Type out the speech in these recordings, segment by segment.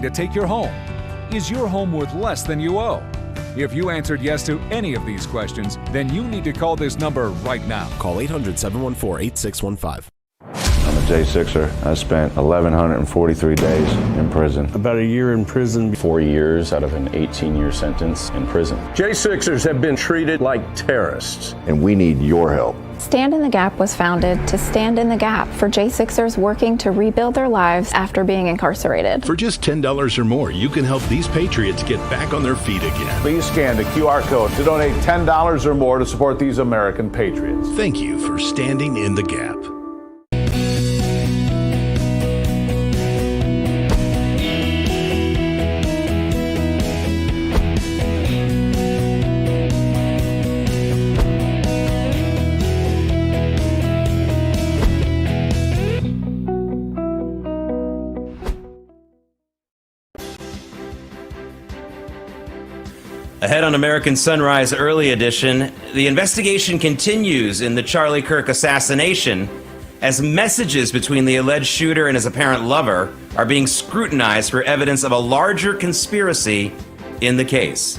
to take your home? Is your home worth less than you owe? If you answered yes to any of these questions, then you need to call this number right now. Call 800-714-8615. I'm a J6er. I spent 1,143 days in prison. About a year in prison. 4 years out of an 18-year sentence in prison. J6ers have been treated like terrorists. And we need your help. Stand in the Gap was founded to stand in the gap for J6ers working to rebuild their lives after being incarcerated. For just $10 or more, you can help these patriots get back on their feet again. Please scan the QR code to donate $10 or more to support these American patriots. Thank you for standing in the gap. Ahead on American Sunrise Early Edition, the investigation continues in the Charlie Kirk assassination as messages between the alleged shooter and his apparent lover are being scrutinized for evidence of a larger conspiracy in the case.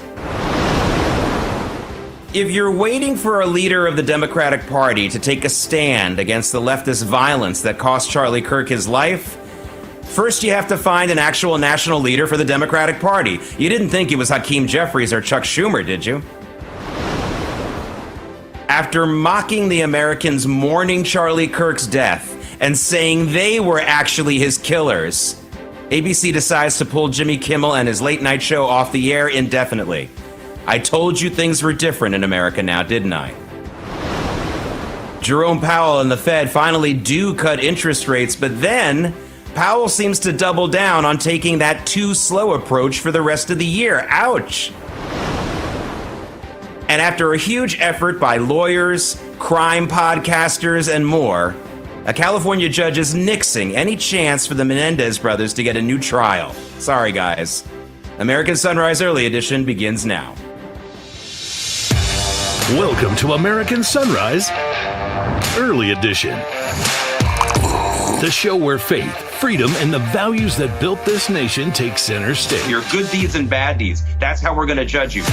If you're waiting for a leader of the Democratic Party to take a stand against the leftist violence that cost Charlie Kirk his life, first, you have to find an actual national leader for the Democratic Party. You didn't think it was Hakeem Jeffries or Chuck Schumer, did you? After mocking the Americans mourning Charlie Kirk's death and saying they were actually his killers, ABC decides to pull Jimmy Kimmel and his late night show off the air indefinitely. I told you things were different in America now, didn't I? Jerome Powell and the Fed finally do cut interest rates, but then Powell seems to double down on taking that too slow approach for the rest of the year. Ouch! And after a huge effort by lawyers, crime podcasters, and more, a California judge is nixing any chance for the Menendez brothers to get a new trial. Sorry, guys. American Sunrise Early Edition begins now. Welcome to American Sunrise Early Edition, the show where faith, freedom, and the values that built this nation take center stage. Your good deeds and bad deeds. That's how we're going to judge you.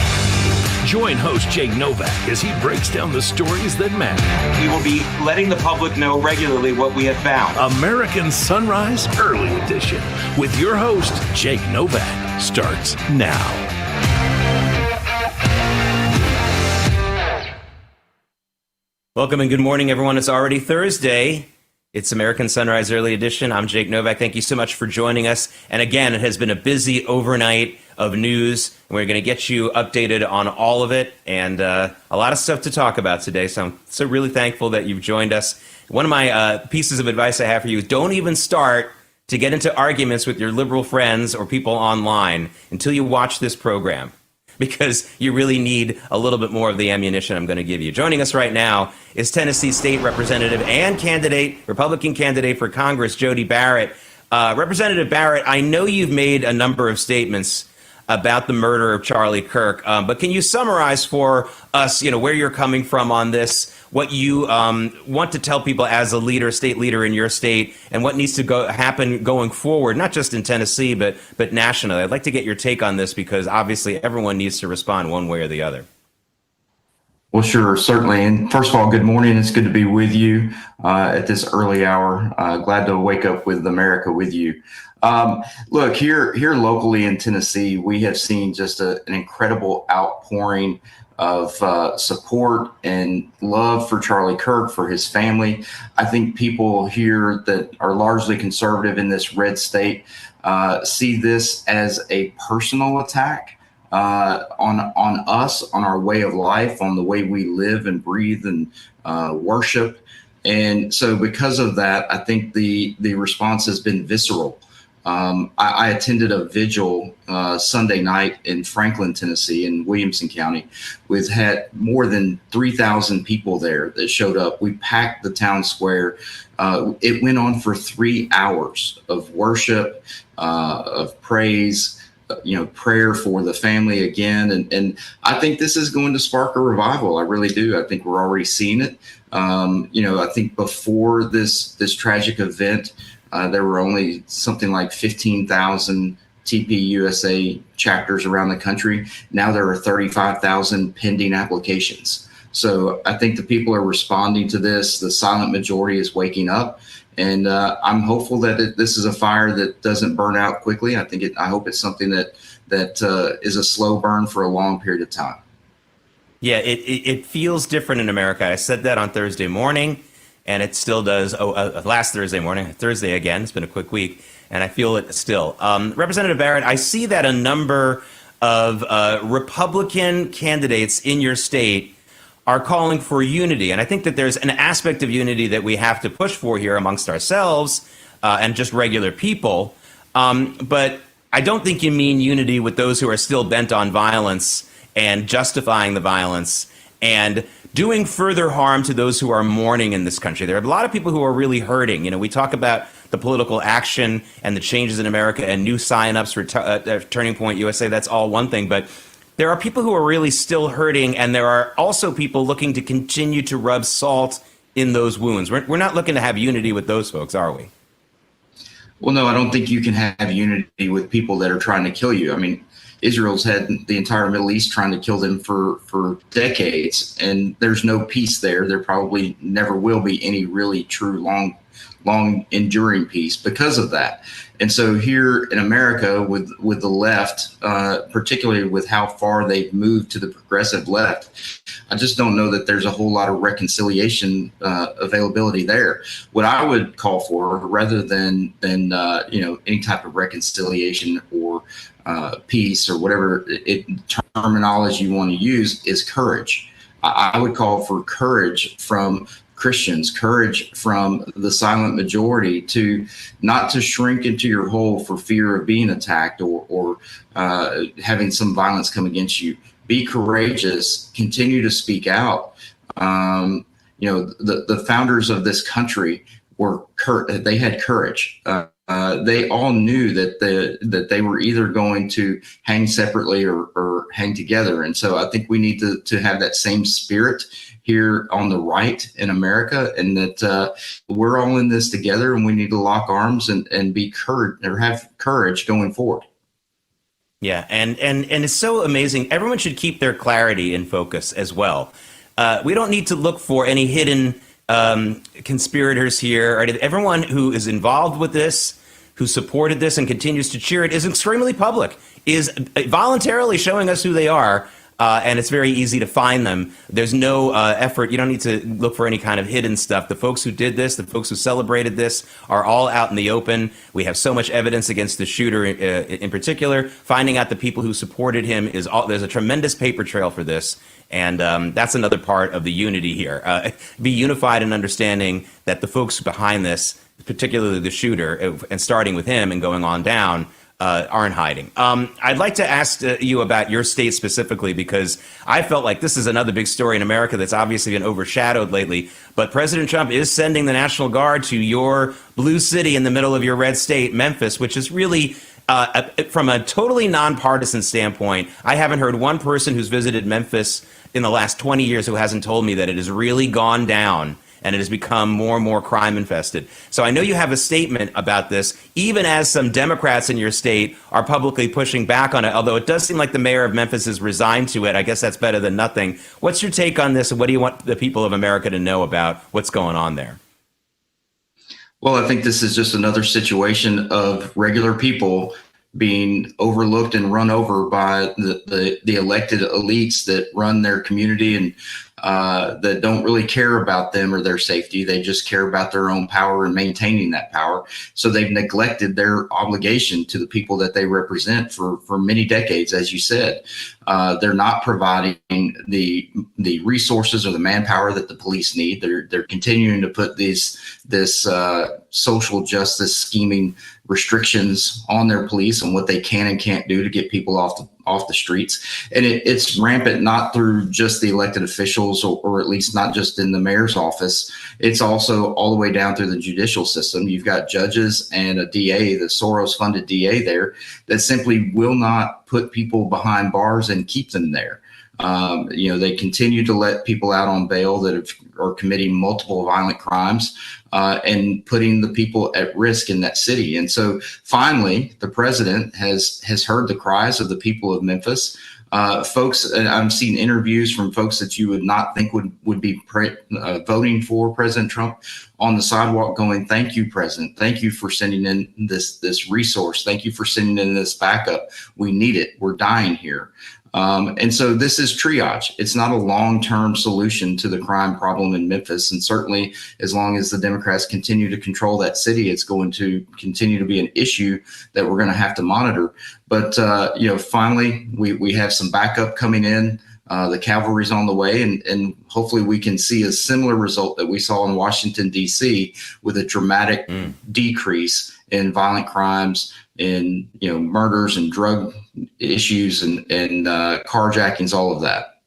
Join host Jake Novak as he breaks down the stories that matter. We will be letting the public know regularly what we have found. American Sunrise Early Edition with your host, Jake Novak, starts now. Welcome and good morning, everyone. It's already Thursday. It's American Sunrise Early Edition. I'm Jake Novak. Thank you so much for joining us. And again, it has been a busy overnight of news. We're going to get you updated on all of it and a lot of stuff to talk about today. So I'm so really thankful that you've joined us. One of my pieces of advice I have for you is don't even start to get into arguments with your liberal friends or people online until you watch this program, because you really need a little bit more of the ammunition I'm going to give you. Joining us right now is Tennessee State Representative and Republican candidate for Congress, Jody Barrett. Representative Barrett, I know you've made a number of statements about the murder of Charlie Kirk, but can you summarize for us, where you're coming from on this, what you want to tell people as a leader, state leader in your state, and what needs to happen going forward, not just in Tennessee, but nationally? I'd like to get your take on this because obviously everyone needs to respond one way or the other. Well, sure, certainly. And first of all, good morning. It's good to be with you at this early hour. Glad to wake up with America with you. Look, here locally in Tennessee, we have seen just an incredible outpouring of support and love for Charlie Kirk, for his family. I think people here that are largely conservative in this red state see this as a personal attack on us, on our way of life, on the way we live and breathe and worship. And so because of that, I think the response has been visceral. I attended a vigil Sunday night in Franklin, Tennessee, in Williamson County. We've had more than 3,000 people there that showed up. We packed the town square. It went on for 3 hours of worship, of praise, prayer for the family again. And I think this is going to spark a revival. I really do. I think we're already seeing it. I think before this tragic event, there were only something like 15,000 TPUSA chapters around the country. Now there are 35,000 pending applications. So I think the people are responding to this. The silent majority is waking up. And I'm hopeful that this is a fire that doesn't burn out quickly. I hope it's something that is a slow burn for a long period of time. Yeah, it feels different in America. I said that on Thursday morning, and it still does. Last Thursday morning, Thursday again. It's been a quick week, and I feel it still. Representative Barrett, I see that a number of Republican candidates in your state are calling for unity. And I think that there's an aspect of unity that we have to push for here amongst ourselves and just regular people. But I don't think you mean unity with those who are still bent on violence and justifying the violence and doing further harm to those who are mourning in this country. There are a lot of people who are really hurting. You know, we talk about the political action and the changes in America and new signups for Turning Point USA. That's all one thing. But there are people who are really still hurting, and there are also people looking to continue to rub salt in those wounds. We're not looking to have unity with those folks, are we? Well, no, I don't think you can have unity with people that are trying to kill you. I mean, Israel's had the entire Middle East trying to kill them for decades, and there's no peace there. There probably never will be any really true long enduring peace because of that. And so here in America with the left, particularly with how far they've moved to the progressive left, I just don't know that there's a whole lot of reconciliation availability there. What I would call for, rather than any type of reconciliation or peace or whatever terminology you want to use, is courage. I would call for courage from Christians, courage from the silent majority to not to shrink into your hole for fear of being attacked or having some violence come against you. Be courageous, continue to speak out. The founders of this country they had courage. They all knew that they were either going to hang separately or hang together. And so I think we need to have that same spirit here on the right in America, and that we're all in this together, and we need to lock arms and be have courage going forward. Yeah, and it's so amazing. Everyone should keep their clarity in focus as well. We don't need to look for any hidden conspirators here. Right? Everyone who is involved with this, who supported this and continues to cheer it, is extremely public, is voluntarily showing us who they are. And it's very easy to find them. There's no effort. You don't need to look for any kind of hidden stuff. The folks who did this, the folks who celebrated this, are all out in the open. We have so much evidence against the shooter in particular. Finding out the people who supported him there's a tremendous paper trail for this. And that's another part of the unity here. Be unified in understanding that the folks behind this, particularly the shooter, and starting with him and going on down, aren't hiding. I'd like to ask you about your state specifically, because I felt like this is another big story in America that's obviously been overshadowed lately. But President Trump is sending the National Guard to your blue city in the middle of your red state, Memphis, which is really, from a totally nonpartisan standpoint, I haven't heard one person who's visited Memphis in the last 20 years who hasn't told me that it has really gone down and it has become more and more crime infested. So I know you have a statement about this, even as some Democrats in your state are publicly pushing back on it, although it does seem like the mayor of Memphis is resigned to it. I guess that's better than nothing. What's your take on this, and what do you want the people of America to know about what's going on there? Well, I think this is just another situation of regular people being overlooked and run over by the elected elites that run their community and that don't really care about them or their safety. They just care about their own power and maintaining that power. So they've neglected their obligation to the people that they represent for many decades, as you said. They're not providing the resources or the manpower that the police need. They're continuing to put this social justice scheming restrictions on their police and what they can and can't do to get people off the streets. And it's rampant, not through just the elected officials or at least not just in the mayor's office. It's also all the way down through the judicial system. You've got judges and a DA, the Soros-funded DA there, that simply will not put people behind bars and keep them there. They continue to let people out on bail that are committing multiple violent crimes and putting the people at risk in that city. And so finally, the president has heard the cries of the people of Memphis. Folks, and I'm seeing interviews from folks that you would not think would be voting for President Trump on the sidewalk going, "Thank you, President. Thank you for sending in this resource. Thank you for sending in this backup. We need it. We're dying here." And so this is triage. It's not a long-term solution to the crime problem in Memphis. And certainly as long as the Democrats continue to control that city, it's going to continue to be an issue that we're going to have to monitor. But, finally, we have some backup coming in. The cavalry's on the way, and hopefully we can see a similar result that we saw in Washington, D.C., with a dramatic decrease in violent crimes, in murders and drug issues and carjackings, all of that.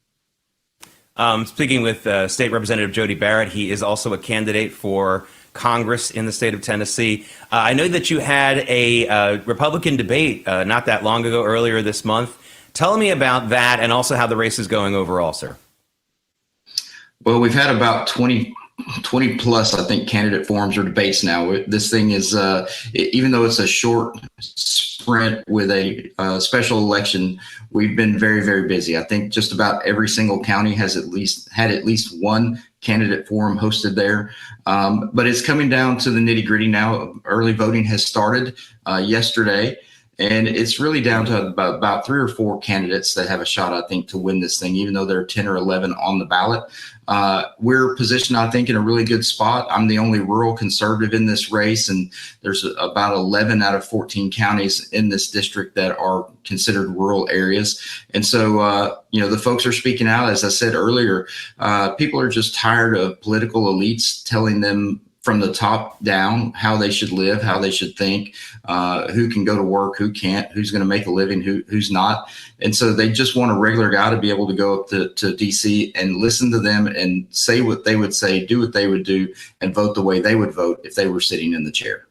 Speaking with State Representative Jody Barrett, he is also a candidate for Congress in the state of Tennessee. I know that you had a Republican debate not that long ago, earlier this month. Tell me about that and also how the race is going overall, sir. Well, we've had about 20 plus, I think, candidate forums or debates now. This thing is, even though it's a short sprint with a special election, we've been very, very busy. I think just about every single county has at least one candidate forum hosted there. But it's coming down to the nitty gritty now. Early voting has started yesterday. And it's really down to about 3 or 4 candidates that have a shot, I think, to win this thing, even though there are 10 or 11 on the ballot. We're positioned, I think, in a really good spot. I'm the only rural conservative in this race, and there's about 11 out of 14 counties in this district that are considered rural areas. And so, the folks are speaking out. As I said earlier, people are just tired of political elites telling them from the top down how they should live, how they should think, who can go to work, who can't, who's going to make a living, who's not. And so they just want a regular guy to be able to go up to D.C. and listen to them and say what they would say, do what they would do, and vote the way they would vote if they were sitting in the chair.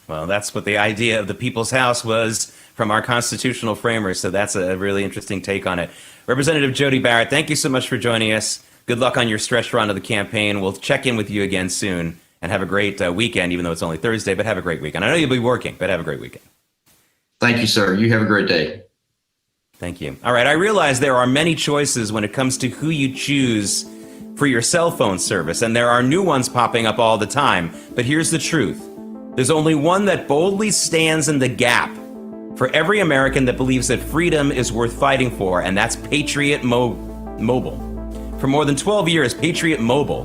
Well, that's what the idea of the People's House was from our constitutional framers. So that's a really interesting take on it. Representative Jody Barrett, thank you so much for joining us. Good luck on your stretch run of the campaign. We'll check in with you again soon, and have a great weekend, even though it's only Thursday, but have a great weekend. I know you'll be working, but have a great weekend. Thank you, sir. You have a great day. Thank you. All right. I realize there are many choices when it comes to who you choose for your cell phone service, and there are new ones popping up all the time. But here's the truth. There's only one that boldly stands in the gap for every American that believes that freedom is worth fighting for, and that's Patriot Mobile. For more than 12 years, Patriot Mobile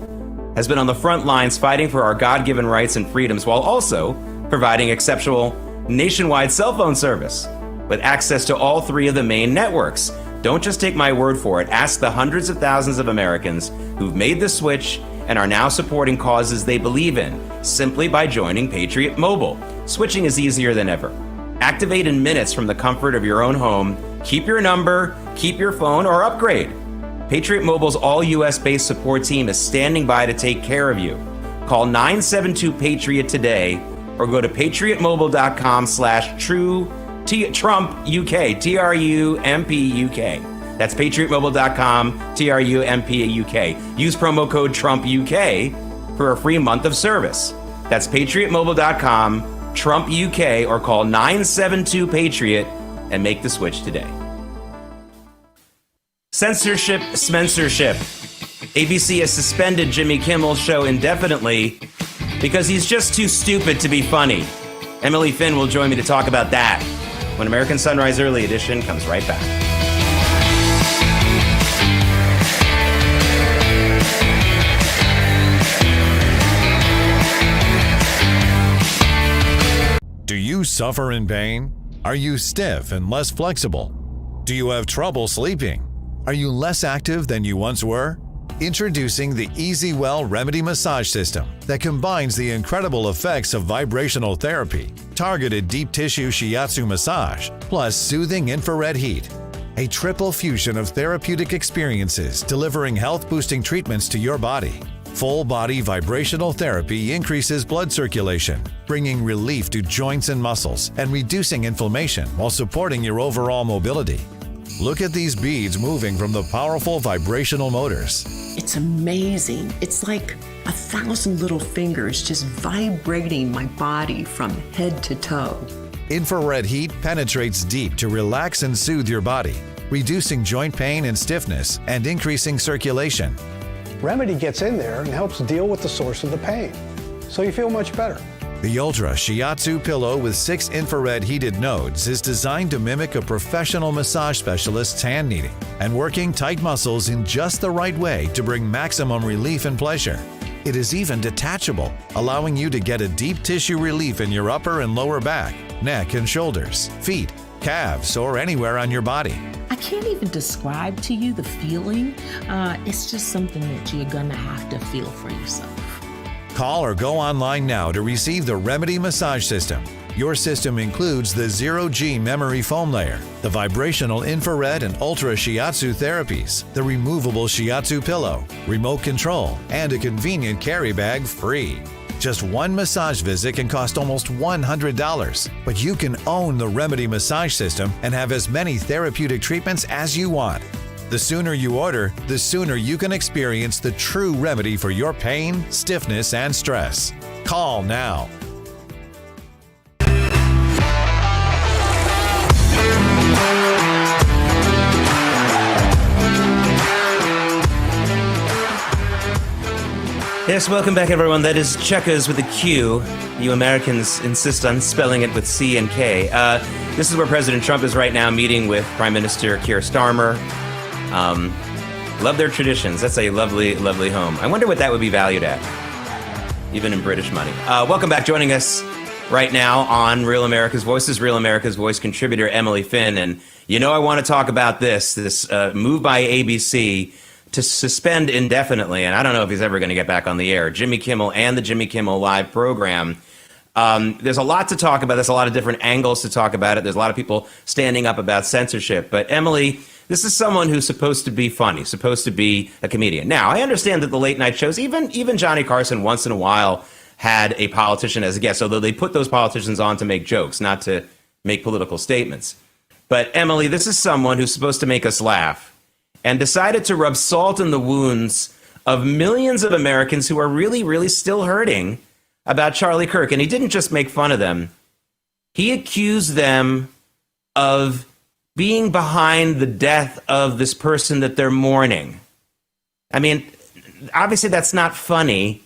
has been on the front lines fighting for our God-given rights and freedoms while also providing exceptional nationwide cell phone service with access to all 3 of the main networks. Don't just take my word for it. Ask the hundreds of thousands of Americans who've made the switch and are now supporting causes they believe in simply by joining Patriot Mobile. Switching is easier than ever. Activate in minutes from the comfort of your own home. Keep your number, keep your phone, or upgrade. Patriot Mobile's all-U.S.-based support team is standing by to take care of you. Call 972-PATRIOT today or go to patriotmobile.com/TrumpUK, TRUMPUK. That's patriotmobile.com, TRUMPUK. Use promo code TrumpUK for a free month of service. That's patriotmobile.com, TrumpUK, or call 972-PATRIOT and make the switch today. Censorship. ABC has suspended Jimmy Kimmel's show indefinitely because he's just too stupid to be funny. Emily Finn will join me to talk about that when American Sunrise Early Edition comes right back. Do you suffer in pain? Are you stiff and less flexible? Do you have trouble sleeping? Are you less active than you once were? Introducing the EasyWell Remedy Massage System that combines the incredible effects of vibrational therapy, targeted deep tissue shiatsu massage, plus soothing infrared heat. A triple fusion of therapeutic experiences delivering health-boosting treatments to your body. Full body vibrational therapy increases blood circulation, bringing relief to joints and muscles and reducing inflammation while supporting your overall mobility. Look at these beads moving from the powerful vibrational motors. It's amazing. It's like 1,000 little fingers just vibrating my body from head to toe. Infrared heat penetrates deep to relax and soothe your body, reducing joint pain and stiffness and increasing circulation. Remedy gets in there and helps deal with the source of the pain, so you feel much better. The Ultra Shiatsu pillow with 6 infrared heated nodes is designed to mimic a professional massage specialist's hand kneading and working tight muscles in just the right way to bring maximum relief and pleasure. It is even detachable, allowing you to get a deep tissue relief in your upper and lower back, neck and shoulders, feet, calves, or anywhere on your body. I can't even describe to you the feeling. It's just something that you're gonna have to feel for yourself. Call or go online now to receive the Remedy Massage System. Your system includes the Zero-G memory foam layer, the vibrational infrared and ultra shiatsu therapies, the removable shiatsu pillow, remote control, and a convenient carry bag free. Just one massage visit can cost almost $100, but you can own the Remedy Massage System and have as many therapeutic treatments as you want. The sooner you order, the sooner you can experience the true remedy for your pain, stiffness, and stress. Call now. Yes, welcome back, everyone. That is Checkers with a Q. You Americans insist on spelling it with C and K. This is where President Trump is right now, meeting with Prime Minister Keir Starmer. Love their traditions. That's a lovely, lovely home. I wonder what that would be valued at, even in British money. Welcome back. Joining us right now on Real America's Voice is Real America's Voice contributor Emily Finn. And you know I want to talk about this move by ABC to suspend indefinitely, and I don't know if he's ever going to get back on the air, Jimmy Kimmel and the Jimmy Kimmel Live program. There's a lot to talk about. There's a lot of different angles to talk about it. There's a lot of people standing up about censorship. But Emily, this is someone who's supposed to be funny, supposed to be a comedian. Now, I understand that the late night shows, even Johnny Carson once in a while had a politician as a guest, although they put those politicians on to make jokes, not to make political statements. But Emily, this is someone who's supposed to make us laugh and decided to rub salt in the wounds of millions of Americans who are really, really still hurting about Charlie Kirk. And he didn't just make fun of them. He accused them of being behind the death of this person that they're mourning. I mean, obviously that's not funny,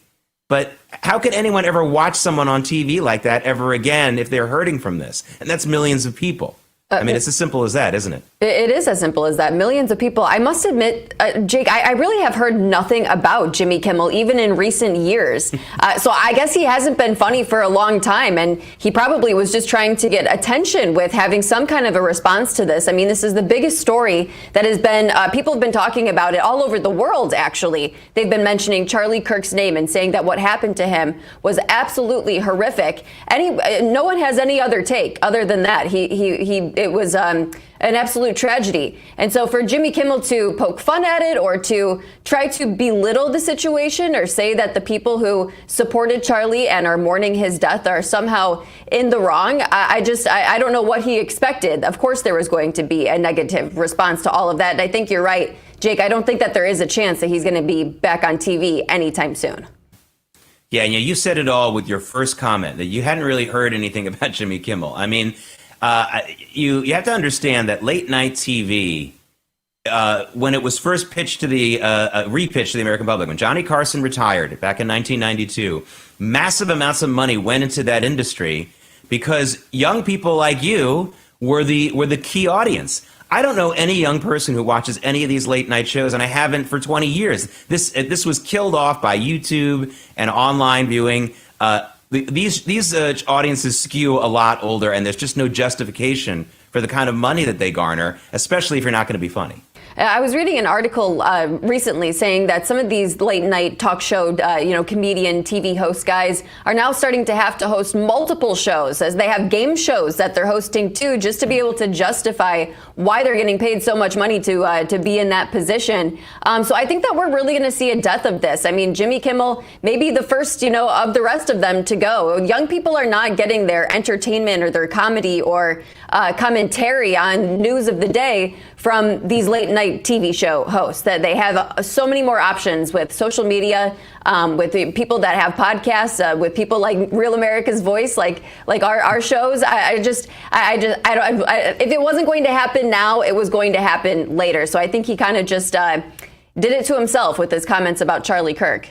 but how could anyone ever watch someone on TV like that ever again if they're hurting from this? And that's millions of people. I mean, it's as simple as that, isn't it? It is as simple as that. Millions of people. I must admit, Jake, I really have heard nothing about Jimmy Kimmel, even in recent years. So I guess he hasn't been funny for a long time. And he probably was just trying to get attention with having some kind of a response to this. I mean, this is the biggest story that has been, people have been talking about it all over the world, actually. They've been mentioning Charlie Kirk's name and saying that what happened to him was absolutely horrific. No one has any other take other than that. It was an absolute tragedy. And so for Jimmy Kimmel to poke fun at it or to try to belittle the situation or say that the people who supported Charlie and are mourning his death are somehow in the wrong, I don't know what he expected. Of course there was going to be a negative response to all of that. And I think you're right, Jake. I don't think that there is a chance that he's going to be back on TV anytime soon. Yeah, and you said it all with your first comment, that you hadn't really heard anything about Jimmy Kimmel. I mean, you have to understand that late night TV, when it was first pitched to the repitched to the American public, when Johnny Carson retired back in 1992, massive amounts of money went into that industry because young people like you were the key audience. I don't know any young person who watches any of these late night shows, and I haven't for 20 years. This was killed off by YouTube and online viewing. These audiences skew a lot older, and there's just no justification for the kind of money that they garner, especially if you're not going to be funny. I was reading an article recently saying that some of these late night talk show, comedian TV host guys are now starting to have to host multiple shows, as they have game shows that they're hosting too, just to be able to justify why they're getting paid so much money to be in that position. So I think that we're really going to see a death of this. I mean, Jimmy Kimmel may be the first, of the rest of them to go. Young people are not getting their entertainment or their comedy or commentary on news of the day from these late night TV show hosts. That they have so many more options with social media, with the people that have podcasts, with people like Real America's Voice, like our shows. If it wasn't going to happen now, it was going to happen later. So I think he kind of just did it to himself with his comments about Charlie Kirk.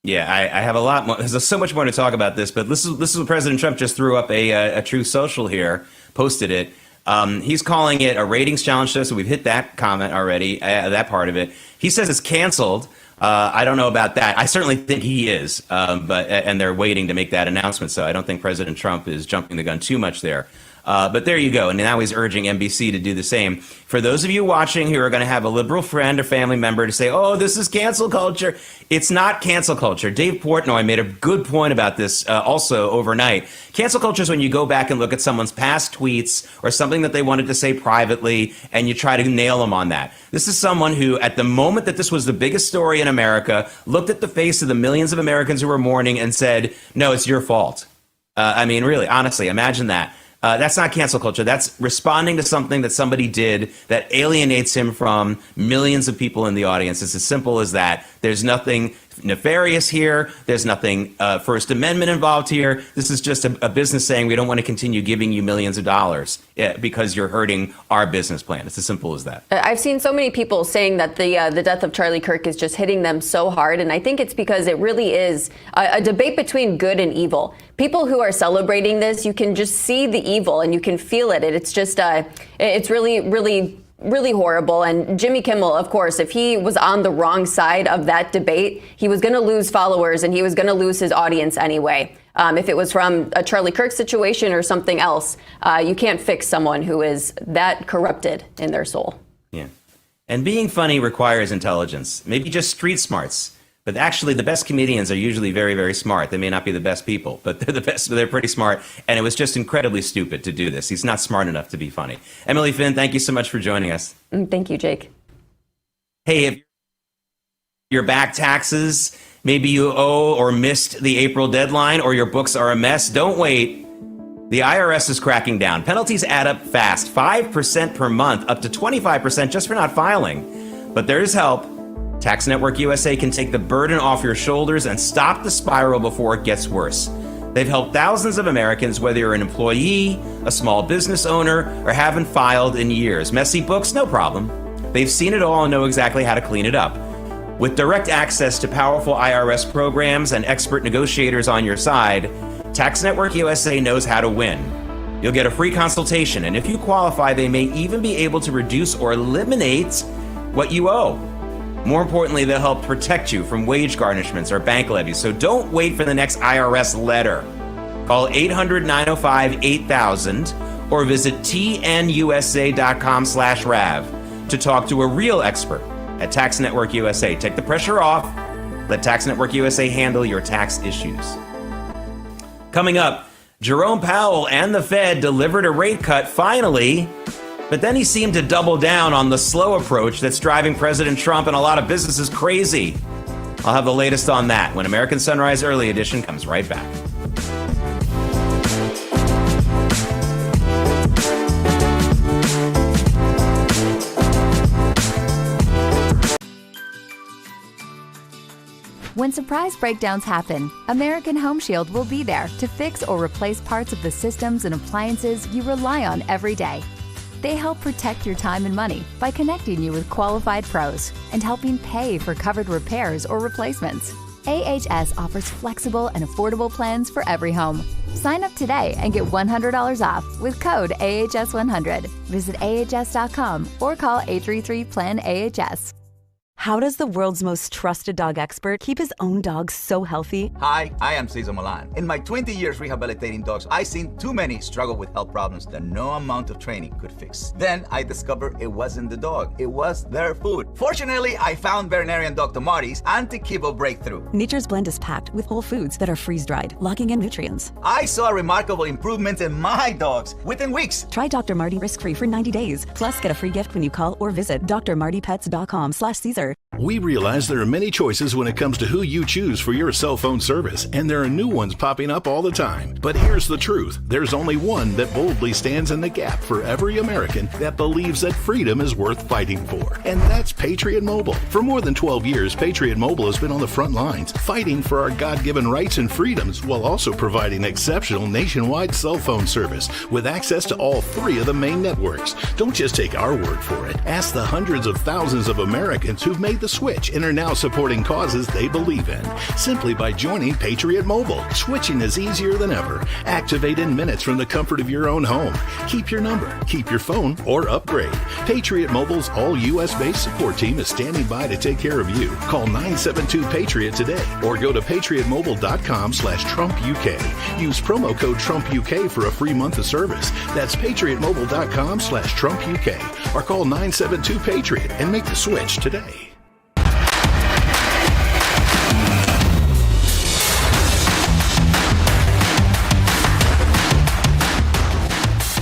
Yeah, I have a lot more. There's so much more to talk about this, but this is what President Trump just threw up a Truth Social here, posted it. He's calling it a ratings challenge show, so we've hit that comment already, that part of it. He says it's canceled. I don't know about that. I certainly think he is, and they're waiting to make that announcement, so I don't think President Trump is jumping the gun too much there. But there you go. And now he's urging NBC to do the same. For those of you watching who are going to have a liberal friend or family member to say, oh, this is cancel culture. It's not cancel culture. Dave Portnoy made a good point about this also overnight. Cancel culture is when you go back and look at someone's past tweets or something that they wanted to say privately, and you try to nail them on that. This is someone who, at the moment that this was the biggest story in America, looked at the face of the millions of Americans who were mourning and said, no, it's your fault. Really, honestly, imagine that. That's not cancel culture. That's responding to something that somebody did that alienates him from millions of people in the audience. It's as simple as that. There's nothing nefarious here. There's nothing First Amendment involved here. This is just a business saying we don't want to continue giving you millions of dollars because you're hurting our business plan. It's as simple as that. I've seen so many people saying that the death of Charlie Kirk is just hitting them so hard. And I think it's because it really is a debate between good and evil. People who are celebrating this, you can just see the evil and you can feel it. It's just it's really, really, really horrible. And Jimmy Kimmel, of course, if he was on the wrong side of that debate, he was going to lose followers and he was going to lose his audience anyway. If it was from a Charlie Kirk situation or something else, you can't fix someone who is that corrupted in their soul. Yeah. And being funny requires intelligence, maybe just street smarts. But actually, the best comedians are usually very, very smart. They may not be the best people, but they're the best. They're pretty smart. And it was just incredibly stupid to do this. He's not smart enough to be funny. Emily Finn, thank you so much for joining us. Thank you, Jake. Hey, if your back taxes, maybe you owe or missed the April deadline, or your books are a mess, don't wait. The IRS is cracking down. Penalties add up fast, 5% per month, up to 25% just for not filing. But there's help. Tax Network USA can take the burden off your shoulders and stop the spiral before it gets worse. They've helped thousands of Americans, whether you're an employee, a small business owner, or haven't filed in years. Messy books? No problem. They've seen it all and know exactly how to clean it up. With direct access to powerful IRS programs and expert negotiators on your side, Tax Network USA knows how to win. You'll get a free consultation, and if you qualify, they may even be able to reduce or eliminate what you owe. More importantly, they'll help protect you from wage garnishments or bank levies. So don't wait for the next IRS letter. Call 800-905-8000 or visit tnusa.com/RAV to talk to a real expert at Tax Network USA. Take the pressure off. Let Tax Network USA handle your tax issues. Coming up, Jerome Powell and the Fed delivered a rate cut finally. But then he seemed to double down on the slow approach that's driving President Trump and a lot of businesses crazy. I'll have the latest on that when American Sunrise Early Edition comes right back. When surprise breakdowns happen, American Home Shield will be there to fix or replace parts of the systems and appliances you rely on every day. They help protect your time and money by connecting you with qualified pros and helping pay for covered repairs or replacements. AHS offers flexible and affordable plans for every home. Sign up today and get $100 off with code AHS100. Visit AHS.com or call 833-PLAN-AHS. How does the world's most trusted dog expert keep his own dogs so healthy? Hi, I am Cesar Milan. In my 20 years rehabilitating dogs, I've seen too many struggle with health problems that no amount of training could fix. Then I discovered it wasn't the dog, it was their food. Fortunately, I found veterinarian Dr. Marty's Anti-Kibble Breakthrough. Nature's Blend is packed with whole foods that are freeze-dried, locking in nutrients. I saw remarkable improvements in my dogs within weeks. Try Dr. Marty risk-free for 90 days. Plus, get a free gift when you call or visit drmartypets.com/Caesar. We realize there are many choices when it comes to who you choose for your cell phone service, and there are new ones popping up all the time. But here's the truth. There's only one that boldly stands in the gap for every American that believes that freedom is worth fighting for. And that's Patriot Mobile. For more than 12 years, Patriot Mobile has been on the front lines, fighting for our God-given rights and freedoms, while also providing exceptional nationwide cell phone service with access to all 3 of the main networks. Don't just take our word for it. Ask the hundreds of thousands of Americans who've made the switch and are now supporting causes they believe in. Simply by joining Patriot Mobile, switching is easier than ever. Activate in minutes from the comfort of your own home. Keep your number, keep your phone, or upgrade. Patriot Mobile's all U.S.-based support team is standing by to take care of you. Call 972-PATRIOT today or go to patriotmobile.com/TrumpUK. Use promo code TrumpUK for a free month of service. That's patriotmobile.com/TrumpUK or call 972-PATRIOT and make the switch today.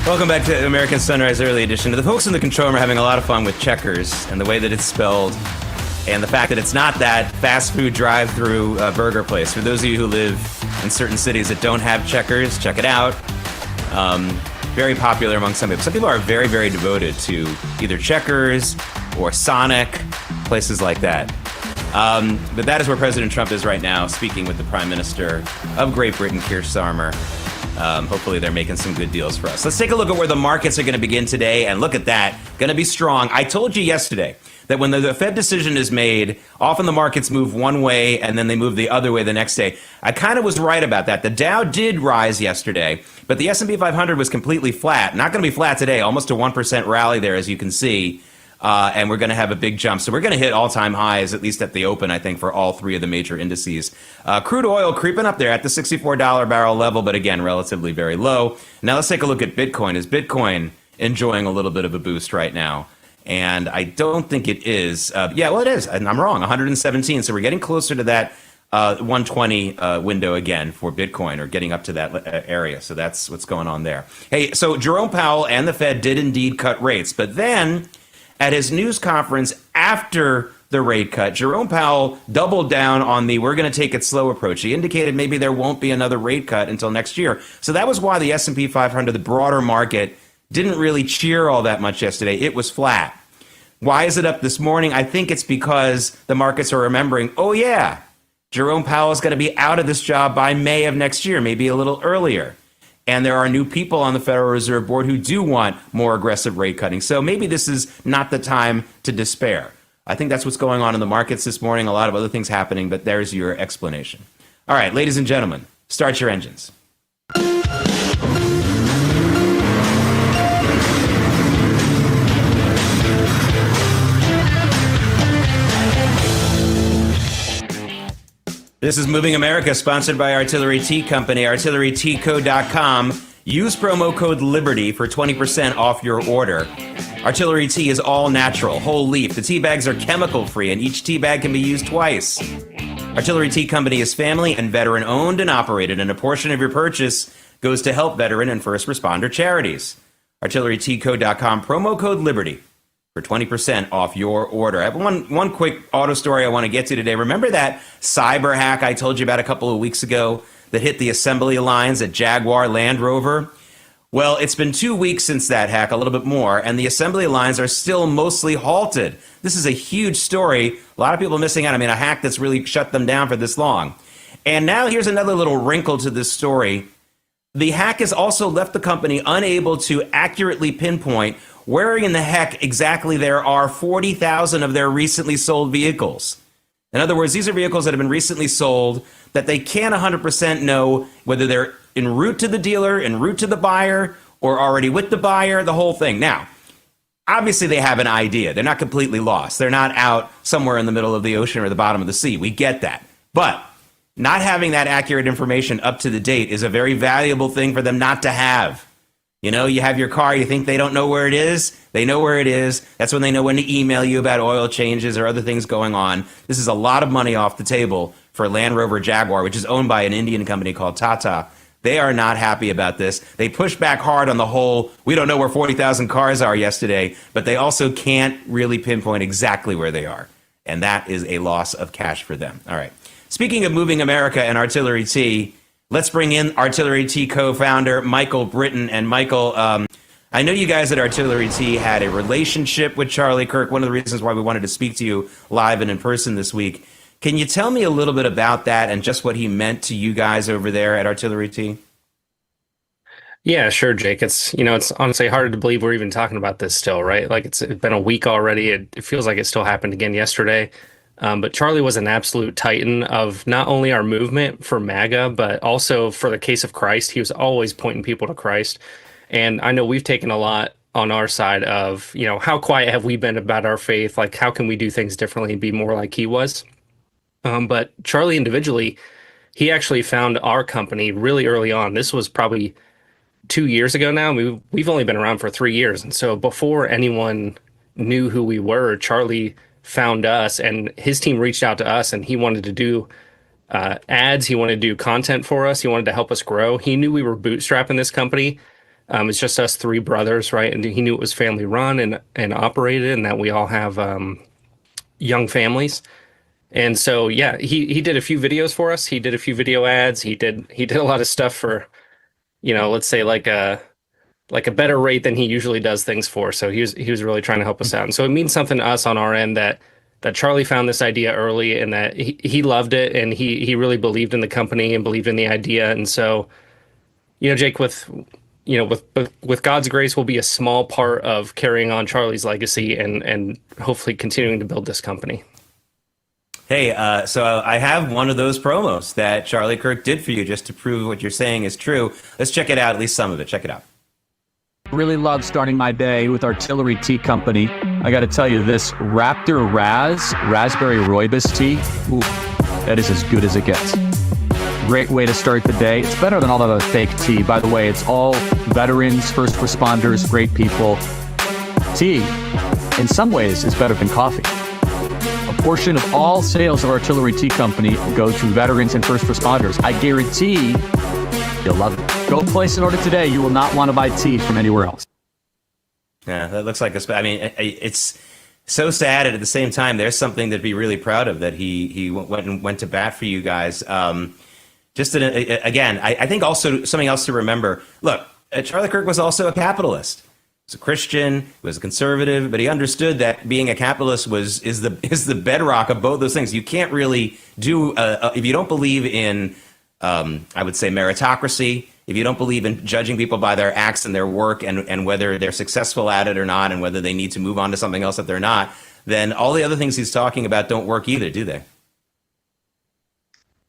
Welcome back to American Sunrise Early Edition. The folks in the control room are having a lot of fun with Checkers and the way that it's spelled and the fact that it's not that fast food drive-through burger place. For those of you who live in certain cities that don't have Checkers, check it out. Very popular among some people. Some people are very, very devoted to either Checkers or Sonic, places like that. But that is where President Trump is right now, speaking with the Prime Minister of Great Britain, Keir Starmer. Hopefully they're making some good deals for us. Let's take a look at where the markets are going to begin today, and look at that. Going to be strong. I told you yesterday that when the Fed decision is made, often the markets move one way and then they move the other way the next day. I kind of was right about that. The Dow did rise yesterday, but the S&P 500 was completely flat. Not going to be flat today, almost a 1% rally there, as you can see. And we're going to have a big jump. So we're going to hit all-time highs, at least at the open, I think, for all 3 of the major indices. Crude oil creeping up there at the $64 barrel level, but again, relatively very low. Now let's take a look at Bitcoin. Is Bitcoin enjoying a little bit of a boost right now? And I don't think it is. Yeah, well, it is. And I'm wrong. 117. So we're getting closer to that 120 window again for Bitcoin, or getting up to that area. So that's what's going on there. Hey, so Jerome Powell and the Fed did indeed cut rates. But then at his news conference after the rate cut, Jerome Powell doubled down on the we're going to take it slow approach. He indicated maybe there won't be another rate cut until next year. So that was why the S&P 500, the broader market, didn't really cheer all that much yesterday. It was flat. Why is it up this morning? I think it's because the markets are remembering, oh yeah, Jerome Powell is going to be out of this job by May of next year, maybe a little earlier. And there are new people on the Federal Reserve Board who do want more aggressive rate cutting. So maybe this is not the time to despair. I think that's what's going on in the markets this morning. A lot of other things happening, but there's your explanation. All right, ladies and gentlemen, start your engines. This is Moving America, sponsored by Artillery Tea Company, artilleryteaco.com. Use promo code LIBERTY for 20% off your order. Artillery Tea is all natural, whole leaf. The tea bags are chemical free, and each tea bag can be used twice. Artillery Tea Company is family and veteran owned and operated, and a portion of your purchase goes to help veteran and first responder charities. Artilleryteaco.com, promo code LIBERTY for 20% off your order. I have one quick auto story I want to get to today. Remember that cyber hack I told you about a couple of weeks ago that hit the assembly lines at Jaguar Land Rover? Well, it's been 2 weeks since that hack, a little bit more, and the assembly lines are still mostly halted. This is a huge story. A lot of people missing out. I mean, a hack that's really shut them down for this long. And now here's another little wrinkle to this story. The hack has also left the company unable to accurately pinpoint where in the heck exactly there are 40,000 of their recently sold vehicles. In other words, these are vehicles that have been recently sold that they can't 100% know whether they're en route to the dealer, en route to the buyer, or already with the buyer, the whole thing. Now, obviously they have an idea. They're not completely lost. They're not out somewhere in the middle of the ocean or the bottom of the sea. We get that. But not having that accurate information up to the date is a very valuable thing for them not to have. You know, you have your car, you think they don't know where it is. They know where it is. That's when they know when to email you about oil changes or other things going on. This is a lot of money off the table for Land Rover Jaguar, which is owned by an Indian company called Tata. They are not happy about this. They pushed back hard on the whole, we don't know where 40,000 cars are yesterday, but they also can't really pinpoint exactly where they are. And that is a loss of cash for them. All right. Speaking of moving America and Artillery T, let's bring in Artillery T co-founder Michael Britton. And Michael, I know you guys at Artillery T had a relationship with Charlie Kirk. One of the reasons why we wanted to speak to you live and in person this week. Can you tell me a little bit about that and just what he meant to you guys over there at Artillery T? Yeah, sure, Jake. It's honestly hard to believe we're even talking about this still, right? Like it's been a week already. It feels like it still happened again yesterday. But Charlie was an absolute titan of not only our movement for MAGA, but also for the case of Christ. He was always pointing people to Christ. And I know we've taken a lot on our side of, how quiet have we been about our faith? Like, how can we do things differently and be more like he was? But Charlie individually, he actually found our company really early on. This was probably 2 years ago now. We've only been around for 3 years. And so before anyone knew who we were, Charlie found us and his team reached out to us and he wanted to do ads. He wanted to do content for us. He wanted to help us grow. He knew we were bootstrapping this company. It's just us three brothers, right? And he knew it was family run and operated and that we all have young families. And so, yeah, he did a few videos for us. He did a few video ads. He did a lot of stuff for, let's say like a better rate than he usually does things for. So he was really trying to help us out. And so it means something to us on our end that Charlie found this idea early and that he loved it and he really believed in the company and believed in the idea. And so, Jake, with God's grace, we'll be a small part of carrying on Charlie's legacy and hopefully continuing to build this company. Hey, so I have one of those promos that Charlie Kirk did for you just to prove what you're saying is true. Let's check it out, at least some of it. Check it out. Really love starting my day with Artillery Tea Company. I got to tell you, this Raptor Raspberry Rooibos tea, ooh, that is as good as it gets. Great way to start the day. It's better than all of the fake tea. By the way, it's all veterans, first responders, great people. Tea, in some ways, is better than coffee. A portion of all sales of Artillery Tea Company go to veterans and first responders. I guarantee you'll love it. Go place an order today. You will not want to buy tea from anywhere else. Yeah, that looks like it's so sad, and at the same time, there's something to be really proud of that he went to bat for you guys. Again, I think also something else to remember. Look, Charlie Kirk was also a capitalist. He was a Christian, he was a conservative, but he understood that being a capitalist is the bedrock of both those things. You can't really do if you don't believe in, I would say, meritocracy. If you don't believe in judging people by their acts and their work and whether they're successful at it or not, and whether they need to move on to something else if they're not, then all the other things he's talking about don't work either, do they?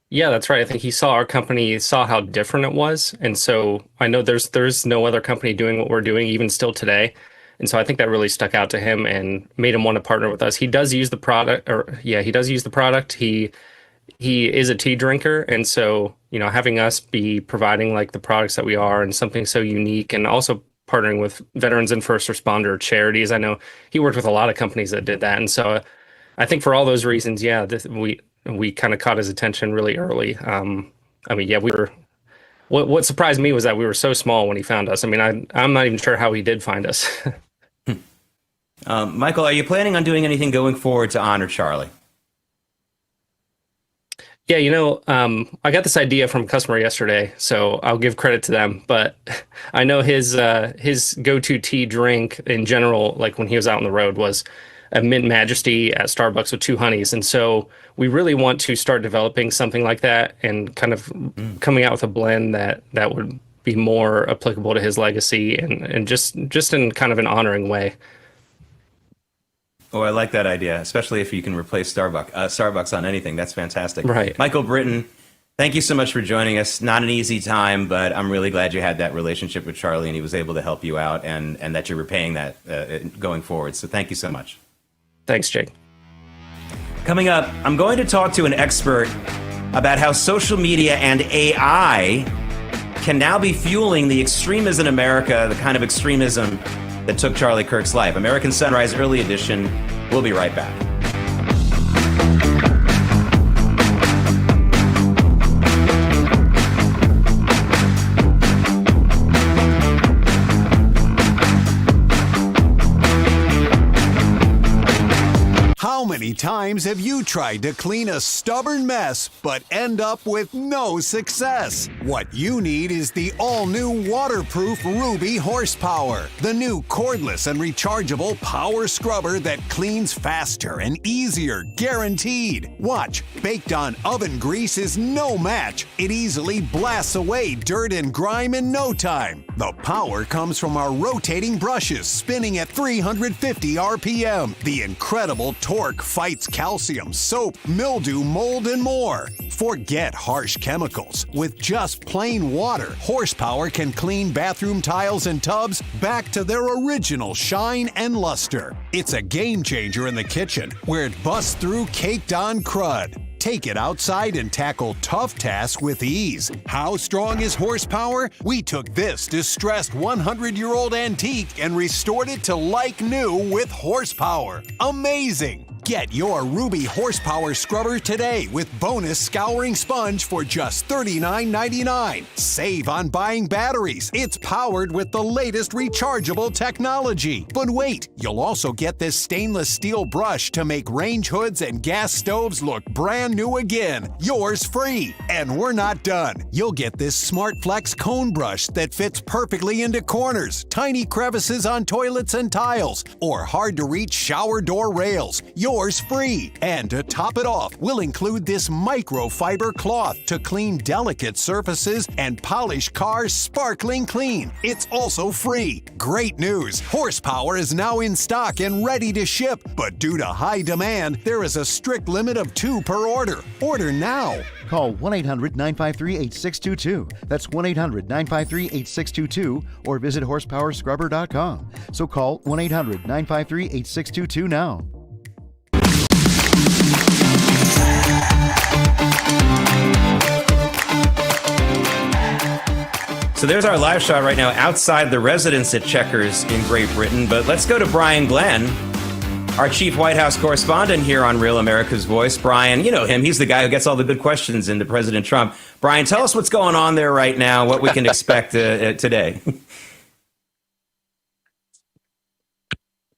Yeah, that's right. I think he saw our company, saw how different it was. And so I know there's no other company doing what we're doing, even still today. And so I think that really stuck out to him and made him want to partner with us. He does use the product, he does use the product. He is a tea drinker. And so, having us be providing like the products that we are and something so unique, and also partnering with veterans and first responder charities. I know he worked with a lot of companies that did that. And so I think for all those reasons, we kind of caught his attention really early. What surprised me was that we were so small when he found us. I'm not even sure how he did find us. Michael, are you planning on doing anything going forward to honor Charlie? Yeah, I got this idea from a customer yesterday, so I'll give credit to them. But I know his go-to tea drink in general, like when he was out on the road, was a Mint Majesty at Starbucks with 2 honeys. And so we really want to start developing something like that and kind of coming out with a blend that would be more applicable to his legacy and just in kind of an honoring way. Oh, I like that idea, especially if you can replace Starbucks on anything. That's fantastic. Right. Michael Britton, Thank you so much for joining us. Not an easy time, but I'm really glad you had that relationship with Charlie and he was able to help you out and that you're repaying that going forward. So thank you so much. Thanks, Jake. Coming up, I'm going to talk to an expert about how social media and AI can now be fueling the extremism in America, the kind of extremism that took Charlie Kirk's life. American Sunrise Early Edition. We'll be right back. How many times have you tried to clean a stubborn mess but end up with no success? What you need is the all-new waterproof Ruby Horsepower, the new cordless and rechargeable power scrubber that cleans faster and easier, guaranteed. Watch, baked on oven grease is no match. It easily blasts away dirt and grime in no time. The power comes from our rotating brushes spinning at 350 RPM. The incredible torque fights calcium, soap, mildew, mold, and more. Forget harsh chemicals. With just plain water, Horsepower can clean bathroom tiles and tubs back to their original shine and luster. It's a game changer in the kitchen, where it busts through caked-on crud. Take it outside and tackle tough tasks with ease. How strong is Horsepower? We took this distressed 100-year-old antique and restored it to like new with Horsepower. Amazing! Get your Ruby Horsepower scrubber today with bonus scouring sponge for just $39.99. Save on buying batteries. It's powered with the latest rechargeable technology. But wait, you'll also get this stainless steel brush to make range hoods and gas stoves look brand new again. Yours free. And we're not done. You'll get this Smart Flex cone brush that fits perfectly into corners, tiny crevices on toilets and tiles, or hard to reach shower door rails. Yours free. And to top it off, we'll include this microfiber cloth to clean delicate surfaces and polish cars sparkling clean. It's also free. Great news! Horsepower is now in stock and ready to ship, but due to high demand, there is a strict limit of 2 per order. Order now. Call 1-800-953-8622. That's 1-800-953-8622 or visit horsepowerscrubber.com. So call 1-800-953-8622 now. So there's our live shot right now outside the residence at Checkers in Great Britain. But let's go to Brian Glenn, our chief White House correspondent here on Real America's Voice. Brian, you know him. He's the guy who gets all the good questions into President Trump. Brian, tell us what's going on there right now, what we can expect today.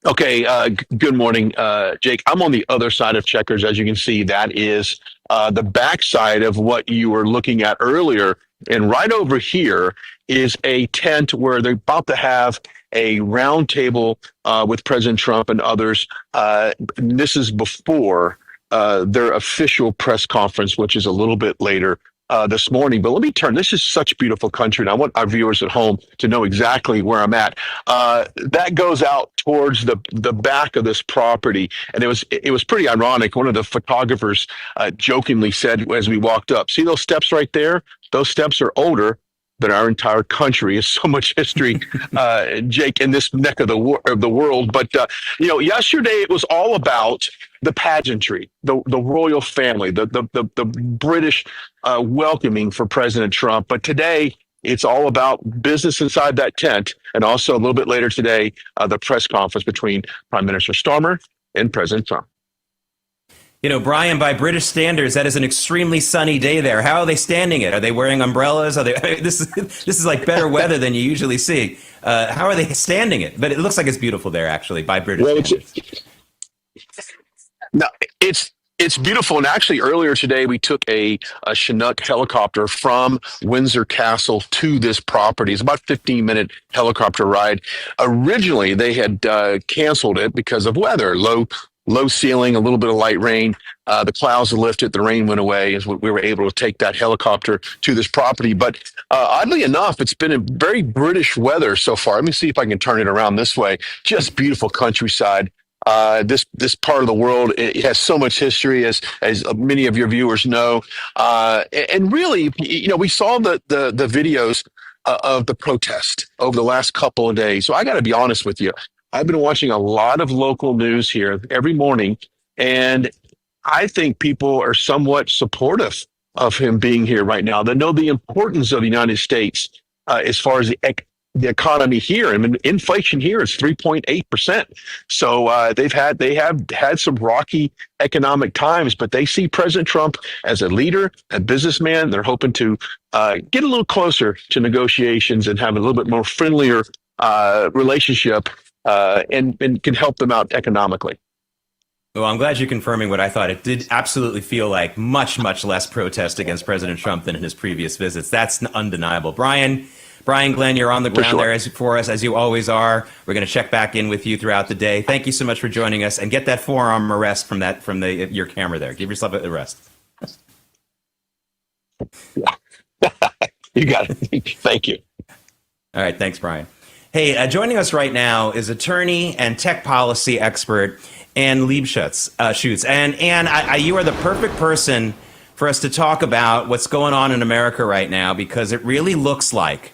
Okay, good morning, Jake. I'm on the other side of Checkers. As you can see, that is the backside of what you were looking at earlier. And right over here is a tent where they're about to have a round table with President Trump and others. This is before their official press conference, which is a little bit later this morning. But let me turn. This is such beautiful country, and I want our viewers at home to know exactly where I'm at. That goes out towards the back of this property, and it was pretty ironic. One of the photographers jokingly said as we walked up, "See those steps right there? Those steps are older than our entire country." Is so much history, Jake, in this neck of the world. But yesterday it was all about the pageantry, the royal family, the British welcoming for President Trump. But today it's all about business inside that tent, and also a little bit later today, the press conference between Prime Minister Starmer and President Trump. You know, Brian, by British standards, that is an extremely sunny day there. How are they standing it? Are they wearing umbrellas? Are they? This is like better weather than you usually see. How are they standing it? But it looks like it's beautiful there, actually, by British standards. No, it's beautiful. And actually, earlier today, we took a Chinook helicopter from Windsor Castle to this property. It's about a 15-minute helicopter ride. Originally, they had canceled it because of weather, low ceiling, a little bit of light rain. The clouds lifted, the rain went away, as we were able to take that helicopter to this property. But oddly enough, it's been a very British weather so far. Let me see if I can turn it around this way. Just beautiful countryside. This part of the world, it has so much history, as many of your viewers know. And really, we saw the videos of the protest over the last couple of days. So I got to be honest with you. I've been watching a lot of local news here every morning, and I think people are somewhat supportive of him being here right now. They know the importance of the United States as far as the economy here. I mean, inflation here is 3.8%. So they have had some rocky economic times, but they see President Trump as a leader, a businessman. They're hoping to get a little closer to negotiations and have a little bit more friendlier relationship and can help them out economically. Well, I'm glad you're confirming what I thought. It did absolutely feel like much, much less protest against President Trump than in his previous visits. That's undeniable. Brian Glenn, you're on the ground there for us, as you always are. We're going to check back in with you throughout the day. Thank you so much for joining us, and get that forearm arrest from your camera there. Give yourself a rest. You got it. Thank you. All right. Thanks, Brian. Hey, joining us right now is attorney and tech policy expert Ann Liebschutz. And Ann, you are the perfect person for us to talk about what's going on in America right now, because it really looks like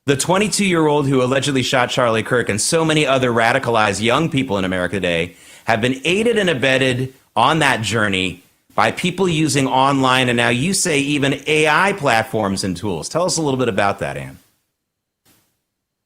the 22-year-old who allegedly shot Charlie Kirk and so many other radicalized young people in America today have been aided and abetted on that journey by people using online, and now you say even AI platforms and tools. Tell us a little bit about that, Ann.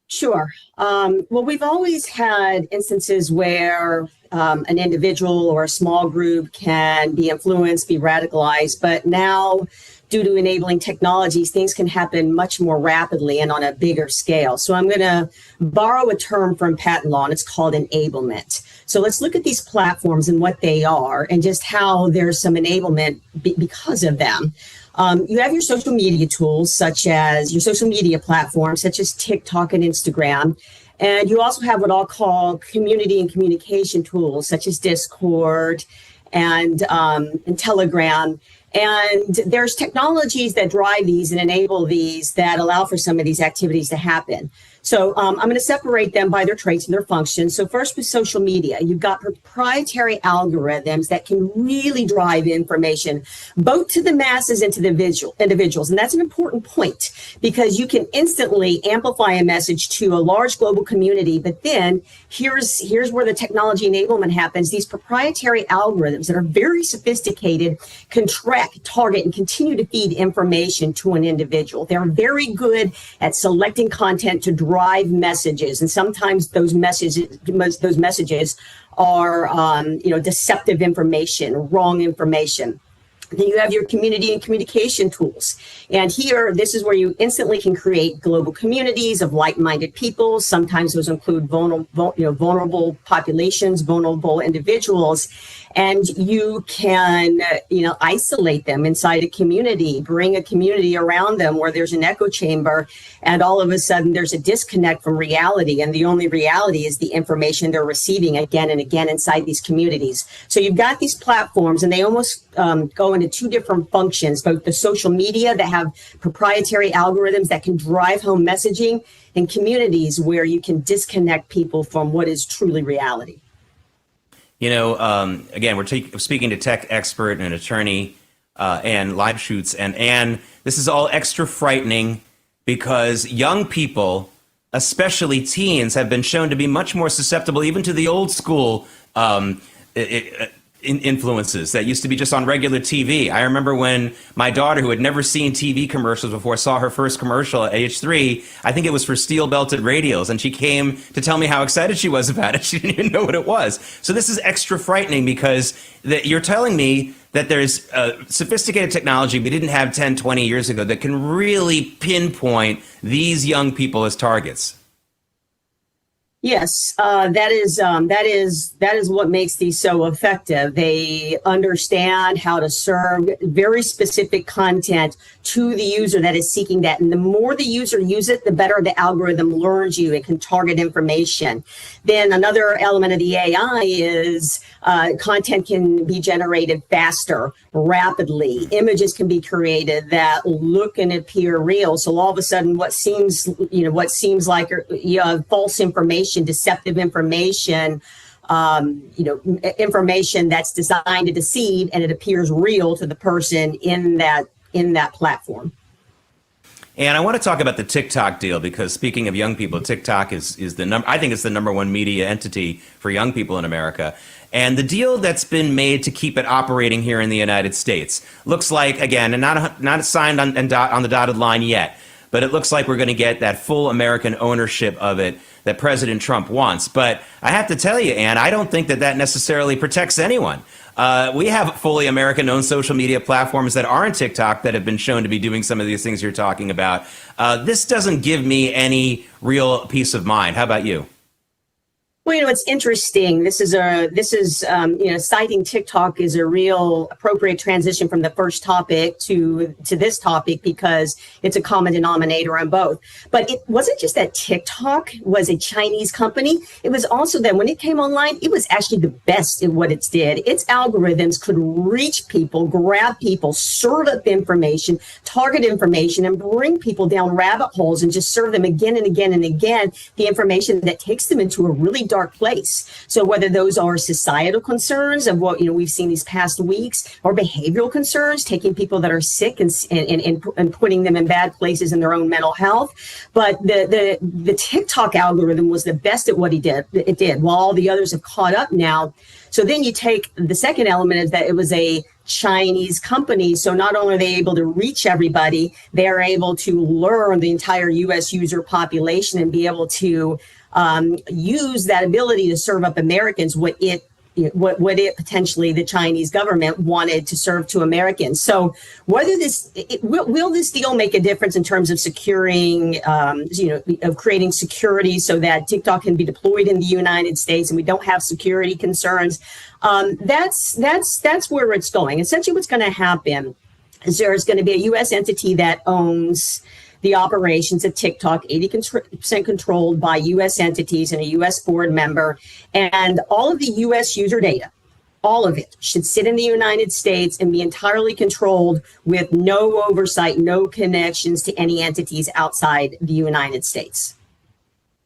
Sure. Well, we've always had instances where an individual or a small group can be influenced, be radicalized, but now, due to enabling technologies, things can happen much more rapidly and on a bigger scale. So I'm going to borrow a term from patent law, and it's called enablement. So let's look at these platforms and what they are, and just how there's some enablement because of them. You have your social media tools, such as your social media platforms, such as TikTok and Instagram. And you also have what I'll call community and communication tools, such as Discord and Telegram. And there's technologies that drive these and enable these that allow for some of these activities to happen. So I'm going to separate them by their traits and their functions. So first, with social media, you've got proprietary algorithms that can really drive information both to the masses and to the individuals. And that's an important point, because you can instantly amplify a message to a large global community. But then here's where the technology enablement happens. These proprietary algorithms that are very sophisticated can track, target, and continue to feed information to an individual. They're very good at selecting content to drive messages, and sometimes those messages are deceptive information, wrong information. Then you have your community and communication tools. And here, this is where you instantly can create global communities of like-minded people. Sometimes those include vulnerable populations, vulnerable individuals. And you can, isolate them inside a community, bring a community around them where there's an echo chamber, and all of a sudden there's a disconnect from reality. And the only reality is the information they're receiving again and again inside these communities. So you've got these platforms, and they almost go into two different functions, both the social media that have proprietary algorithms that can drive home messaging, and communities where you can disconnect people from what is truly reality. Again, we're speaking to tech expert and attorney Ann Liebschutz. And Ann, this is all extra frightening because young people, especially teens, have been shown to be much more susceptible even to the old school influences that used to be just on regular TV. I remember when my daughter, who had never seen TV commercials before, saw her first commercial at age 3. I think it was for steel-belted radials, and she came to tell me how excited she was about it. She didn't even know what it was. So this is extra frightening, because you're telling me that there's sophisticated technology we didn't have 10, 20 years ago that can really pinpoint these young people as targets. Yes, that is what makes these so effective. They understand how to serve very specific content to the user that is seeking that. And the more the user uses it, the better the algorithm learns you. It can target information. Then another element of the AI is content can be generated faster, rapidly. Images can be created that look and appear real. So all of a sudden, what seems like false information, deceptive information, information that's designed to deceive, and it appears real to the person in that platform. And I want to talk about the TikTok deal, because speaking of young people, TikTok is I think it's the number one media entity for young people in America. And the deal that's been made to keep it operating here in the United States looks like, again, and not signed on the dotted line yet, but it looks like we're going to get that full American ownership of it that President Trump wants. But I have to tell you, Ann, I don't think that necessarily protects anyone. We have fully American-owned social media platforms that aren't TikTok that have been shown to be doing some of these things you're talking about. This doesn't give me any real peace of mind. How about you? Well, it's interesting. This is citing TikTok is a real appropriate transition from the first topic to this topic, because it's a common denominator on both. But it wasn't just that TikTok was a Chinese company. It was also that when it came online, it was actually the best at what it did. Its algorithms could reach people, grab people, serve up information, target information, and bring people down rabbit holes and just serve them again and again and again the information that takes them into a really dark place. So whether those are societal concerns of what we've seen these past weeks, or behavioral concerns, taking people that are sick and putting them in bad places in their own mental health. But the TikTok algorithm was the best at what it did, while all the others have caught up now. So then you take the second element is that it was a Chinese company. So not only are they able to reach everybody, they are able to learn the entire U.S. user population and be able to use that ability to serve up Americans what it potentially the Chinese government wanted to serve to Americans. So whether will this deal make a difference in terms of securing, of creating security so that TikTok can be deployed in the United States and we don't have security concerns? That's where it's going. Essentially, what's going to happen is there's going to be a U.S. entity that owns the operations of TikTok, 80% controlled by U.S. entities and a U.S. board member. And all of the U.S. user data, all of it, should sit in the United States and be entirely controlled with no oversight, no connections to any entities outside the United States.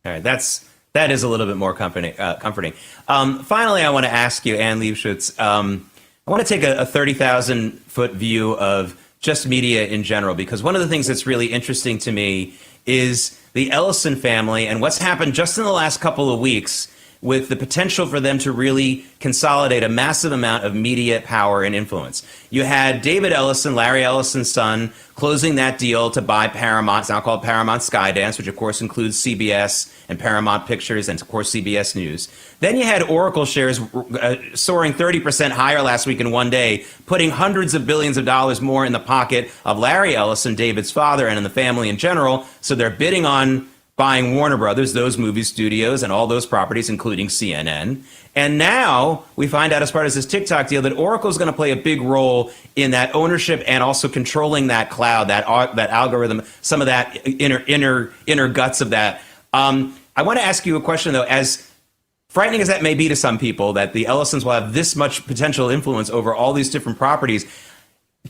All right, that is a little bit more comforting. Finally, I want to ask you, Ann Liebschutz, I want to take a 30,000-foot view of just media in general, because one of the things that's really interesting to me is the Ellison family and what's happened just in the last couple of weeks with the potential for them to really consolidate a massive amount of media power and influence. You had David Ellison, Larry Ellison's son, closing that deal to buy Paramount. It's now called Paramount Skydance, which of course includes CBS and Paramount Pictures and of course CBS News. Then you had Oracle shares soaring 30% higher last week in one day, putting hundreds of billions of dollars more in the pocket of Larry Ellison, David's father, and in the family in general. So they're bidding on buying Warner Brothers, those movie studios, and all those properties, including CNN. And now we find out as part of this TikTok deal that Oracle is going to play a big role in that ownership and also controlling that cloud, that algorithm, some of that inner guts of that. I want to ask you a question, though. As frightening as that may be to some people, that the Ellisons will have this much potential influence over all these different properties,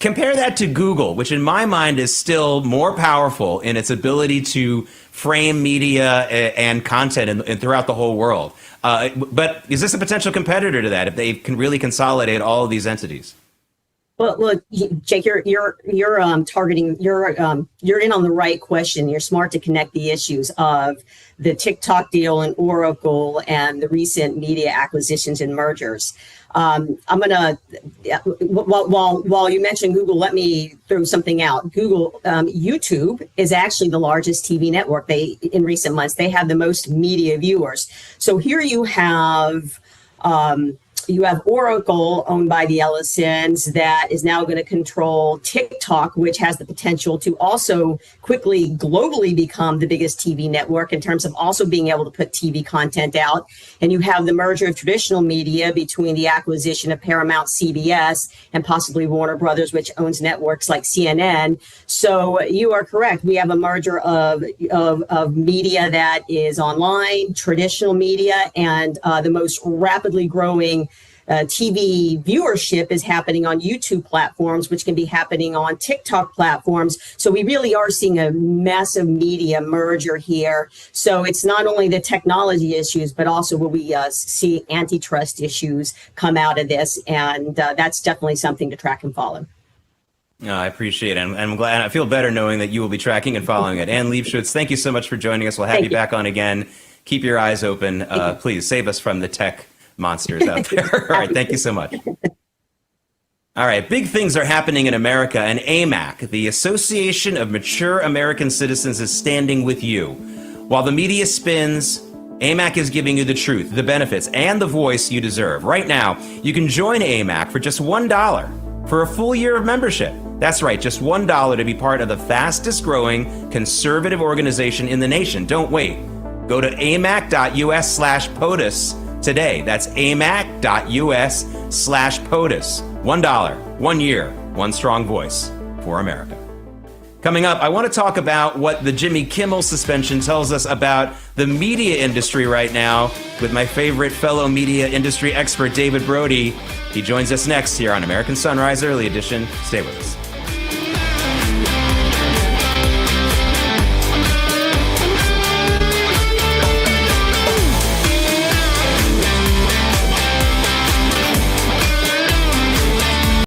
compare that to Google, which in my mind is still more powerful in its ability to frame media and content and throughout the whole world. But is this a potential competitor to that if they can really consolidate all of these entities? Well, look, Jake, you're targeting, you're in on the right question. You're smart to connect the issues of the TikTok deal and Oracle and the recent media acquisitions and mergers. I'm gonna, while you mentioned Google, let me throw something out. Google, YouTube is actually the largest TV network. In recent months, they have the most media viewers. So here you have Oracle, owned by the Ellisons, that is now going to control TikTok, which has the potential to also quickly globally become the biggest TV network in terms of also being able to put TV content out. And you have the merger of traditional media between the acquisition of Paramount, CBS, and possibly Warner Brothers, which owns networks like CNN. So you are correct. We have a merger of media that is online, traditional media, and the most rapidly growing TV viewership is happening on YouTube platforms, which can be happening on TikTok platforms. So we really are seeing a massive media merger here. So it's not only the technology issues, but also will we see antitrust issues come out of this. And that's definitely something to track and follow. I appreciate it. I'm glad. I feel better knowing that you will be tracking and following it. Ann Liebschutz, thank you so much for joining us. We'll have you back on again. Keep your eyes open. Please save us from the tech monsters out there. All right. Thank you so much. All right. Big things are happening in America, and AMAC, the Association of Mature American Citizens, is standing with you. While the media spins, AMAC is giving you the truth, the benefits, and the voice you deserve. Right now, you can join AMAC for just $1 for a full year of membership. That's right, just $1 to be part of the fastest growing conservative organization in the nation. Don't wait. Go to amac.us/POTUS today. That's amac.us/POTUS. $1, 1 year, one strong voice for America. Coming up, I want to talk about what the Jimmy Kimmel suspension tells us about the media industry right now with my favorite fellow media industry expert, David Brody. He joins us next here on American Sunrise Early Edition. Stay with us.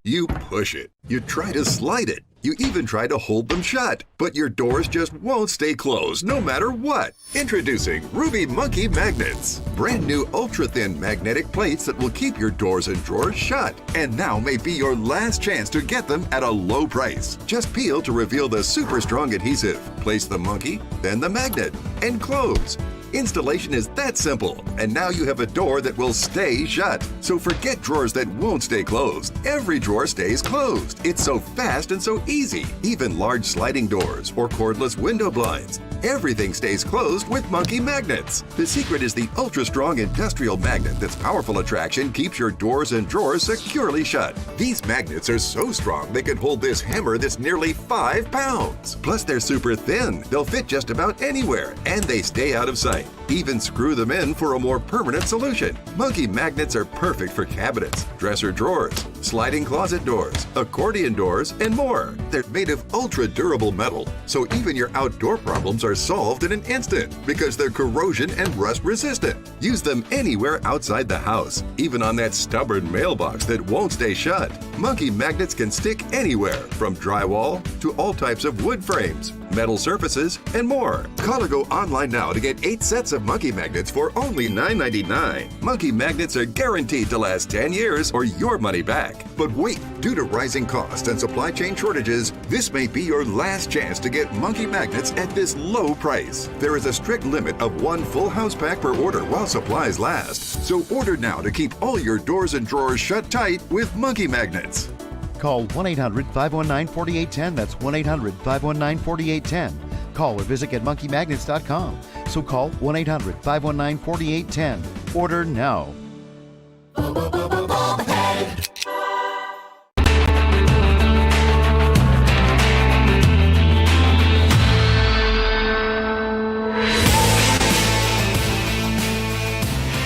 You push it. You try to slide it. You even try to hold them shut. But your doors just won't stay closed no matter what. Introducing Ruby Monkey Magnets. Brand new ultra-thin magnetic plates that will keep your doors and drawers shut. And now may be your last chance to get them at a low price. Just peel to reveal the super strong adhesive. Place the monkey, then the magnet, and close. Installation is that simple, and now you have a door that will stay shut. So forget drawers that won't stay closed. Every drawer stays closed. It's so fast and so easy. Even large sliding doors or cordless window blinds. Everything stays closed with Monkey Magnets. The secret is the ultra-strong industrial magnet that's powerful attraction keeps your doors and drawers securely shut. These magnets are so strong they can hold this hammer that's nearly 5 pounds. Plus they're super thin. They'll fit just about anywhere, and they stay out of sight. Even screw them in for a more permanent solution. Monkey Magnets are perfect for cabinets, dresser drawers, sliding closet doors, accordion doors, and more. They're made of ultra-durable metal, so even your outdoor problems are solved in an instant because they're corrosion and rust resistant. Use them anywhere outside the house, even on that stubborn mailbox that won't stay shut. Monkey Magnets can stick anywhere, from drywall to all types of wood frames, metal surfaces, and more. Call or go online now to get 8 sets of Monkey Magnets for only $9.99. Monkey Magnets are guaranteed to last 10 years or your money back. But wait, due to rising costs and supply chain shortages, this may be your last chance to get Monkey Magnets at this low price. There is a strict limit of 1 full house pack per order while supplies last. So order now to keep all your doors and drawers shut tight with Monkey Magnets. Call 1-800-519-4810. That's 1-800-519-4810. Call or visit GetMonkeyMagnets.com. So call 1-800-519-4810. Order now.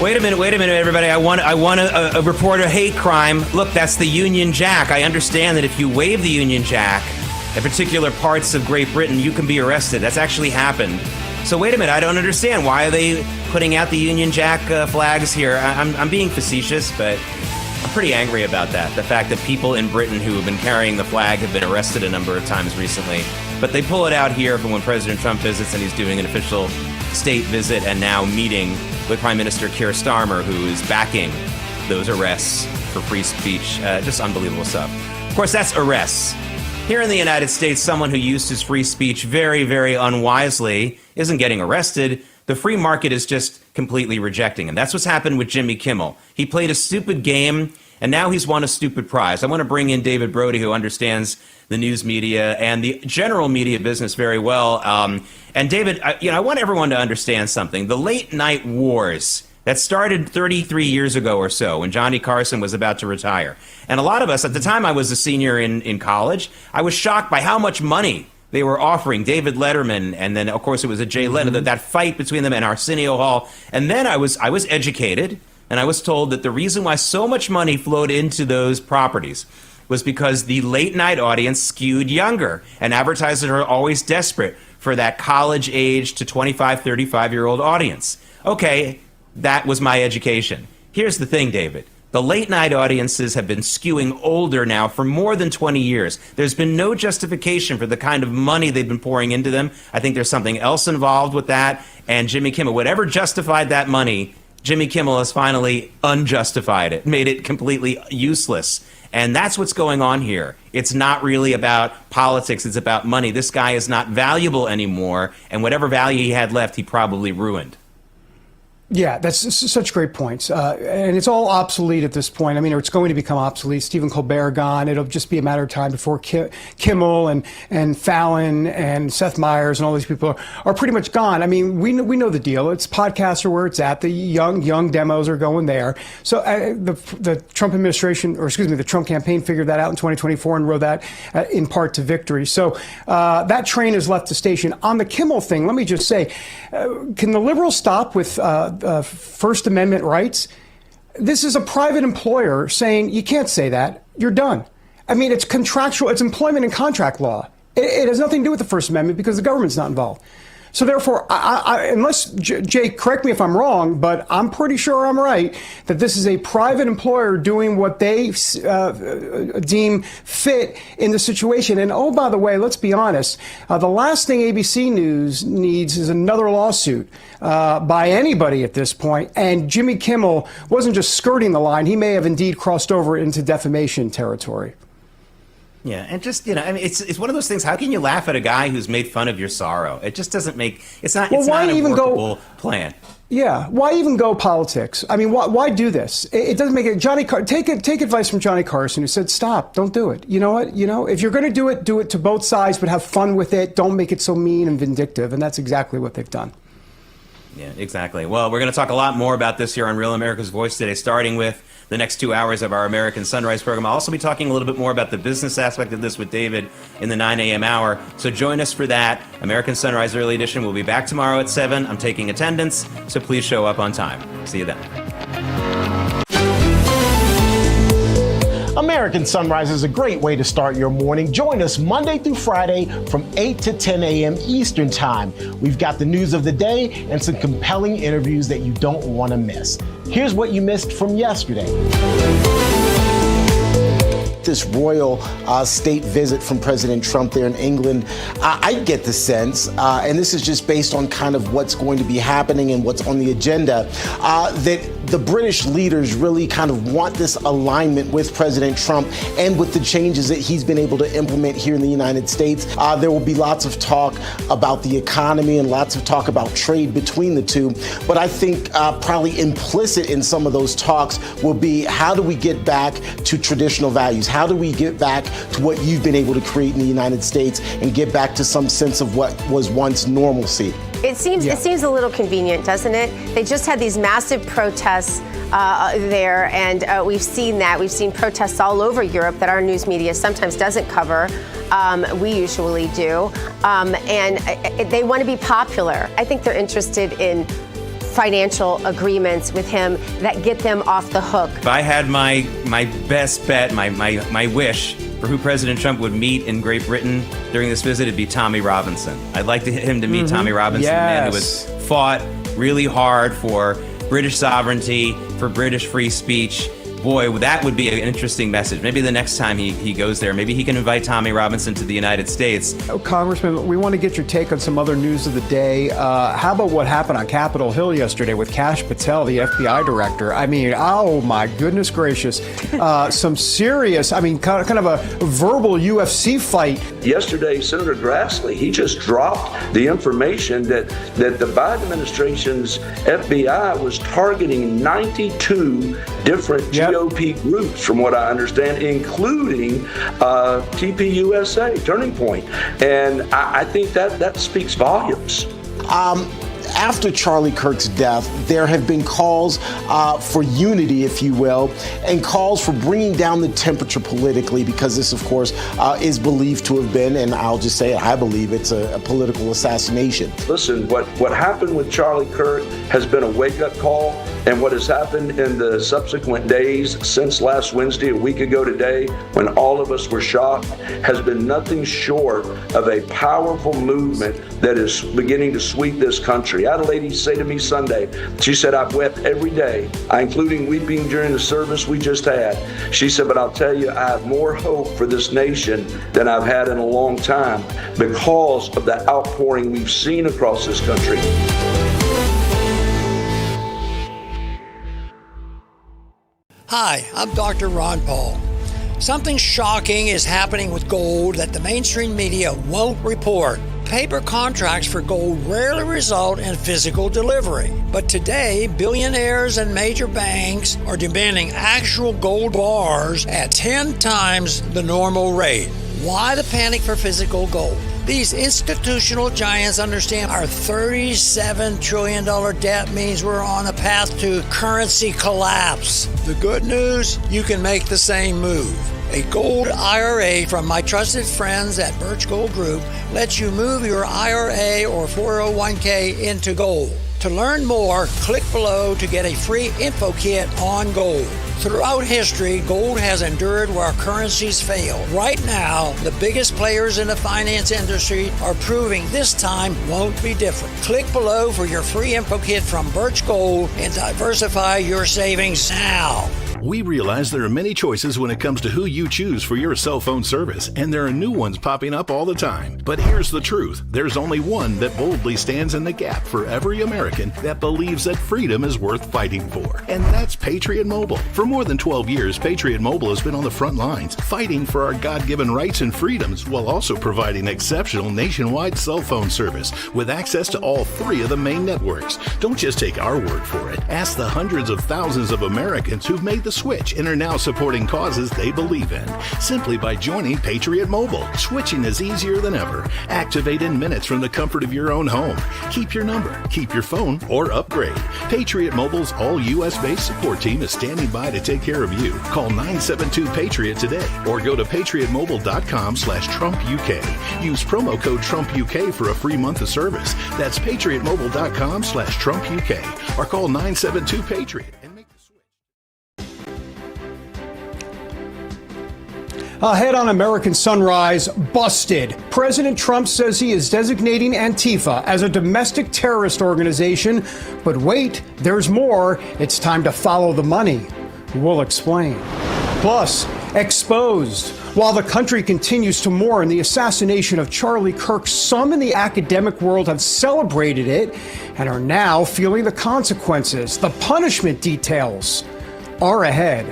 Wait a minute, everybody. I want to report a hate crime. Look, that's the Union Jack. I understand that if you wave the Union Jack at particular parts of Great Britain, you can be arrested. That's actually happened. So wait a minute, I don't understand. Why are they putting out the Union Jack flags here? I'm being facetious, but I'm pretty angry about that. The fact that people in Britain who have been carrying the flag have been arrested a number of times recently. But they pull it out here from when President Trump visits and he's doing an official state visit and now meeting with Prime Minister Keir Starmer, who is backing those arrests for free speech. Just unbelievable stuff. Of course, that's arrests. Here in the United States, someone who used his free speech very, very unwisely isn't getting arrested. The free market is just completely rejecting him. That's what's happened with Jimmy Kimmel. He played a stupid game, and now he's won a stupid prize. I want to bring in David Brody, who understands the news media and the general media business very well. And David, I want everyone to understand something. The late night wars that started 33 years ago or so when Johnny Carson was about to retire. And a lot of us, at the time I was a senior in college, I was shocked by how much money they were offering David Letterman, and then of course it was a Jay Leno, that fight between them and Arsenio Hall. And then I was educated and I was told that the reason why so much money flowed into those properties was because the late night audience skewed younger, and advertisers are always desperate for that college age to 25, 35-year-old audience. Okay, that was my education. Here's the thing, David. The late night audiences have been skewing older now for more than 20 years. There's been no justification for the kind of money they've been pouring into them. I think there's something else involved with that. And Jimmy Kimmel, whatever justified that money, Jimmy Kimmel has finally unjustified it, made it completely useless. And that's what's going on here. It's not really about politics. It's about money. This guy is not valuable anymore. And whatever value he had left, he probably ruined. Yeah, that's such great points. And it's all obsolete at this point. I mean, it's going to become obsolete. Stephen Colbert gone. It'll just be a matter of time before Kimmel and Fallon and Seth Meyers and all these people are pretty much gone. I mean, we know the deal. It's podcasts are where it's at. The young demos are going there. So the Trump administration, or excuse me, the Trump campaign figured that out in 2024 and rode that in part to victory. So that train has left the station. On the Kimmel thing, let me just say, can the liberals stop with First Amendment rights? This is a private employer saying you can't say that. You're done. I mean, it's contractual. It's employment and contract law. It has nothing to do with the First Amendment because the government's not involved. So therefore, unless, Jake, correct me if I'm wrong, but I'm pretty sure I'm right, that this is a private employer doing what they deem fit in the situation. And oh, by the way, let's be honest, the last thing ABC News needs is another lawsuit by anybody at this point. And Jimmy Kimmel wasn't just skirting the line. He may have indeed crossed over into defamation territory. Yeah, and just, I mean, it's one of those things. How can you laugh at a guy who's made fun of your sorrow? It just doesn't make, it's not a workable plan. Yeah, why even go politics? I mean, why do this? It doesn't make it. Take advice from Johnny Carson, who said, "Stop, don't do it." You know what? If you're going to do it to both sides, but have fun with it. Don't make it so mean and vindictive. And that's exactly what they've done. Yeah, exactly. Well, we're going to talk a lot more about this here on Real America's Voice today, starting with the next 2 hours of our American Sunrise program. I'll also be talking a little bit more about the business aspect of this with David in the 9 a.m. hour. So join us for that. American Sunrise Early Edition. We'll be back tomorrow at 7. I'm taking attendance, so please show up on time. See you then. American Sunrise is a great way to start your morning. Join us Monday through Friday from 8 to 10 a.m. Eastern Time. We've got the news of the day and some compelling interviews that you don't want to miss. Here's what you missed from yesterday. This royal state visit from President Trump there in England, I get the sense, and this is just based on kind of what's going to be happening and what's on the agenda, that the British leaders really kind of want this alignment with President Trump and with the changes that he's been able to implement here in the United States. There will be lots of talk about the economy and lots of talk about trade between the two. But I think probably implicit in some of those talks will be, how do we get back to traditional values? How do we get back to what you've been able to create in the United States and get back to some sense of what was once normalcy? It seems a little convenient, doesn't it? They just had these massive protests there, and we've seen that. We've seen protests all over Europe that our news media sometimes doesn't cover. We usually do. And they want to be popular. I think they're interested in financial agreements with him that get them off the hook. If I had my best bet, my wish for who President Trump would meet in Great Britain during this visit, it'd be Tommy Robinson. I'd like him to meet Tommy Robinson, the man who has fought really hard for British sovereignty, for British free speech. Boy, that would be an interesting message. Maybe the next time he goes there, maybe he can invite Tommy Robinson to the United States. Oh, Congressman, we want to get your take on some other news of the day. How about what happened on Capitol Hill yesterday with Kash Patel, the FBI director? I mean, oh my goodness gracious. Some serious, kind of a verbal UFC fight. Yesterday, Senator Grassley, he just dropped the information that the Biden administration's FBI was targeting 92 different GOP groups, from what I understand, including TPUSA, Turning Point. And I think that speaks volumes. After Charlie Kirk's death, there have been calls for unity, if you will, and calls for bringing down the temperature politically, because this, of course, is believed to have been, and I'll just say it, I believe it's a political assassination. Listen, what happened with Charlie Kirk has been a wake-up call And what has happened in the subsequent days since last Wednesday, a week ago today, when all of us were shocked, has been nothing short of a powerful movement that is beginning to sweep this country. I had a lady say to me Sunday, she said, I've wept every day, including weeping during the service we just had. She said, but I'll tell you, I have more hope for this nation than I've had in a long time because of the outpouring we've seen across this country. Hi, I'm Dr. Ron Paul. Something shocking is happening with gold that the mainstream media won't report. Paper contracts for gold rarely result in physical delivery. But today, billionaires and major banks are demanding actual gold bars at 10 times the normal rate. Why the panic for physical gold? These institutional giants understand our $37 trillion debt means we're on a path to currency collapse. The good news, you can make the same move. A gold IRA from my trusted friends at Birch Gold Group lets you move your IRA or 401k into gold. To learn more, click below to get a free info kit on gold. Throughout history, gold has endured where currencies fail. Right now, the biggest players in the finance industry are proving this time won't be different. Click below for your free info kit from Birch Gold and diversify your savings now. We realize there are many choices when it comes to who you choose for your cell phone service, and there are new ones popping up all the time. But here's the truth. There's only one that boldly stands in the gap for every American that believes that freedom is worth fighting for. And that's Patriot Mobile. For more than 12 years, Patriot Mobile has been on the front lines, fighting for our God-given rights and freedoms, while also providing exceptional nationwide cell phone service with access to all 3 of the main networks. Don't just take our word for it. Ask the hundreds of thousands of Americans who've made the switch and are now supporting causes they believe in simply by joining Patriot Mobile. Switching is easier than ever. Activate in minutes from the comfort of your own home. Keep your number, keep your phone, or upgrade. Patriot Mobile's all U.S.-based support team is standing by to take care of you. Call 972-PATRIOT today or go to patriotmobile.com/TrumpUK. Use promo code TrumpUK for a free month of service. That's patriotmobile.com/TrumpUK or call 972-PATRIOT. Ahead on American Sunrise, busted. President Trump says he is designating Antifa as a domestic terrorist organization. But wait, there's more. It's time to follow the money. We'll explain. Plus, exposed. While the country continues to mourn the assassination of Charlie Kirk, some in the academic world have celebrated it and are now feeling the consequences. The punishment details are ahead.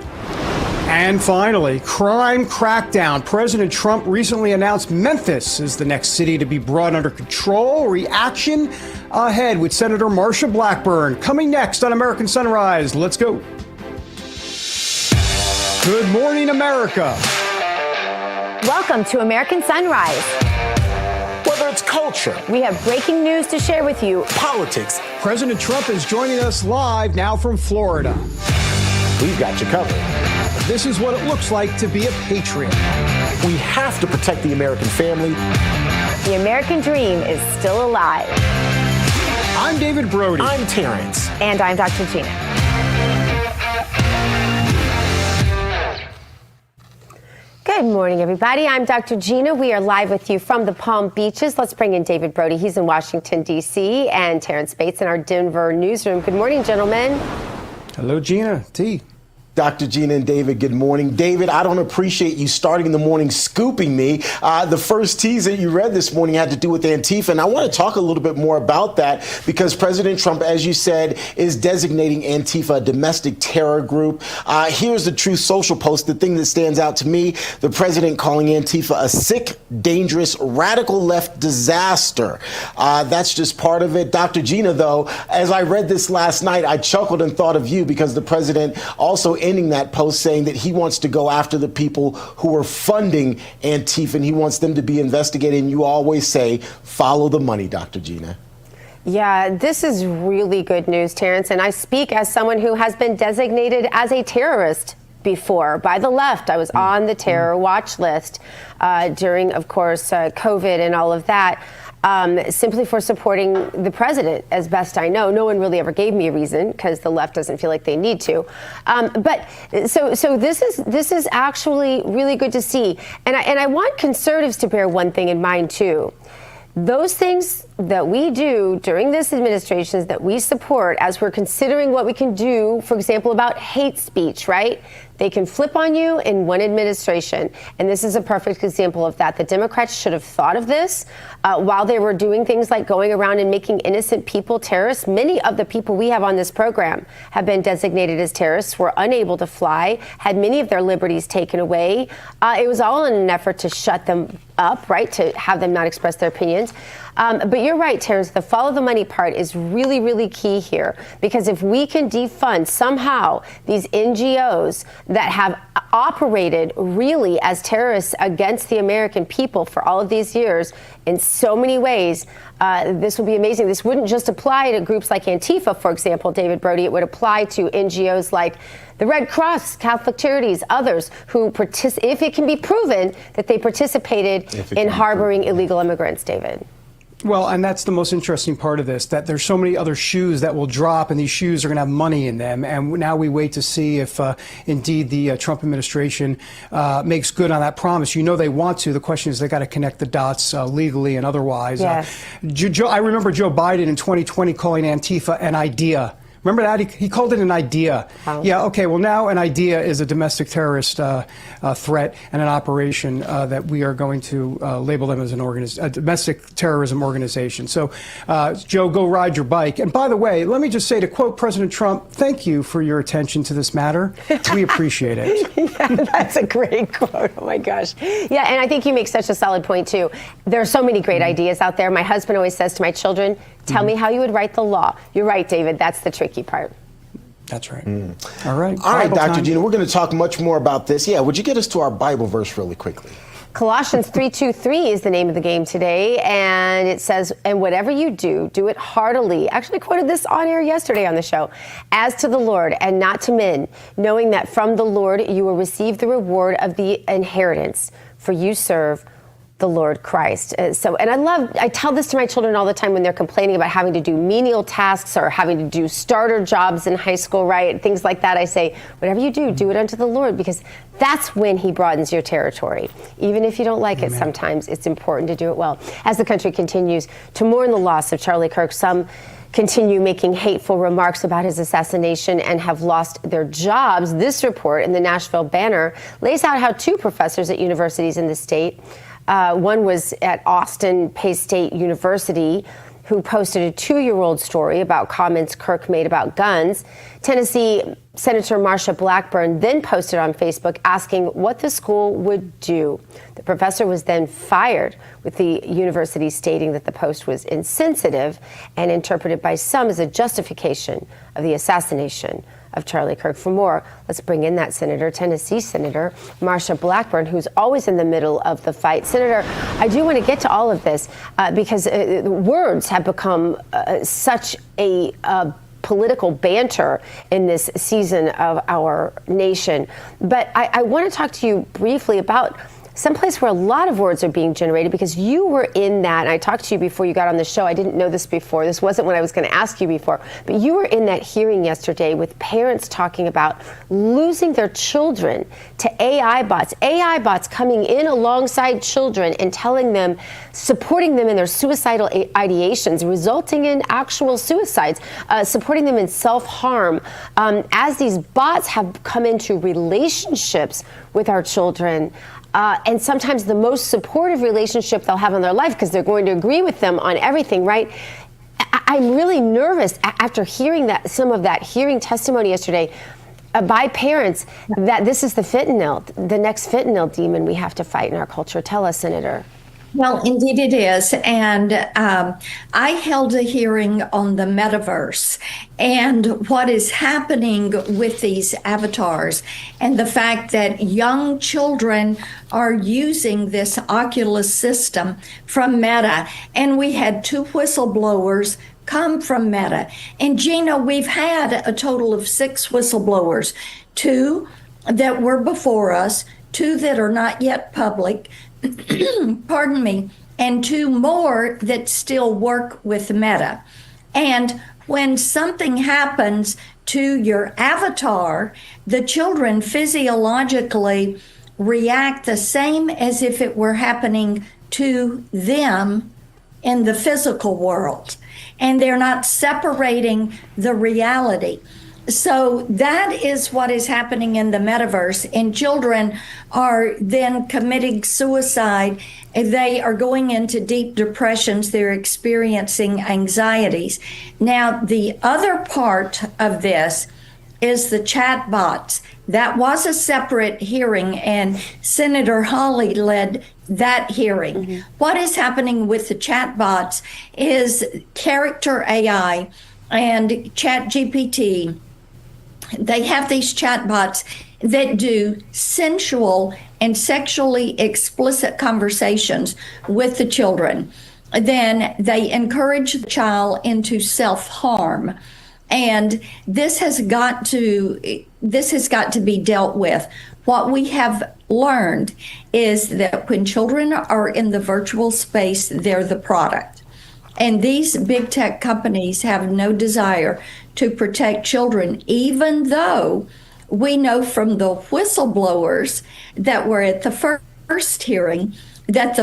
And finally, crime crackdown. President Trump recently announced Memphis is the next city to be brought under control. Reaction ahead with Senator Marsha Blackburn. Coming next on American Sunrise. Let's go. Good morning, America. Welcome to American Sunrise. Whether it's culture, we have breaking news to share with you. Politics. President Trump is joining us live now from Florida. We've got you covered. This is what it looks like to be a patriot. We have to protect the American family. The American dream is still alive. I'm David Brody. I'm Terrence. And I'm Dr. Gina. Good morning, everybody. I'm Dr. Gina. We are live with you from the Palm Beaches. Let's bring in David Brody. He's in Washington, D.C., and Terrence Bates in our Denver newsroom. Good morning, gentlemen. Hello, Gina. T. Dr. Gina and David, good morning. David, I don't appreciate you starting the morning scooping me. The first tease that you read this morning had to do with Antifa, and I want to talk a little bit more about that because President Trump, as you said, is designating Antifa a domestic terror group. Here's the Truth Social post. The thing that stands out to me, the president calling Antifa a sick, dangerous, radical left disaster. That's just part of it. Dr. Gina, though, as I read this last night, I chuckled and thought of you because the president also ending that post saying that he wants to go after the people who are funding Antifa and he wants them to be investigated. And you always say, follow the money, Dr. Gina. Yeah, this is really good news, Terrence. And I speak as someone who has been designated as a terrorist before by the left. I was on the terror watch list during, of course, COVID and all of that. simply for supporting the president, as best I know. No one really ever gave me a reason because the left doesn't feel like they need to. But so this is actually really good to see. And I want conservatives to bear one thing in mind, too. Those things that we do during this administration is that we support as we're considering what we can do, for example, about hate speech, right? They can flip on you in one administration. And this is a perfect example of that. The Democrats should have thought of this while they were doing things like going around and making innocent people terrorists. Many of the people we have on this program have been designated as terrorists, were unable to fly, had many of their liberties taken away. It was all in an effort to shut them up, right, to have them not express their opinions. But you're right, Terrence, the follow the money part is really, really key here, because if we can defund somehow these NGOs that have operated really as terrorists against the American people for all of these years in so many ways, this would be amazing. This wouldn't just apply to groups like Antifa, for example, David Brody. It would apply to NGOs like the Red Cross, Catholic Charities, others who if it can be proven that they participated in harboring illegal immigrants, David. Well, and that's the most interesting part of this, that there's so many other shoes that will drop, and these shoes are going to have money in them. And now we wait to see if indeed the Trump administration makes good on that promise. You know they want to. The question is they got to connect the dots legally and otherwise. Yes. I remember Joe Biden in 2020 calling Antifa an idea. Remember that? He called it an idea. Wow. Yeah, okay, well, now an idea is a domestic terrorist threat and an operation that we are going to label them as a domestic terrorism organization. So, Joe, go ride your bike. And by the way, let me just say, to quote President Trump, thank you for your attention to this matter. We appreciate it. Yeah, that's a great quote. Oh, my gosh. Yeah, and I think you make such a solid point, too. There are so many great ideas out there. My husband always says to my children, tell me how you would write the law. You're right, David. That's the tricky part. That's right. All right. All right, Bible Dr. time. Gina, we're going to talk much more about this. Yeah, would you get us to our Bible verse really quickly? Colossians 3:23 is the name of the game today, and it says, and whatever you do, do it heartily. Actually quoted this on air yesterday on the show. As to the Lord and not to men, knowing that from the Lord you will receive the reward of the inheritance, for you serve the Lord Christ. And I tell this to my children all the time when they're complaining about having to do menial tasks or having to do starter jobs in high school, right? Things like that. I say, whatever you do, do it unto the Lord, because that's when he broadens your territory. Even if you don't like it sometimes, it's important to do it well. As the country continues to mourn the loss of Charlie Kirk, some continue making hateful remarks about his assassination and have lost their jobs. This report in the Nashville Banner lays out how two professors at universities in the state, one was at Austin Pay State University, who posted a 2-year-old story about comments Kirk made about guns. Tennessee Senator Marsha Blackburn then posted on Facebook asking what the school would do. The professor was then fired, with the university stating that the post was insensitive and interpreted by some as a justification of the assassination of Charlie Kirk. For more, let's bring in that senator, Tennessee Senator Marsha Blackburn, who's always in the middle of the fight. Senator, I do want to get to all of this because words have become such a political banter in this season of our nation. But I want to talk to you briefly about someplace where a lot of words are being generated, because you were in that, and I talked to you before you got on the show. I didn't know this before. This wasn't what I was going to ask you before. But you were in that hearing yesterday with parents talking about losing their children to AI bots coming in alongside children and telling them, supporting them in their suicidal ideations, resulting in actual suicides, supporting them in self-harm. As these bots have come into relationships with our children, and sometimes the most supportive relationship they'll have in their life, because they're going to agree with them on everything, right? I'm really nervous after hearing some of that hearing testimony yesterday by parents, that this is the next fentanyl demon we have to fight in our culture. Tell us, Senator. Well, indeed it is. And I held a hearing on the metaverse and what is happening with these avatars, and the fact that young children are using this Oculus system from Meta. And we had 2 whistleblowers come from Meta. And Gina, we've had a total of 6 whistleblowers, 2 that were before us, 2 that are not yet public. Pardon me. and 2 more that still work with Meta. And when something happens to your avatar, the children physiologically react the same as if it were happening to them in the physical world. And they're not separating the reality. So that is what is happening in the metaverse. And children are then committing suicide. They are going into deep depressions. They're experiencing anxieties. Now, the other part of this is the chatbots. That was a separate hearing, and Senator Hawley led that hearing. Mm-hmm. What is happening with the chatbots is Character AI and ChatGPT. They have these chatbots that do sensual and sexually explicit conversations with the children. Then they encourage the child into self-harm. And this has got to be dealt with. What we have learned is that when children are in the virtual space, they're the product. And these big tech companies have no desire to protect children, even though we know from the whistleblowers that were at the first hearing that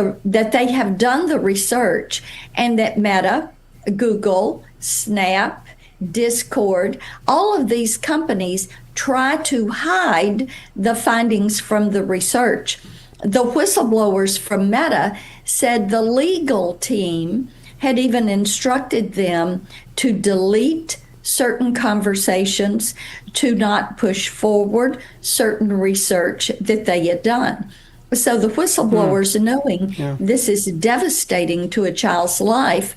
they have done the research, and that Meta, Google, Snap, Discord, all of these companies try to hide the findings from the research. The whistleblowers from Meta said the legal team had even instructed them to delete certain conversations, to not push forward certain research that they had done. So the whistleblowers, knowing this is devastating to a child's life,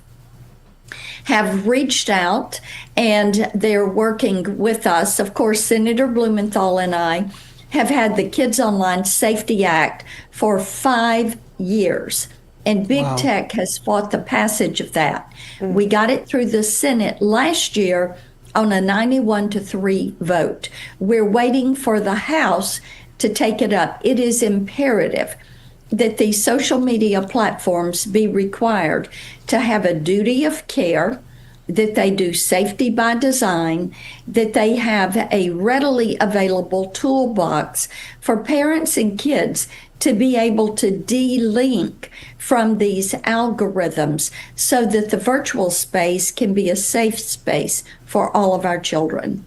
have reached out, and they're working with us. Of course, Senator Blumenthal and I have had the Kids Online Safety Act for 5 years. And big tech has fought the passage of that. We got it through the Senate last year on a 91-3 vote. We're waiting for the House to take it up. It is imperative that these social media platforms be required to have a duty of care, that they do safety by design, that they have a readily available toolbox for parents and kids to be able to de-link from these algorithms so that the virtual space can be a safe space for all of our children.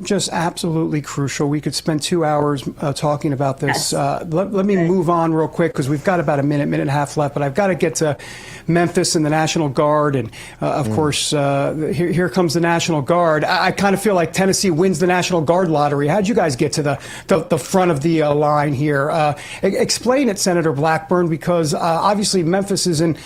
Just absolutely crucial. We could spend 2 hours talking about this. Yes. Let me move on real quick, because we've got about a minute and a half left, but I've got to get to Memphis and the National Guard. And of course, here comes the National Guard. I kind of feel like Tennessee wins the National Guard lottery. How'd you guys get to the front of the line here? Explain it, Senator Blackburn, because obviously Memphis is in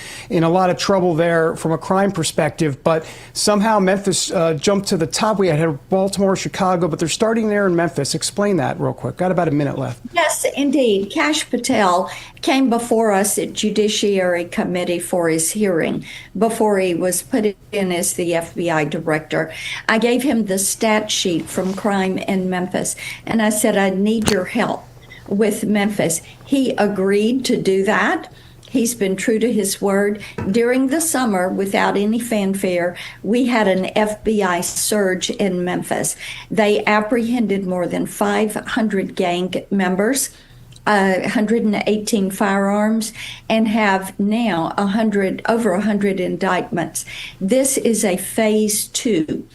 a lot of trouble there from a crime perspective, but somehow Memphis jumped to the top. We had Baltimore, Chicago, but they're starting there in Memphis. Explain that real quick. Got about a minute left. Yes, indeed. Kash Patel came before us at Judiciary Committee for his hearing before he was put in as the FBI director. I gave him the stat sheet from crime in Memphis, and I said, I need your help with Memphis. He agreed to do that. He's been true to his word. During the summer, without any fanfare, we had an FBI surge in Memphis. They apprehended more than 500 gang members, 118 firearms, and have now over 100 indictments. This is a phase 2.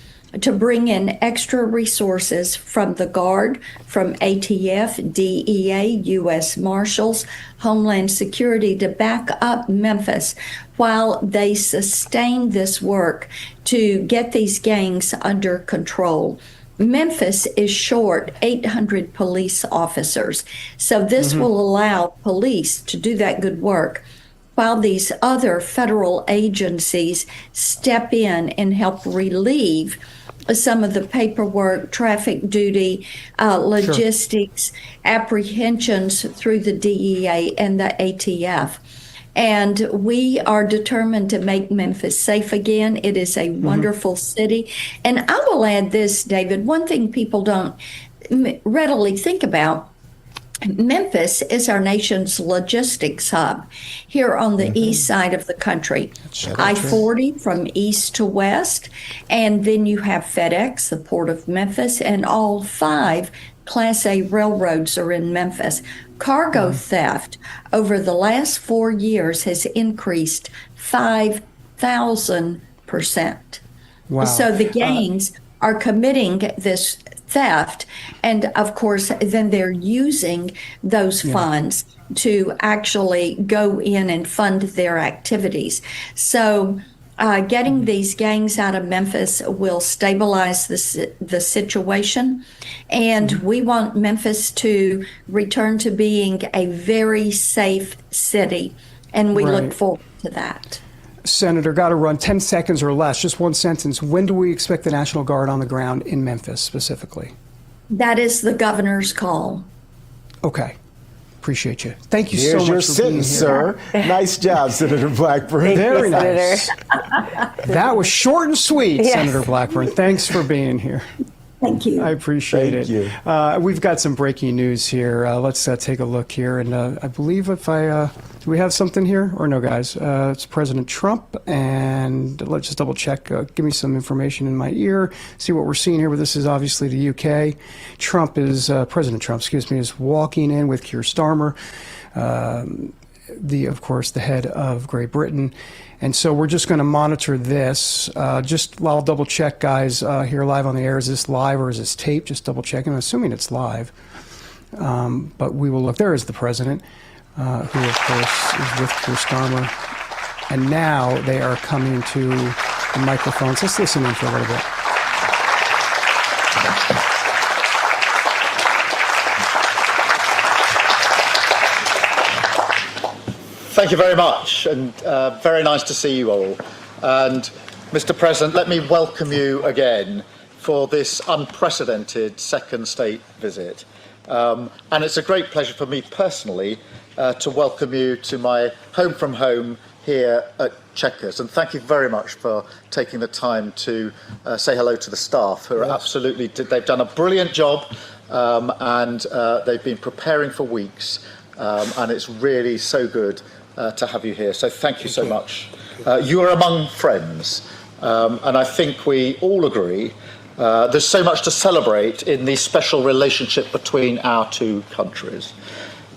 To bring in extra resources from the Guard, from ATF, DEA, U.S. Marshals, Homeland Security to back up Memphis while they sustain this work to get these gangs under control. Memphis is short 800 police officers, so this will allow police to do that good work, while these other federal agencies step in and help relieve some of the paperwork, traffic duty, logistics, apprehensions through the DEA and the ATF. And we are determined to make Memphis safe again. It is a wonderful city. And I will add this, David, one thing people don't readily think about Memphis is our nation's logistics hub here on the east side of the country. I-40 from east to west, and then you have FedEx, the Port of Memphis, and all 5 Class A railroads are in Memphis. Cargo theft over the last 4 years has increased 5,000%. Wow. So the gangs are committing this theft, and of course then they're using those funds to actually go in and fund their activities. So getting these gangs out of Memphis will stabilize the situation, and we want Memphis to return to being a very safe city, and we look forward to that. Senator, got to run 10 seconds or less, just one sentence. When do we expect the National Guard on the ground in Memphis specifically? That is the governor's call. Okay. Appreciate you. Thank you Here's so much your for sentence, being here. sir. Nice job, Senator Blackburn. Very nice. That was short and sweet, Yes. Senator Blackburn. Thanks for being here. Thank you. I appreciate Thank it. We've got some breaking news here. Let's take a look here. And I believe do we have something here or no, guys? It's President Trump. And let's just double check. Give me some information in my ear. See what we're seeing here. But this is obviously the UK. President Trump, is walking in with Keir Starmer, of course, the head of Great Britain. And so we're just going to monitor this. I'll double check, guys, here live on the air. Is this live or is this tape? Just double checking. I'm assuming it's live. But we will look. There is the president, who, of course, is with Keir Starmer. And now they are coming to the microphones. Let's listen in for a little bit. Thank you very much, and very nice to see you all. And Mr. President, let me welcome you again for this unprecedented second state visit. And it's a great pleasure for me personally to welcome you to my home from home here at Chequers. And thank you very much for taking the time to say hello to the staff, who are they've done a brilliant job, and they've been preparing for weeks. And it's really so good to have you here. So thank you so much. You are among friends, and I think we all agree there's so much to celebrate in the special relationship between our two countries.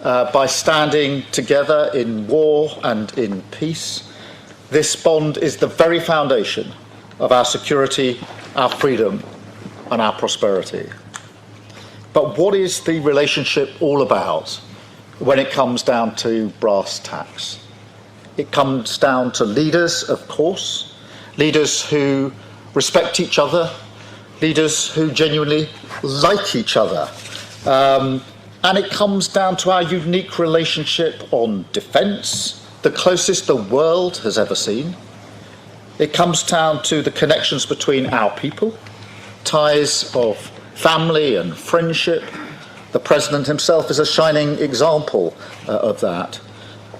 By standing together in war and in peace, this bond is the very foundation of our security, our freedom, and our prosperity. But what is the relationship all about when it comes down to brass tacks? It comes down to leaders, of course, leaders who respect each other, leaders who genuinely like each other. And it comes down to our unique relationship on defence, the closest the world has ever seen. It comes down to the connections between our people, ties of family and friendship. The President himself is a shining example of that.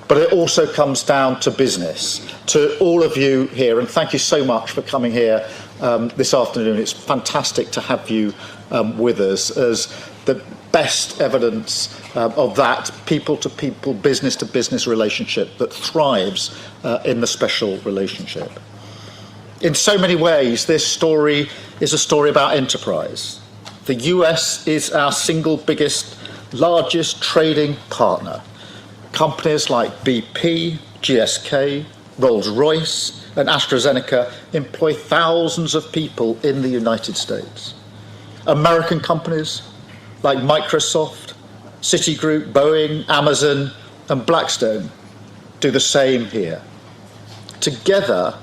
But it also comes down to business, to all of you here, and thank you so much for coming here this afternoon. It's fantastic to have you with us as the best evidence of that people-to-people, business-to-business relationship that thrives in the special relationship. In so many ways, this story is a story about enterprise. The US is our single biggest, largest trading partner. Companies like BP, GSK, Rolls-Royce, and AstraZeneca employ thousands of people in the United States. American companies like Microsoft, Citigroup, Boeing, Amazon, and Blackstone do the same here. Together,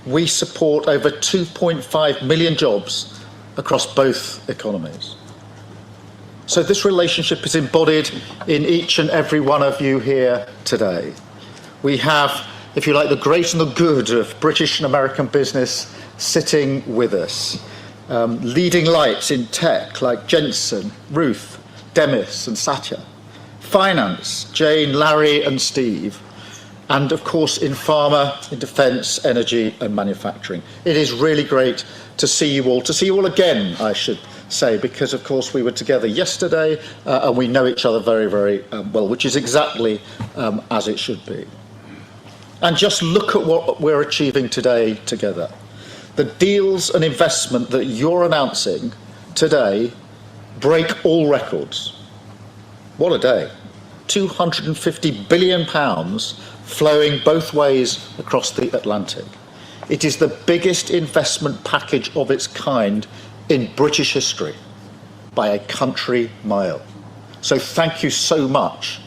we support over 2.5 million jobs across both economies. So this relationship is embodied in each and every one of you here today. We have, if you like, the great and the good of British and American business sitting with us. Leading lights in tech like Jensen, Ruth, Demis and Satya. Finance, Jane, Larry and Steve. And of course in pharma, in defence, energy and manufacturing. It is really great to see you all again, I should say, because of course we were together yesterday and we know each other very, very well, which is exactly as it should be. And just look at what we're achieving today together. The deals and investment that you're announcing today break all records. What a day. £250 billion flowing both ways across the Atlantic. It is the biggest investment package of its kind in British history by a country mile. So thank you so much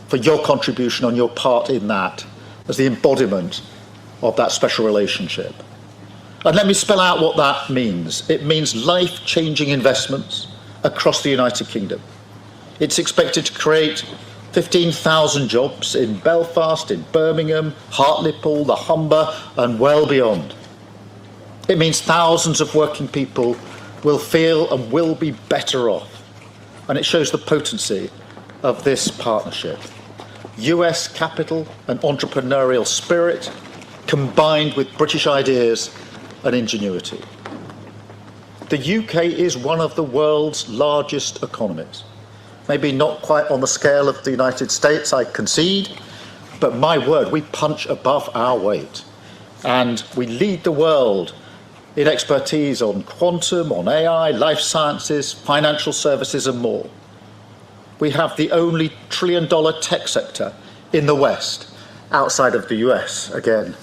for your contribution on your part in that as the embodiment of that special relationship. And let me spell out what that means. It means life-changing investments across the United Kingdom. It's expected to create 15,000 jobs in Belfast, in Birmingham, Hartlepool, the Humber, and well beyond. It means thousands of working people will feel and will be better off. And it shows the potency of this partnership. US capital and entrepreneurial spirit combined with British ideas and ingenuity. The UK is one of the world's largest economies. Maybe not quite on the scale of the United States, I concede, but my word, we punch above our weight. And we lead the world in expertise on quantum, on AI, life sciences, financial services, and more. We have the only trillion-dollar tech sector in the West, outside of the US, again,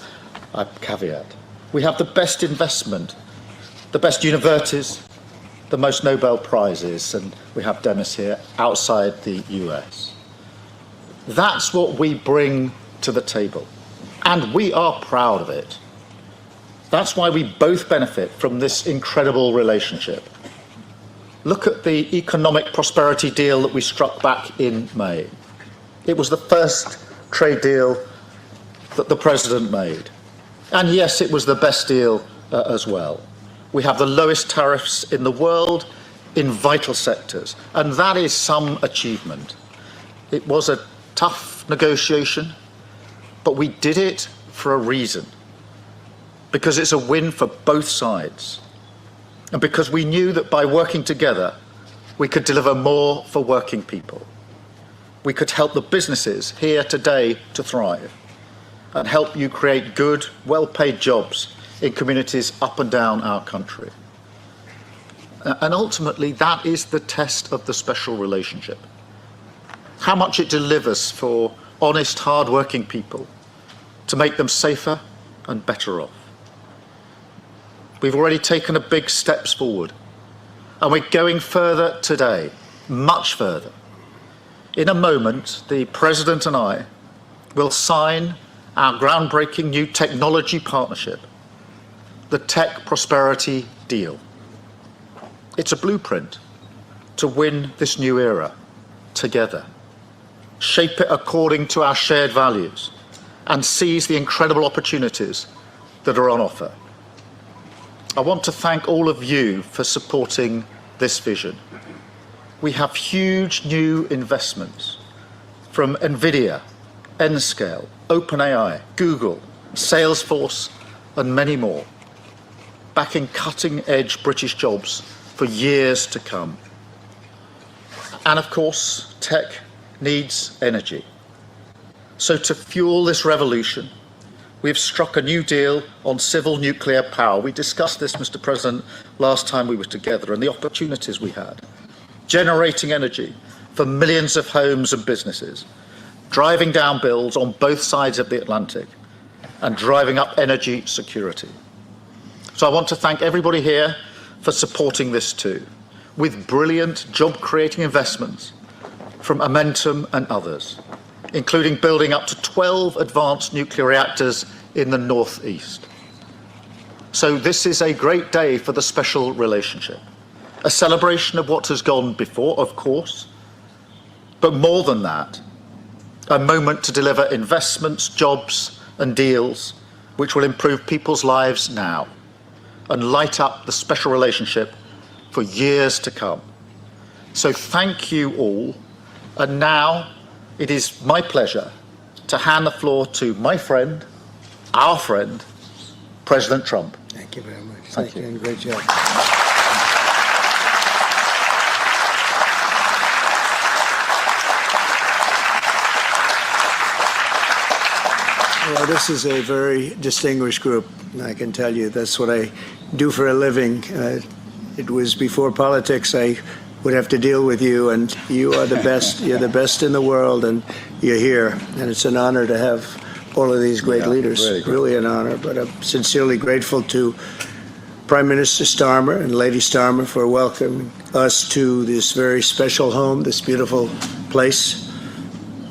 I caveat. We have the best investment, the best universities, the most Nobel Prizes, and we have Demis here, outside the US. That's what we bring to the table, and we are proud of it. That's why we both benefit from this incredible relationship. Look at the economic prosperity deal that we struck back in May. It was the first trade deal that the President made. And yes, it was the best deal as well. We have the lowest tariffs in the world in vital sectors, and that is some achievement. It was a tough negotiation, but we did it for a reason. Because it's a win for both sides. And because we knew that by working together, we could deliver more for working people. We could help the businesses here today to thrive and help you create good, well-paid jobs in communities up and down our country. And ultimately, that is the test of the special relationship. How much it delivers for honest, hard-working people to make them safer and better off. We've already taken a big steps forward, and we're going further today, much further. In a moment, the President and I will sign our groundbreaking new technology partnership, the Tech Prosperity Deal. It's a blueprint to win this new era together, shape it according to our shared values, and seize the incredible opportunities that are on offer. I want to thank all of you for supporting this vision. We have huge new investments from NVIDIA, Nscale, OpenAI, Google, Salesforce, and many more, backing cutting-edge British jobs for years to come. And of course, tech needs energy. So to fuel this revolution, we've struck a new deal on civil nuclear power. We discussed this, Mr. President, last time we were together, and the opportunities we had. Generating energy for millions of homes and businesses, driving down bills on both sides of the Atlantic, and driving up energy security. So I want to thank everybody here for supporting this too, with brilliant job-creating investments from Amentum and others, including building up to 12 advanced nuclear reactors in the northeast. So this is a great day for the special relationship, a celebration of what has gone before, of course, but more than that, a moment to deliver investments, jobs, and deals which will improve people's lives now and light up the special relationship for years to come. So thank you all. And now it is my pleasure to hand the floor to my friend, our friend, President Trump. Thank you very much. Thank you. And great job. Well, this is a very distinguished group. I can tell you that's what I do for a living. It was before politics. I would have to deal with you, and you are the best. You're the best in the world, and you're here. And it's an honor to have all of these great leaders. Really an honor. But I'm sincerely grateful to Prime Minister Starmer and Lady Starmer for welcoming us to this very special home, this beautiful place.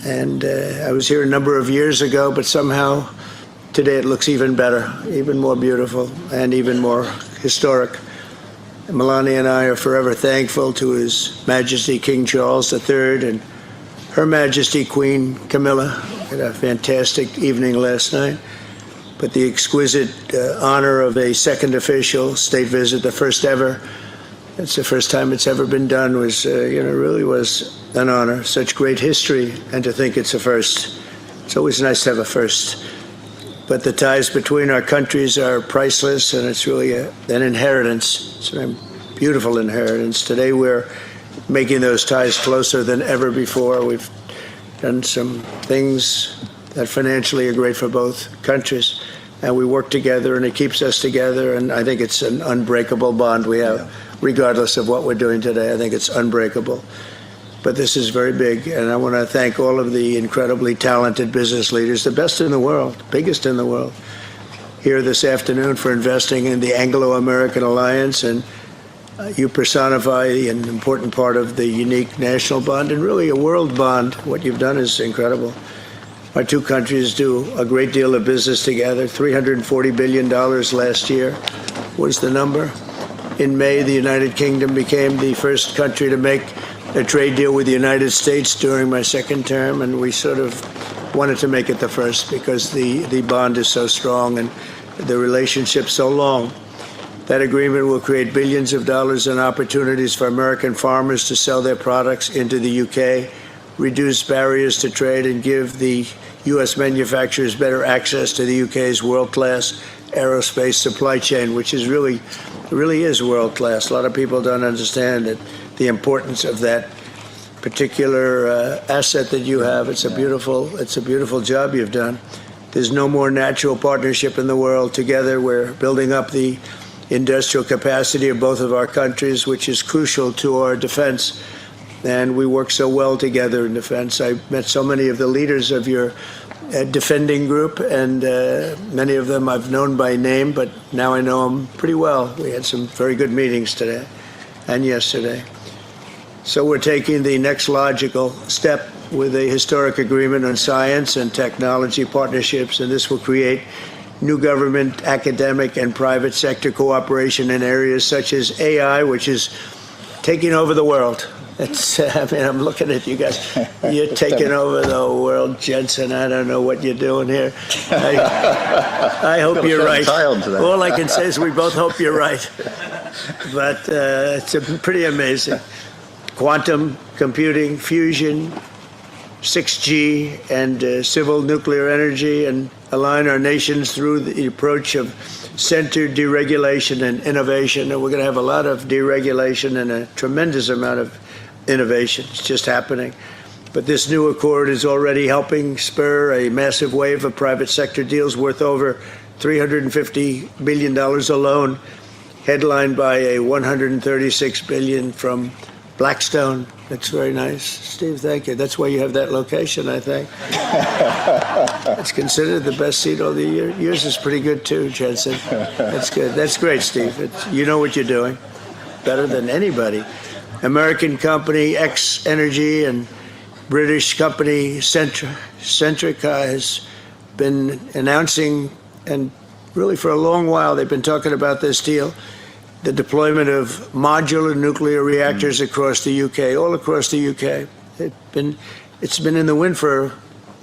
And I was here a number of years ago, but somehow today it looks even better, even more beautiful, and even more historic. Melania and I are forever thankful to His Majesty King Charles III and Her Majesty Queen Camilla. We had a fantastic evening last night. But the exquisite honor of a second official state visit, the first ever, it's the first time it's ever been done, was, really was an honor. Such great history, and to think it's a first. It's always nice to have a first. But the ties between our countries are priceless, and it's really an inheritance. It's a beautiful inheritance. Today we're making those ties closer than ever before. We've done some things that financially are great for both countries, and we work together, and it keeps us together, and I think it's an unbreakable bond we have, regardless of what we're doing today. I think it's unbreakable. But this is very big, and I want to thank all of the incredibly talented business leaders, the best in the world, biggest in the world, here this afternoon for investing in the Anglo-American Alliance, and you personify an important part of the unique national bond and really a world bond. What you've done is incredible. Our two countries do a great deal of business together, $340 billion last year was the number. In May, the United Kingdom became the first country to make a trade deal with the United States during my second term, and we sort of wanted to make it the first because the bond is so strong and the relationship so long. That agreement will create billions of dollars in opportunities for American farmers to sell their products into the UK, reduce barriers to trade, and give the U.S. manufacturers better access to the UK's world-class aerospace supply chain, which is really is world-class. A lot of people don't understand it, the importance of that particular asset that you have. It's a beautiful job you've done. There's no more natural partnership in the world. Together, we're building up the industrial capacity of both of our countries, which is crucial to our defense. And we work so well together in defense. I met so many of the leaders of your defending group, and many of them I've known by name, but now I know them pretty well. We had some very good meetings today and yesterday. So we're taking the next logical step with a historic agreement on science and technology partnerships, and this will create new government, academic, and private sector cooperation in areas such as AI, which is taking over the world. I'm looking at you guys. You're taking over the world, Jensen. I don't know what you're doing here. I hope you're right. All I can say is we both hope you're right. But it's pretty amazing. Quantum computing, fusion, 6G, and civil nuclear energy, and align our nations through the approach of centered deregulation and innovation. And we're going to have a lot of deregulation and a tremendous amount of innovation. It's just happening. But this new accord is already helping spur a massive wave of private sector deals worth over $350 billion alone, headlined by a $136 billion from Blackstone. That's very nice. Steve, thank you. That's why you have that location, I think. It's considered the best seat all the year. Yours is pretty good too, Jensen. That's good. That's great, Steve. You know what you're doing better than anybody. American company X Energy and British company Centrica has been announcing, and really for a long while they've been talking about this deal, the deployment of modular nuclear reactors across the UK, all across the UK. It's been in the wind for a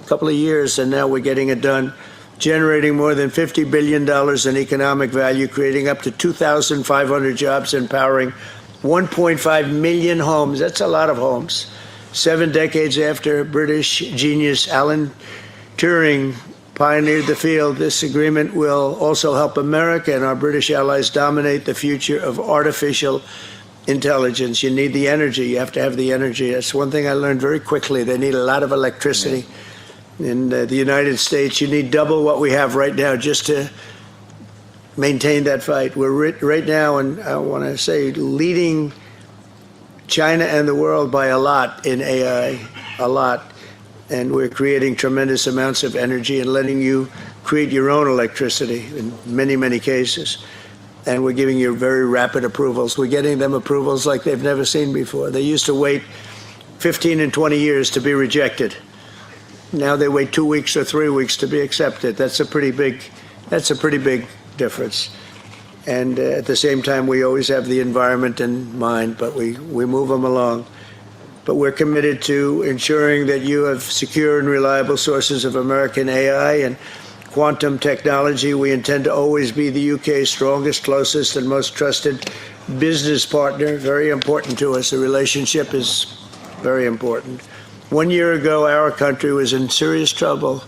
couple of years, and now we're getting it done, generating more than $50 billion in economic value, creating up to 2,500 jobs, and powering 1.5 million homes. That's a lot of homes. 7 decades after British genius Alan Turing pioneered the field, this agreement will also help America and our British allies dominate the future of artificial intelligence. You need the energy. You have to have the energy. That's one thing I learned very quickly. They need a lot of electricity. In the United States, you need double what we have right now just to maintain that fight. We're right now, and I want to say, leading China and the world by a lot in AI, a lot. And we're creating tremendous amounts of energy and letting you create your own electricity in many, many cases. And we're giving you very rapid approvals. We're getting them approvals like they've never seen before. They used to wait 15 and 20 years to be rejected. Now they wait 2 weeks or 3 weeks to be accepted. That's a pretty big difference. And at the same time, we always have the environment in mind, but we move them along. But we're committed to ensuring that you have secure and reliable sources of American AI and quantum technology. We intend to always be the UK's strongest, closest, and most trusted business partner. Very important to us. The relationship is very important. 1 year ago, our country was in serious trouble.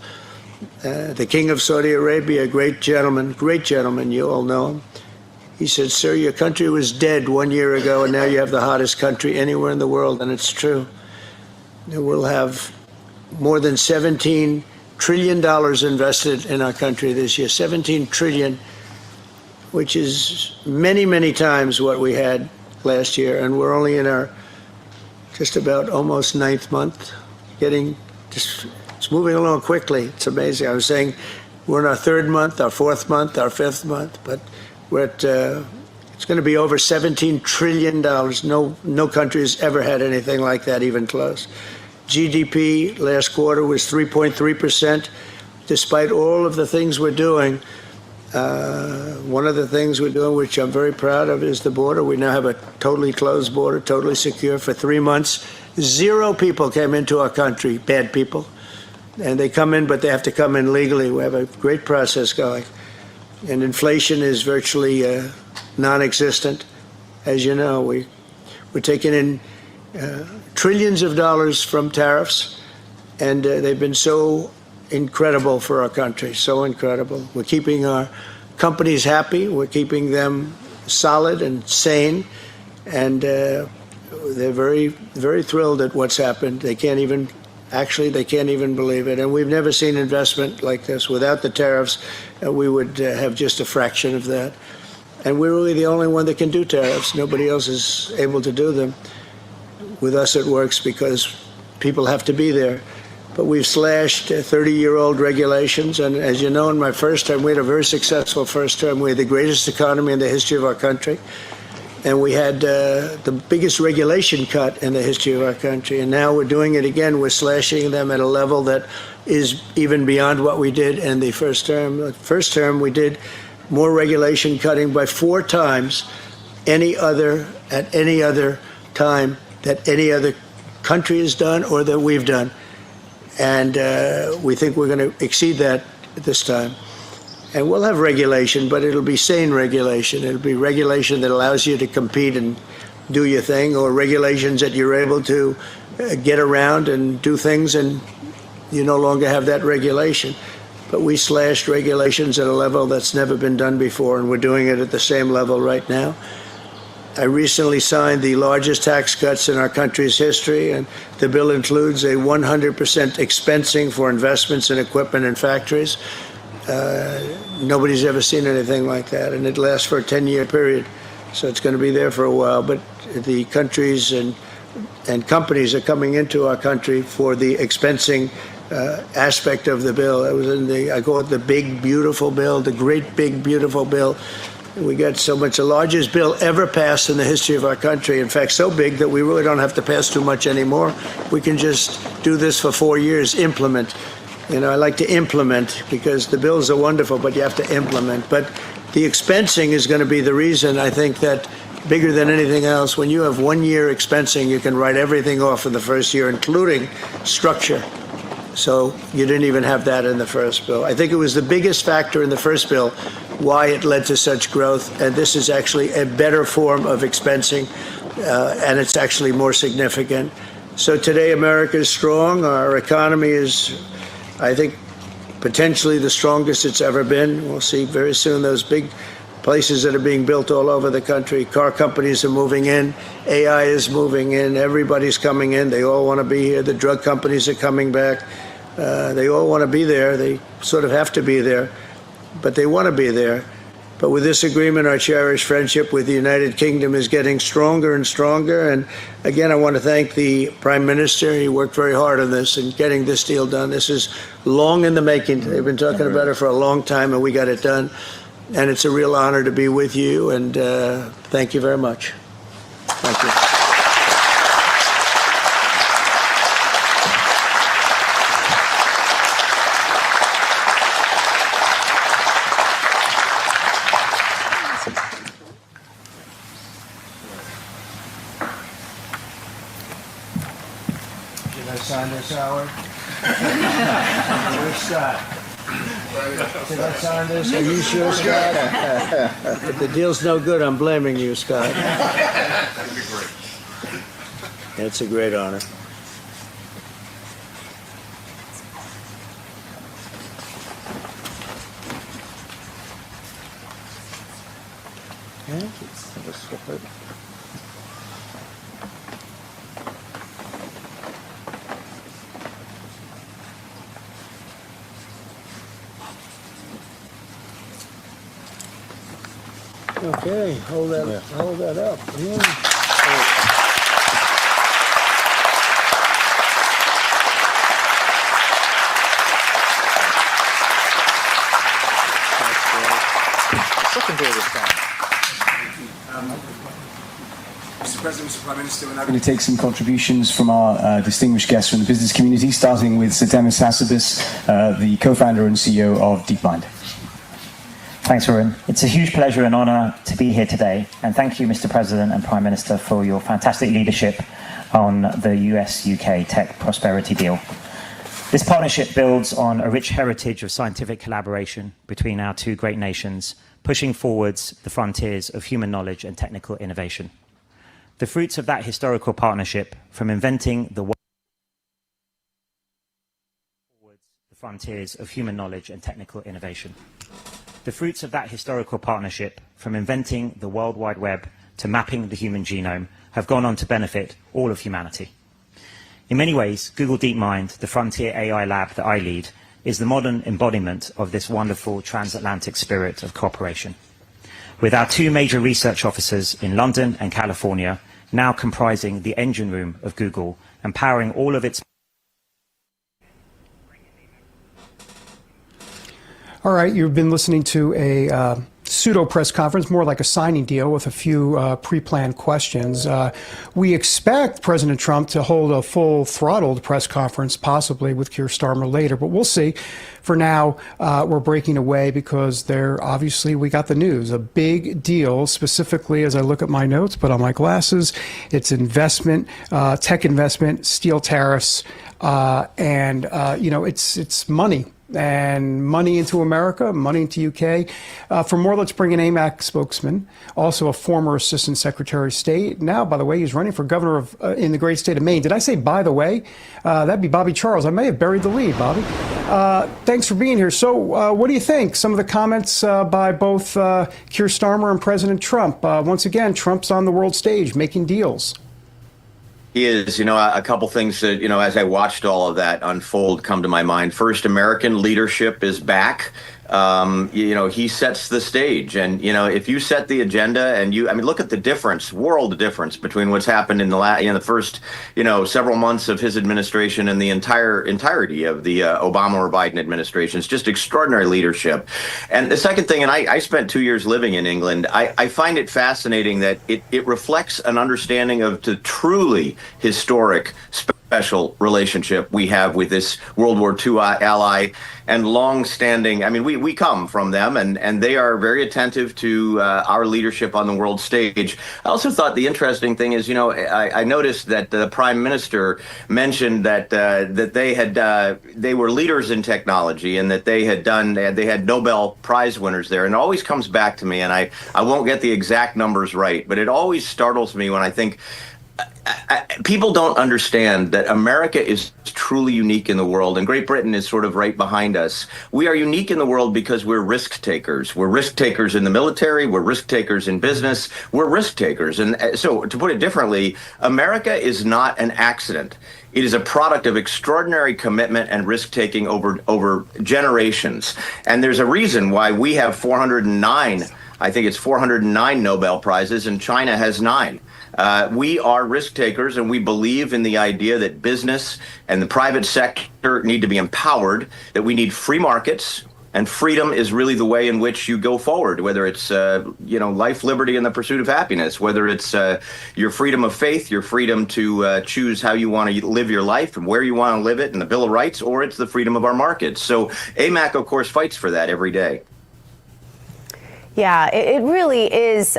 The King of Saudi Arabia, a great gentleman, you all know him. He said, "Sir, your country was dead 1 year ago, and now you have the hottest country anywhere in the world," and it's true. We'll have more than $17 trillion invested in our country this year. 17 trillion, which is many, many times what we had last year, and we're only in our just about almost 9th month. It's moving along quickly. It's amazing. I was saying we're in our 3rd month, our 4th month, our 5th month, but we're at, it's going to be over $17 trillion. No country has ever had anything like that, even close. GDP last quarter was 3.3%. Despite all of the things we're doing, one of the things we're doing, which I'm very proud of, is the border. We now have a totally closed border, totally secure. For 3 months, 0 people came into our country, bad people. And they come in, but they have to come in legally. We have a great process going. And inflation is virtually non-existent. As you know, we're taking in trillions of dollars from tariffs, and they've been so incredible for our country, so incredible. We're keeping our companies happy. We're keeping them solid and sane, and they're very, very thrilled at what's happened. They can't even believe it. And we've never seen investment like this. Without the tariffs, we would have just a fraction of that. And we're really the only one that can do tariffs. Nobody else is able to do them. With us, it works because people have to be there. But we've slashed 30-year-old regulations. And as you know, in my first term, we had a very successful first term. We had the greatest economy in the history of our country. And we had the biggest regulation cut in the history of our country. And now we're doing it again. We're slashing them at a level that is even beyond what we did in the first term. The first term, we did more regulation cutting by 4 times at any other time that any other country has done or that we've done. And we think we're going to exceed that this time. And we'll have regulation, but it'll be sane regulation. It'll be regulation that allows you to compete and do your thing, or regulations that you're able to get around and do things, and you no longer have that regulation. But we slashed regulations at a level that's never been done before, and we're doing it at the same level right now. I recently signed the largest tax cuts in our country's history, and the bill includes a 100% expensing for investments in equipment and factories. Nobody's ever seen anything like that, and it lasts for a 10-year period, so it's going to be there for a while. But the countries and companies are coming into our country for the expensing aspect of the bill. It was in I call it the big, beautiful bill, the great, big, beautiful bill. We got so much, the largest bill ever passed in the history of our country. In fact, so big that we really don't have to pass too much anymore. We can just do this for 4 years, implement. You know, I like to implement because the bills are wonderful, but you have to implement. But the expensing is going to be the reason, I think, that bigger than anything else, when you have 1 year expensing, you can write everything off in the first year, including structure. So you didn't even have that in the first bill. I think it was the biggest factor in the first bill why it led to such growth. And this is actually a better form of expensing, and it's actually more significant. So today, America is strong. Our economy is, I think, potentially the strongest it's ever been. We'll see very soon those big places that are being built all over the country. Car companies are moving in. AI is moving in. Everybody's coming in. They all want to be here. The drug companies are coming back. They all want to be there. They sort of have to be there, but they want to be there. But with this agreement, our cherished friendship with the United Kingdom is getting stronger and stronger. And again, I want to thank the Prime Minister. He worked very hard on this and getting this deal done. This is long in the making. They've been talking about it for a long time, and we got it done. And it's a real honor to be with you. And thank you very much. Thank you. Sign this, Howard? Where's Scott? Did I sign this? Are you sure, Scott? If the deal's no good, I'm blaming you, Scott. That'd be great. It's a great honor. Okay, hold that up. Mr. President, Mr. Prime Minister, we're now going to take some contributions from our distinguished guests from the business community, starting with Sir Demis Hassabis, the co-founder and CEO of DeepMind. Thanks, Varun. It's a huge pleasure and honor to be here today. And thank you, Mr. President and Prime Minister, for your fantastic leadership on the US-UK tech prosperity deal. This partnership builds on a rich heritage of scientific collaboration between our two great nations, pushing forwards the frontiers of human knowledge and technical innovation. The fruits of that historical partnership, from inventing the frontiers of human knowledge and technical innovation. The fruits of that historical partnership, from inventing the World Wide Web to mapping the human genome, have gone on to benefit all of humanity. In many ways, Google DeepMind, the frontier AI lab that I lead, is the modern embodiment of this wonderful transatlantic spirit of cooperation. With our two major research offices in London and California, now comprising the engine room of Google, and powering all of its... All right, you've been listening to a pseudo press conference, more like a signing deal with a few pre-planned questions. We expect President Trump to hold a full throttled press conference, possibly with Keir Starmer later, but we'll see. For now, we're breaking away because obviously we got the news, a big deal, specifically as I look at my notes, put on my glasses, it's investment, tech investment, steel tariffs, and it's money. And money into America, money into UK. For more, let's bring an AMAC spokesman, also a former Assistant Secretary of State. Now, by the way, he's running for governor in the great state of Maine. Did I say by the way? That'd be Bobby Charles. I may have buried the lead, Bobby. Thanks for being here. So what do you think? Some of the comments by both Keir Starmer and President Trump. Once again, Trump's on the world stage making deals. He is, a couple things that, as I watched all of that unfold come to my mind. First, American leadership is back. He sets the stage. And, if you set the agenda and look at the difference, world difference between what's happened in the first, several months of his administration and the entirety of the Obama or Biden administrations, just extraordinary leadership. And the second thing, and I spent 2 years living in England, I find it fascinating that it reflects an understanding of the truly historic special relationship we have with this World War II ally and long-standing. We come from them, and they are very attentive to our leadership on the world stage. I also thought the interesting thing is, I noticed that the Prime Minister mentioned that they were leaders in technology and that they had Nobel Prize winners there, and it always comes back to me, and I won't get the exact numbers right, but it always startles me when I think people don't understand that America is truly unique in the world, and Great Britain is sort of right behind us. We are unique in the world because we're risk takers. We're risk takers in the military. We're risk takers in business. We're risk takers. And so, to put it differently, America is not an accident. It is a product of extraordinary commitment and risk-taking over generations. And there's a reason why we have 409, I think it's 409 Nobel Prizes, and China has 9. We are risk takers, and we believe in the idea that business and the private sector need to be empowered, that we need free markets. And freedom is really the way in which you go forward, whether it's, life, liberty, and the pursuit of happiness, whether it's your freedom of faith, your freedom to choose how you want to live your life and where you want to live it, and the Bill of Rights, or it's the freedom of our markets. So AMAC, of course, fights for that every day. Yeah, it really is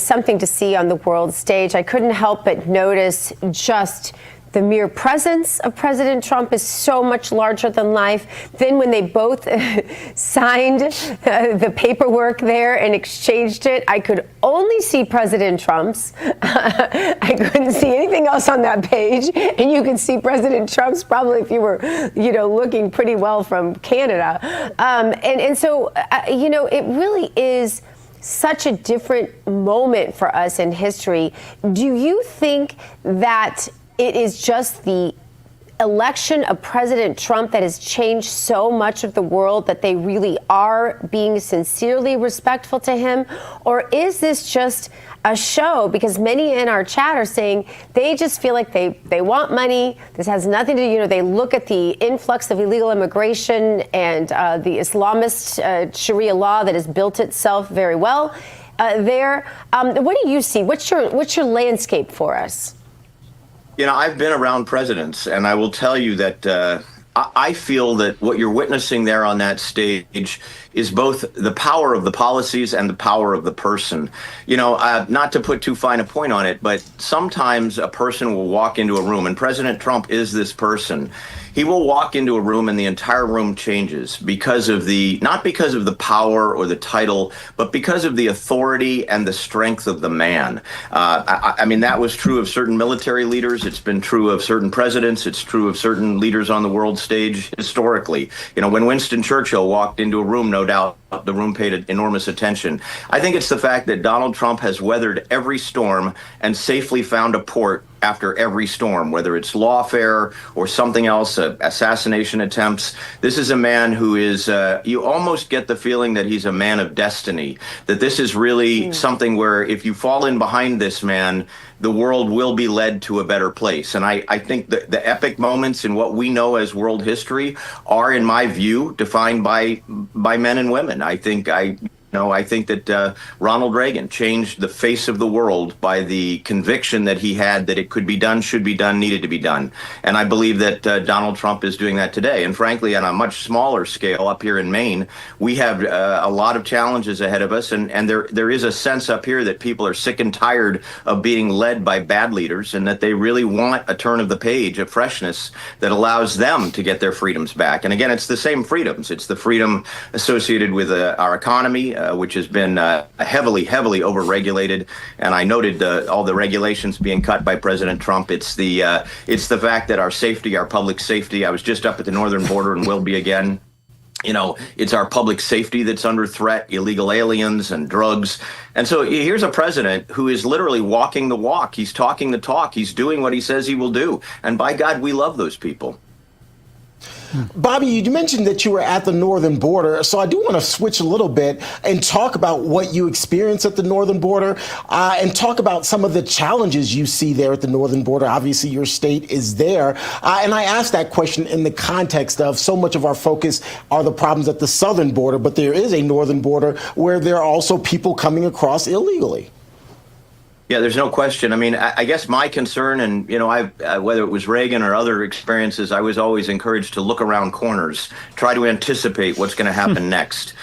something to see on the world stage. I couldn't help but notice just the mere presence of President Trump is so much larger than life. Then when they both signed the paperwork there and exchanged it, I could only see President Trump's. I couldn't see anything else on that page. And you could see President Trump's probably if you were, looking pretty well from Canada. And so, it really is such a different moment for us in history. Do you think that it is just the election of President Trump that has changed so much of the world that they really are being sincerely respectful to him? Or is this just a show? Because many in our chat are saying they just feel like they want money. This has nothing to do, they look at the influx of illegal immigration and the Islamist Sharia law that has built itself very well there. What do you see? What's your landscape for us? I've been around presidents, and I will tell you that I feel that what you're witnessing there on that stage is both the power of the policies and the power of the person. Not to put too fine a point on it, but sometimes a person will walk into a room, and President Trump is this person. He will walk into a room and the entire room changes because of not because of the power or the title, but because of the authority and the strength of the man. I mean, that was true of certain military leaders. It's been true of certain presidents. It's true of certain leaders on the world stage historically. When Winston Churchill walked into a room, no doubt the room paid enormous attention. I think it's the fact that Donald Trump has weathered every storm and safely found a port after every storm, whether it's lawfare or something else, assassination attempts. This is a man who is, you almost get the feeling that he's a man of destiny, that this is really something where if you fall in behind this man, the world will be led to a better place. And I think that the epic moments in what we know as world history are, in my view, defined by men and women. I think that Ronald Reagan changed the face of the world by the conviction that he had that it could be done, should be done, needed to be done. And I believe that Donald Trump is doing that today. And frankly, on a much smaller scale up here in Maine, we have a lot of challenges ahead of us. And there is a sense up here that people are sick and tired of being led by bad leaders, and that they really want a turn of the page, a freshness that allows them to get their freedoms back. And again, it's the same freedoms. It's the freedom associated with our economy, which has been heavily overregulated. And I noted all the regulations being cut by President Trump. It's the fact that our safety, our public safety, I was just up at the northern border and will be again. It's our public safety that's under threat, illegal aliens and drugs. And so here's a president who is literally walking the walk. He's talking the talk. He's doing what he says he will do. And by God, we love those people. Bobby, you mentioned that you were at the northern border, so I do want to switch a little bit and talk about what you experienced at the northern border and talk about some of the challenges you see there at the northern border. Obviously, your state is there. And I asked that question in the context of so much of our focus are the problems at the southern border, but there is a northern border where there are also people coming across illegally. Yeah, there's no question. I mean, I guess my concern, and, whether it was Reagan or other experiences, I was always encouraged to look around corners, try to anticipate what's going to happen next.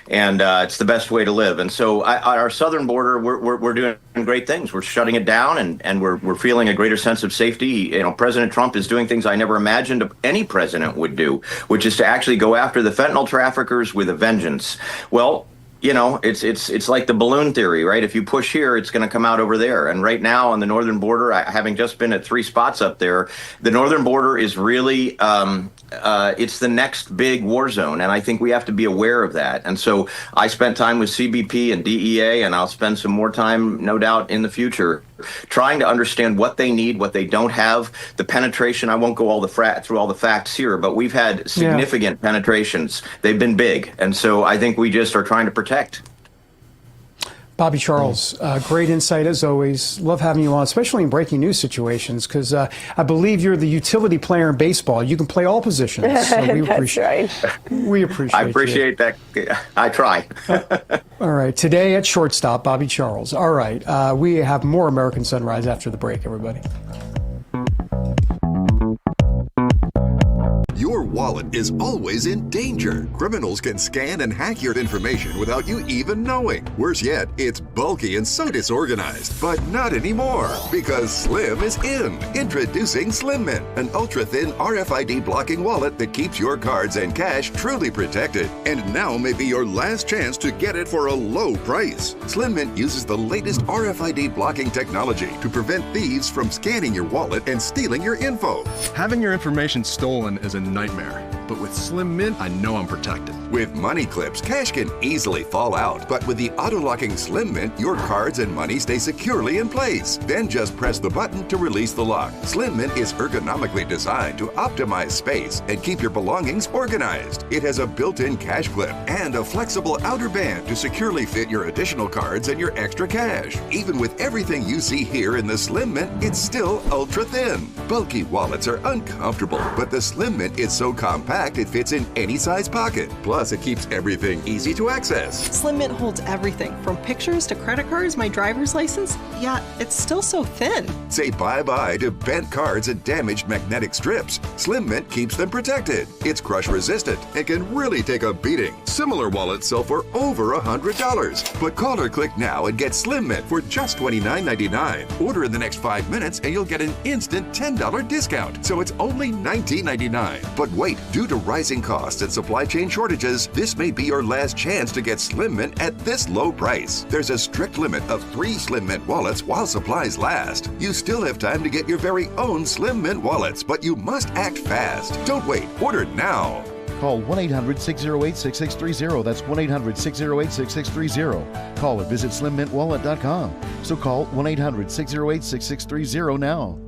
And it's the best way to live. And so on our southern border, we're doing great things. We're shutting it down, and we're feeling a greater sense of safety. President Trump is doing things I never imagined any president would do, which is to actually go after the fentanyl traffickers with a vengeance. Well, it's like the balloon theory, right? If you push here, it's going to come out over there. And right now on the northern border, having just been at 3 spots up there, the northern border is really, it's the next big war zone. And I think we have to be aware of that. And so I spent time with CBP and DEA, and I'll spend some more time, no doubt, in the future, trying to understand what they need, what they don't have, the penetration. I won't go through all the facts here, but we've had significant penetrations. They've been big. And so I think we just are trying to protect. Bobby Charles, great insight as always. Love having you on, especially in breaking news situations, because I believe you're the utility player in baseball. You can play all positions. So we appreciate. We appreciate. I appreciate that. I try. All right, today at shortstop, Bobby Charles. All right, we have more American Sunrise after the break, everybody. Your wallet is always in danger. Criminals can scan and hack your information without you even knowing. Worse yet, it's bulky and so disorganized. But not anymore, because Slim is in. Introducing Slim Mint, an ultra-thin RFID blocking wallet that keeps your cards and cash truly protected. And now may be your last chance to get it for a low price. Slim Mint uses the latest RFID blocking technology to prevent thieves from scanning your wallet and stealing your info. Having your information stolen is a nightmare, but with Slim Mint, I know I'm protected. With money clips, cash can easily fall out, but with the auto-locking Slim Mint, your cards and money stay securely in place. Then just press the button to release the lock. Slim Mint is ergonomically designed to optimize space and keep your belongings organized. It has a built-in cash clip and a flexible outer band to securely fit your additional cards and your extra cash. Even with everything you see here in the Slim Mint, it's still ultra-thin. Bulky wallets are uncomfortable, but the Slim Mint is so compact it fits in any size pocket. Plus, it keeps everything easy to access. Slim Mint holds everything from pictures to credit cards, my driver's license, yet it's still so thin. Say bye-bye to bent cards and damaged magnetic strips. Slim Mint keeps them protected. It's crush resistant and can really take a beating. Similar wallets sell for over $100. But call or click now and get Slim Mint for just $29.99. Order in the next 5 minutes and you'll get an instant $10 discount. So it's only $19.99. But wait, due to rising costs and supply chain shortages, this may be your last chance to get Slim Mint at this low price. There's a strict limit of 3 Slim Mint wallets while supplies last. You still have time to get your very own Slim Mint wallets, but you must act fast. Don't wait, order now. Call 1-800-608-6630. That's 1-800-608-6630. Call or visit slimmintwallet.com. So call 1-800-608-6630 now.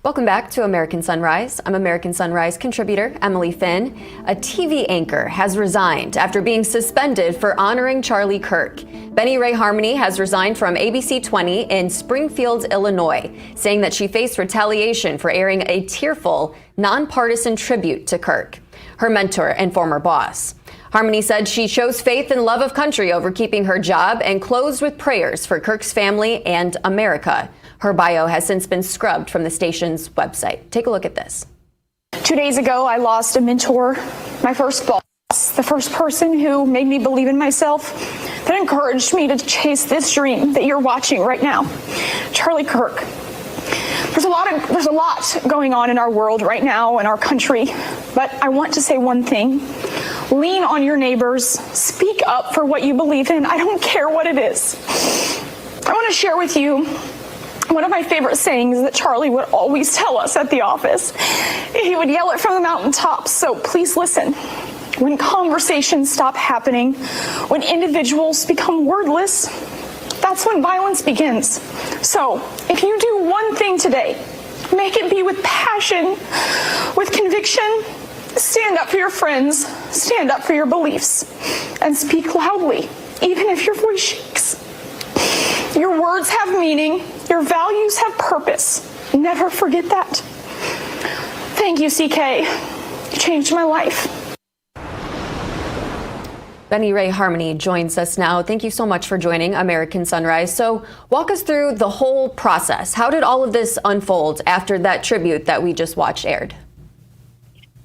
Welcome back to American Sunrise. I'm American Sunrise contributor Emily Finn. A TV anchor has resigned after being suspended for honoring Charlie Kirk. Benny Ray Harmony has resigned from ABC 20 in Springfield, Illinois, saying that she faced retaliation for airing a tearful, nonpartisan tribute to Kirk, her mentor and former boss. Harmony said she chose faith and love of country over keeping her job and closed with prayers for Kirk's family and America. Her bio has since been scrubbed from the station's website. Take a look at this. 2 days ago, I lost a mentor, my first boss, the first person who made me believe in myself, that encouraged me to chase this dream that you're watching right now. Charlie Kirk. There's a lot going on in our world right now, in our country, but I want to say one thing. Lean on your neighbors. Speak up for what you believe in. I don't care what it is. I want to share with you one of my favorite sayings that Charlie would always tell us at the office. He would yell it from the mountaintops, so please listen. When conversations stop happening, when individuals become wordless, that's when violence begins. So if you do one thing today, make it be with passion, with conviction. Stand up for your friends, stand up for your beliefs, and speak loudly, even if your voice shakes. Your words have meaning. Your values have purpose. Never forget that. Thank you, CK. You changed my life. Benny Ray Harmony joins us now. Thank you so much for joining American Sunrise. So walk us through the whole process. How did all of this unfold after that tribute that we just watched aired?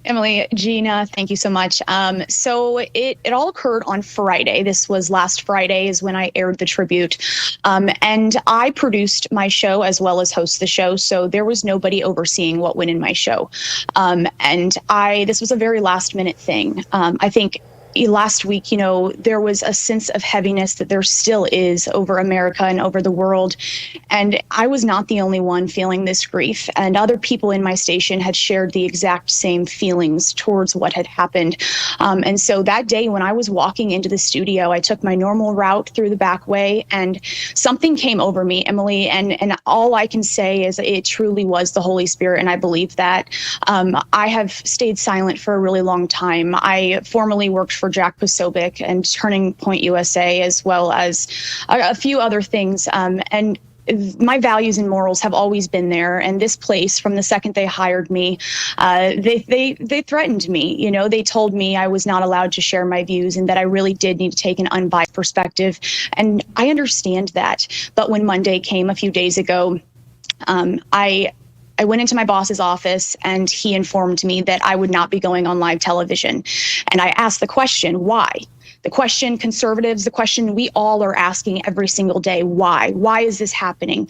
Emily, Gina, thank you so much. So it all occurred on Friday. This was last Friday is when I aired the tribute. And I produced my show as well as host the show. So there was nobody overseeing what went in my show. This was a very last minute thing. I think last week, there was a sense of heaviness that there still is over America and over the world. And I was not the only one feeling this grief. And other people in my station had shared the exact same feelings towards what had happened. And so that day when I was walking into the studio, I took my normal route through the back way and something came over me, Emily. And all I can say is it truly was the Holy Spirit. And I believe that. I have stayed silent for a really long time. I formerly worked for Jack Posobiec and Turning Point USA, as well as a few other things. And my values and morals have always been there. And this place, from the second they hired me, they threatened me. They told me I was not allowed to share my views and that I really did need to take an unbiased perspective. And I understand that. But when Monday came a few days ago, I went into my boss's office and he informed me that I would not be going on live television. And I asked the question, why? The question conservatives, the question we all are asking every single day, why? Why is this happening?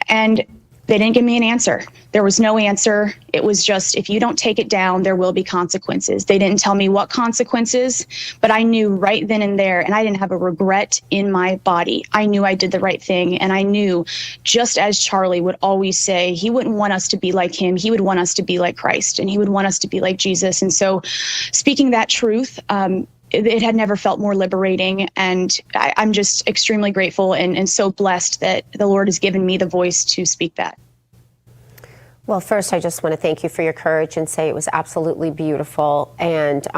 And they didn't give me an answer. There was no answer. It was just, if you don't take it down, there will be consequences. They didn't tell me what consequences, but I knew right then and there, and I didn't have a regret in my body. I knew I did the right thing. And I knew, just as Charlie would always say, he wouldn't want us to be like him. He would want us to be like Christ, and he would want us to be like Jesus. And so speaking that truth, it had never felt more liberating. And I'm just extremely grateful and so blessed that the Lord has given me the voice to speak that. Well, first, I just want to thank you for your courage and say it was absolutely beautiful. And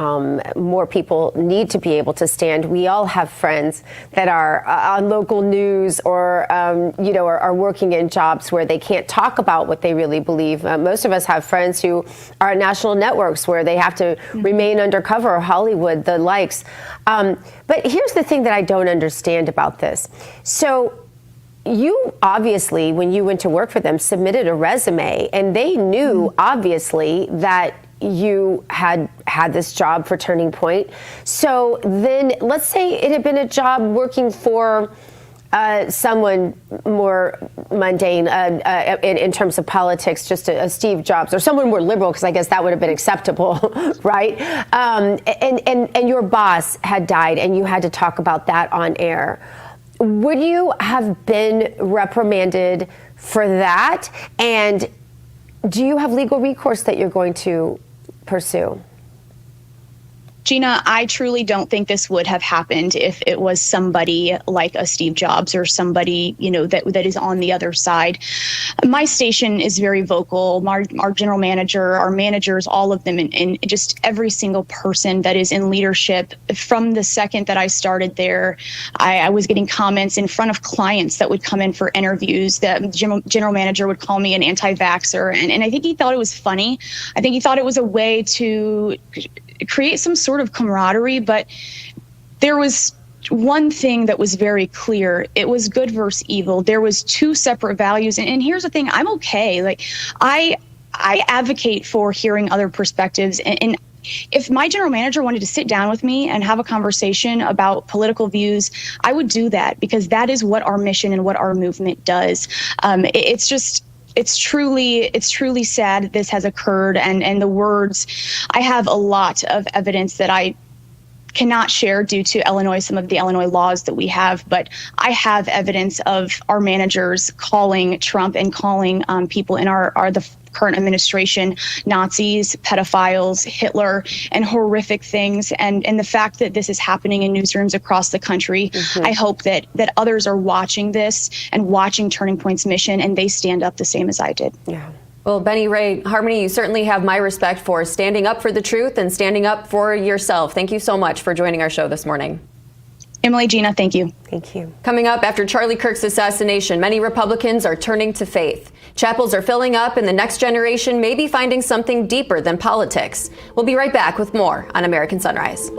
more people need to be able to stand. We all have friends that are on local news or, are working in jobs where they can't talk about what they really believe. Most of us have friends who are at national networks where they have to remain undercover, Hollywood, the likes. But here's the thing that I don't understand about this. So you obviously, when you went to work for them, submitted a resume, and they knew obviously that you had this job for Turning Point. So then let's say it had been a job working for someone more mundane in terms of politics, just a Steve Jobs, or someone more liberal, because I guess that would have been acceptable, right? And your boss had died, and you had to talk about that on air. Would you have been reprimanded for that? And do you have legal recourse that you're going to pursue? Gina, I truly don't think this would have happened if it was somebody like a Steve Jobs or somebody, that is on the other side. My station is very vocal. Our general manager, our managers, all of them, and just every single person that is in leadership. From the second that I started there, I was getting comments in front of clients that would come in for interviews. The general manager would call me an anti-vaxxer. And I think he thought it was funny. I think he thought it was a way to create some sort of camaraderie, but there was one thing that was very clear. It was good versus evil. There was two separate values. And here's the thing, I'm okay. Like I advocate for hearing other perspectives. And if my general manager wanted to sit down with me and have a conversation about political views, I would do that, because that is what our mission and what our movement does. It's truly sad that this has occurred, and the words, I have a lot of evidence that I cannot share due to some of the Illinois laws that we have, but I have evidence of our managers calling Trump and calling people in the current administration Nazis, pedophiles, Hitler, and horrific things. And the fact that this is happening in newsrooms across the country, I hope that others are watching this and watching Turning Point's mission, and they stand up the same as I did. Yeah. Well, Benny Ray Harmony, you certainly have my respect for standing up for the truth and standing up for yourself. Thank you so much for joining our show this morning. Emily, Gina, thank you. Thank you. Coming up, after Charlie Kirk's assassination, many Republicans are turning to faith. Chapels are filling up, and the next generation may be finding something deeper than politics. We'll be right back with more on American Sunrise.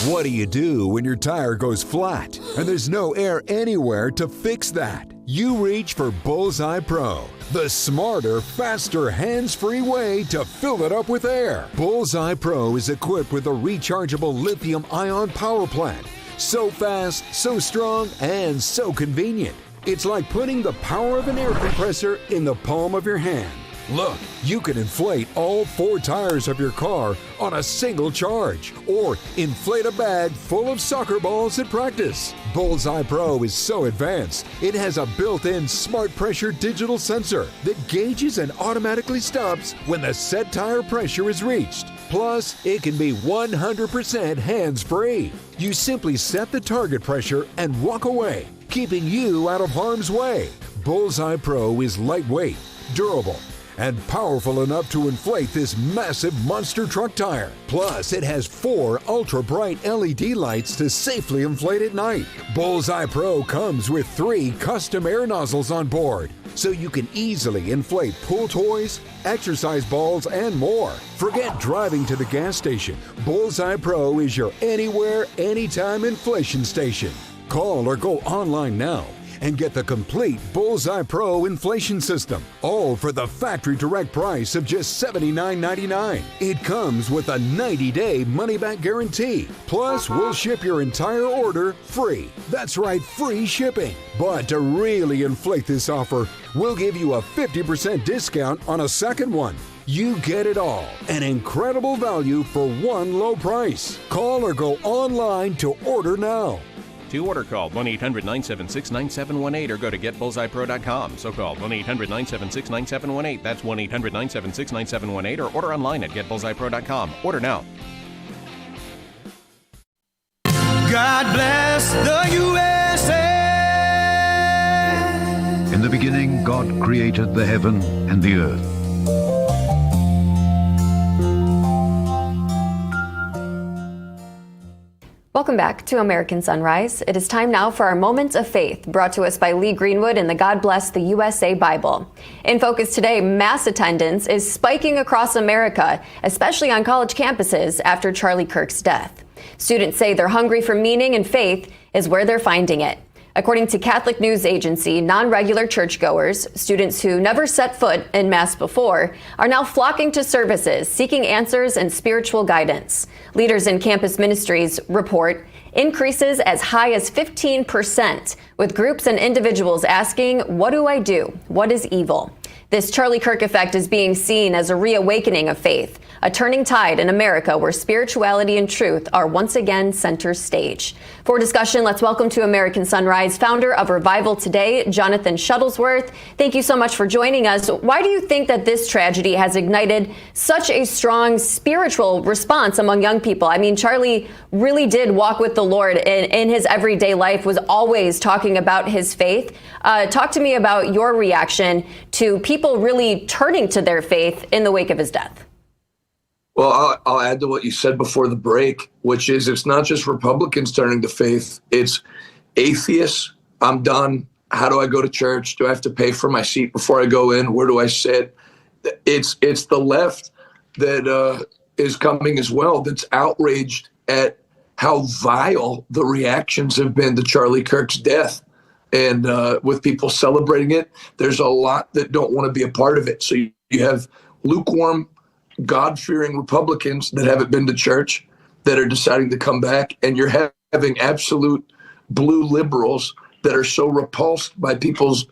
What do you do when your tire goes flat and there's no air anywhere to fix that? You reach for Bullseye Pro, the smarter, faster, hands-free way to fill it up with air. Bullseye Pro is equipped with a rechargeable lithium-ion power plant. So fast, so strong, and so convenient. It's like putting the power of an air compressor in the palm of your hand. Look, you can inflate all 4 tires of your car on a single charge, or inflate a bag full of soccer balls at practice. Bullseye Pro is so advanced, it has a built-in smart pressure digital sensor that gauges and automatically stops when the set tire pressure is reached. Plus, it can be 100% hands-free. You simply set the target pressure and walk away, keeping you out of harm's way. Bullseye Pro is lightweight, durable, and powerful enough to inflate this massive monster truck tire. Plus, it has 4 ultra-bright LED lights to safely inflate at night. Bullseye Pro comes with 3 custom air nozzles on board, so you can easily inflate pool toys, exercise balls, and more. Forget driving to the gas station. Bullseye Pro is your anywhere, anytime inflation station. Call or go online now and get the complete Bullseye Pro inflation system, all for the factory direct price of just $79.99. It comes with a 90-day money-back guarantee. Plus, we'll ship your entire order free. That's right, free shipping. But to really inflate this offer, we'll give you a 50% discount on a second one. You get it all. An incredible value for one low price. Call or go online to order now. To order, call 1-800-976-9718 or go to getbullseyepro.com. So call 1-800-976-9718. That's 1-800-976-9718 or order online at getbullseyepro.com. Order now. God bless the USA. In the beginning, God created the heaven and the earth. Welcome back to American Sunrise. It is time now for our Moment of Faith, brought to us by Lee Greenwood in the God Bless the USA Bible. In focus today, mass attendance is spiking across America, especially on college campuses after Charlie Kirk's death. Students say they're hungry for meaning, and faith is where they're finding it. According to Catholic News Agency, non-regular churchgoers, students who never set foot in Mass before, are now flocking to services, seeking answers and spiritual guidance. Leaders in campus ministries report increases as high as 15%, with groups and individuals asking, "What do I do? What is evil?" This Charlie Kirk effect is being seen as a reawakening of faith, a turning tide in America where spirituality and truth are once again center stage. For discussion, let's welcome to American Sunrise founder of Revival Today, Jonathan Shuttlesworth. Thank you so much for joining us. Why do you think that this tragedy has ignited such a strong spiritual response among young people? I mean, Charlie really did walk with the Lord in his everyday life, was always talking about his faith. Talk to me about your reaction to people really turning to their faith in the wake of his death. Well, I'll add to what you said before the break, which is it's not just Republicans turning to faith. It's atheists. I'm done. How do I go to church? Do I have to pay for my seat before I go in? Where do I sit? It's the left that is coming as well, that's outraged at how vile the reactions have been to Charlie Kirk's death. And with people celebrating it, there's a lot that don't want to be a part of it. So you have lukewarm, God-fearing Republicans that haven't been to church that are deciding to come back, and you're having absolute blue liberals that are so repulsed by people's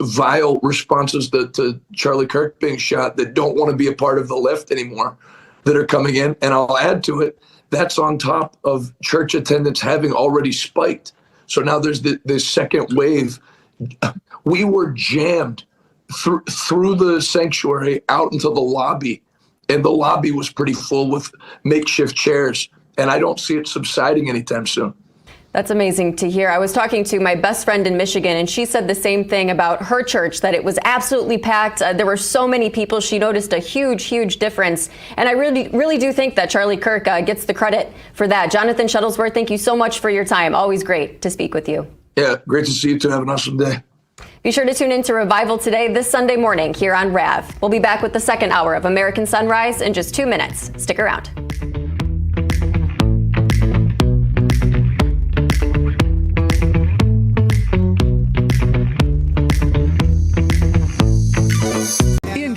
vile responses to Charlie Kirk being shot that don't want to be a part of the left anymore, that are coming in. And I'll add to it, that's on top of church attendance having already spiked. So now there's this second wave. We were jammed through the sanctuary out into the lobby, and the lobby was pretty full with makeshift chairs, and I don't see it subsiding anytime soon. That's amazing to hear. I was talking to my best friend in Michigan, and she said the same thing about her church, that it was absolutely packed. There were so many people. She noticed a huge, huge difference. And I really do think that Charlie Kirk gets the credit for that. Jonathan Shuttlesworth, thank you so much for your time. Always great to speak with you. Yeah, great to see you too. Have an awesome day. Be sure to tune in to Revival Today this Sunday morning here on RAV. We'll be back with the second hour of American Sunrise in just 2 minutes. Stick around.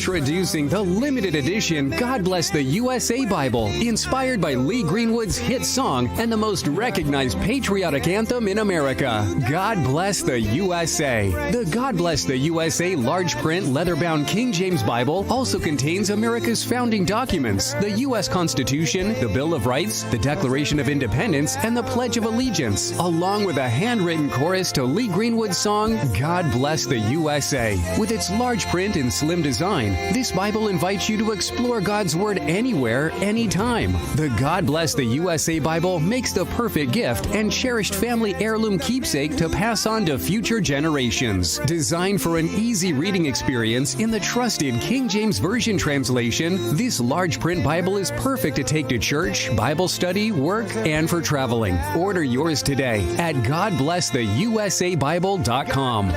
Introducing the limited edition God Bless the USA Bible, inspired by Lee Greenwood's hit song and the most recognized patriotic anthem in America, God Bless the USA. The God Bless the USA large print leather-bound King James Bible also contains America's founding documents, the U.S. Constitution, the Bill of Rights, the Declaration of Independence, and the Pledge of Allegiance, along with a handwritten chorus to Lee Greenwood's song, God Bless the USA. With its large print and slim design, this Bible invites you to explore God's Word anywhere, anytime. The God Bless the USA Bible makes the perfect gift and cherished family heirloom keepsake to pass on to future generations. Designed for an easy reading experience in the trusted King James Version translation, this large print Bible is perfect to take to church, Bible study, work, and for traveling. Order yours today at GodBlessTheUSABible.com.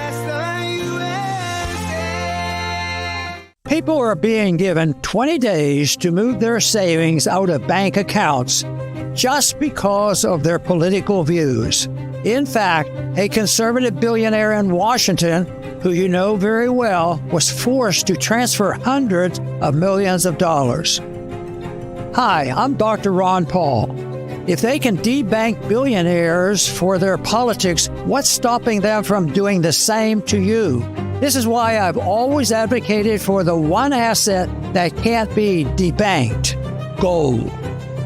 People are being given 20 days to move their savings out of bank accounts just because of their political views. In fact, a conservative billionaire in Washington, who you know very well, was forced to transfer hundreds of millions of dollars. Hi, I'm Dr. Ron Paul. If they can debank billionaires for their politics, what's stopping them from doing the same to you? This is why I've always advocated for the one asset that can't be debanked: gold.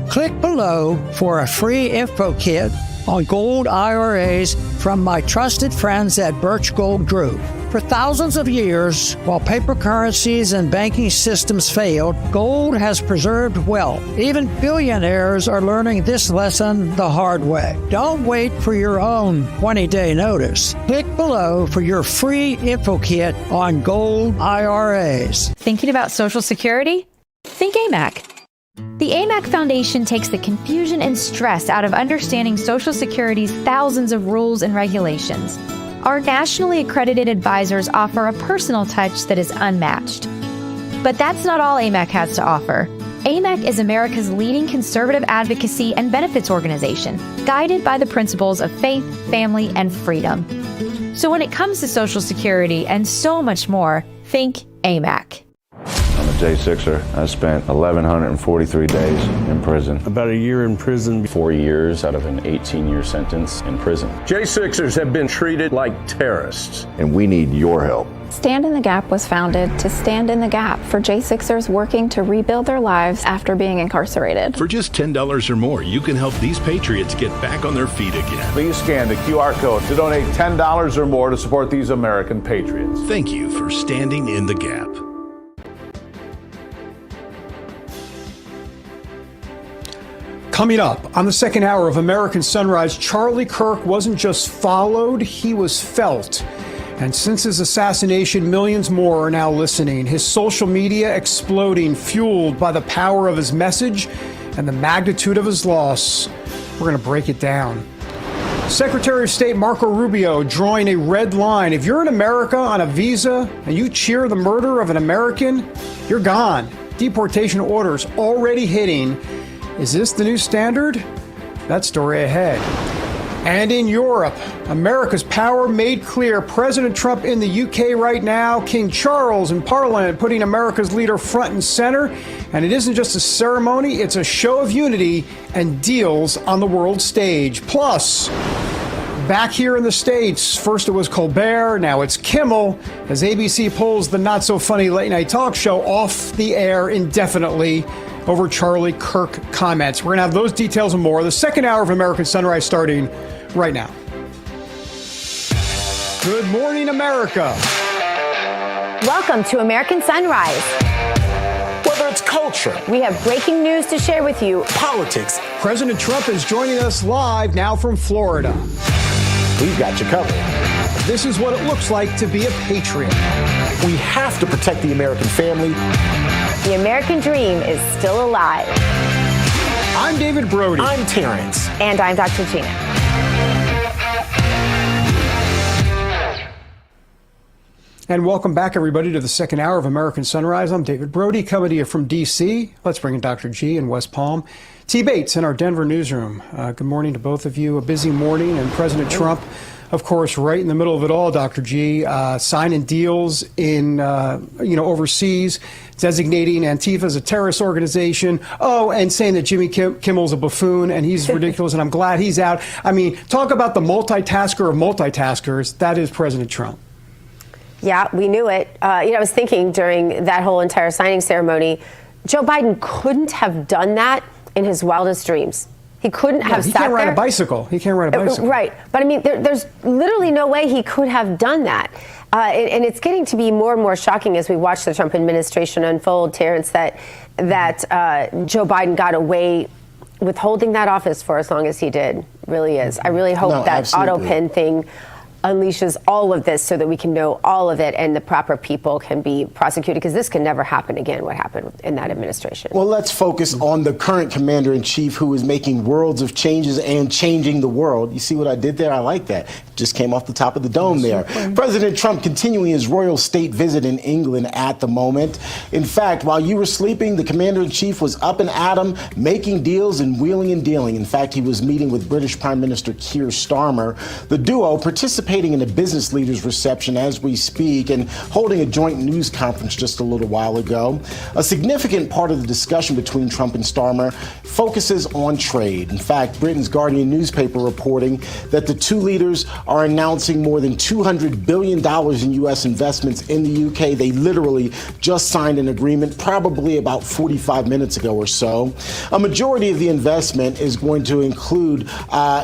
Click below for a free info kit on gold IRAs from my trusted friends at Birch Gold Group. For thousands of years, while paper currencies and banking systems failed, gold has preserved wealth. Even billionaires are learning this lesson the hard way. Don't wait for your own 20-day notice. Click below for your free info kit on gold IRAs. Thinking about Social Security? Think AMAC. The AMAC Foundation takes the confusion and stress out of understanding Social Security's thousands of rules and regulations. Our nationally accredited advisors offer a personal touch that is unmatched. But that's not all AMAC has to offer. AMAC is America's leading conservative advocacy and benefits organization, guided by the principles of faith, family, and freedom. So when it comes to Social Security and so much more, think AMAC. I'm a J6er. I spent 1,143 days in prison. About a year in prison. 4 years out of an 18-year sentence in prison. J6ers have been treated like terrorists. And we need your help. Stand in the Gap was founded to stand in the gap for J6ers working to rebuild their lives after being incarcerated. For just $10 or more, you can help these patriots get back on their feet again. Please scan the QR code to donate $10 or more to support these American patriots. Thank you for standing in the gap. Coming up on the second hour of American Sunrise, Charlie Kirk wasn't just followed, he was felt. And since his assassination, millions more are now listening. His social media exploding, fueled by the power of his message and the magnitude of his loss. We're going to break it down. Secretary of State Marco Rubio drawing a red line. If you're in America on a visa and you cheer the murder of an American, you're gone. Deportation orders already hitting. Is this the new standard? That story ahead. And in Europe, America's power made clear. President Trump in the UK right now, King Charles in Parliament putting America's leader front and center. And it isn't just a ceremony, it's a show of unity and deals on the world stage. Plus, back here in the States, first it was Colbert, now it's Kimmel, as ABC pulls the not-so-funny late-night talk show off the air indefinitely over Charlie Kirk comments. We're going to have those details and more. The second hour of American Sunrise starting right now. Good morning, America. Welcome to American Sunrise. Whether it's culture, we have breaking news to share with you. Politics. President Trump is joining us live now from Florida. We've got you covered. This is what it looks like to be a patriot. We have to protect the American family. The American dream is still alive. I'm David Brody. I'm Terrence. And I'm Dr. Gina. And welcome back, everybody, to the second hour of American Sunrise. I'm David Brody, coming to you from D.C. Let's bring in Dr. G in West Palm. T. Bates in our Denver newsroom. Good morning to both of you. A busy morning, and President Trump of course, right in the middle of it all, Dr. G, signing deals in, overseas, designating Antifa as a terrorist organization. Oh, and saying that Jimmy Kimmel's a buffoon and he's ridiculous, and I'm glad he's out. I mean, talk about the multitasker of multitaskers. That is President Trump. Yeah, we knew it. I was thinking during that whole entire signing ceremony, Joe Biden couldn't have done that in his wildest dreams. He couldn't have sat there. He can't ride a bicycle. He can't ride a bicycle. Right. But I mean, there's literally no way he could have done that. And it's getting to be more and more shocking as we watch the Trump administration unfold, Terrence, that Joe Biden got away with holding that office for as long as he did. Really is. I really hope that absolutely. AutoPen thing unleashes all of this so that we can know all of it and the proper people can be prosecuted, because this can never happen again, what happened in that administration. Well, let's focus on the current commander-in-chief, who is making worlds of changes and changing the world. You see what I did there? I like that. Just came off the top of the dome there. President Trump continuing his royal state visit in England at the moment. In fact, while you were sleeping, the commander-in-chief was up and at 'em, making deals and wheeling and dealing. In fact, he was meeting with British Prime Minister Keir Starmer. The duo participating in a business leaders reception as we speak and holding a joint news conference just a little while ago. A significant part of the discussion between Trump and Starmer focuses on trade. In fact, Britain's Guardian newspaper reporting that the two leaders are announcing more than $200 billion in U.S. investments in the UK. They literally just signed an agreement probably about 45 minutes ago or so. A majority of the investment is going to include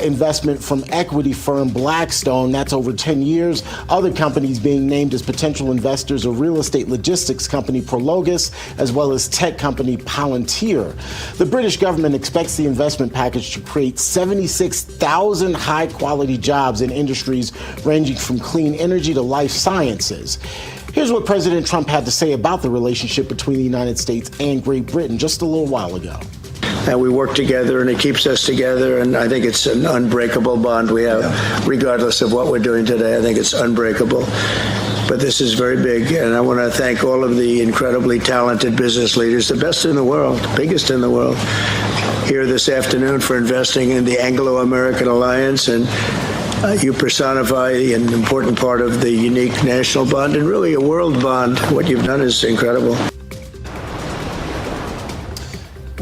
investment from equity firm Blackstone. That's over 10 years. Other companies being named as potential investors are real estate logistics company Prologis, as well as tech company Palantir. The British government expects the investment package to create 76,000 high-quality jobs in industries ranging from clean energy to life sciences. Here's what President Trump had to say about the relationship between the United States and Great Britain just a little while ago. And we work together, and it keeps us together, and I think it's an unbreakable bond we have, regardless of what we're doing today. I think it's unbreakable. But this is very big, and I want to thank all of the incredibly talented business leaders, the best in the world, biggest in the world, here this afternoon for investing in the Anglo-American Alliance, and you personify an important part of the unique national bond and really a world bond. What you've done is incredible.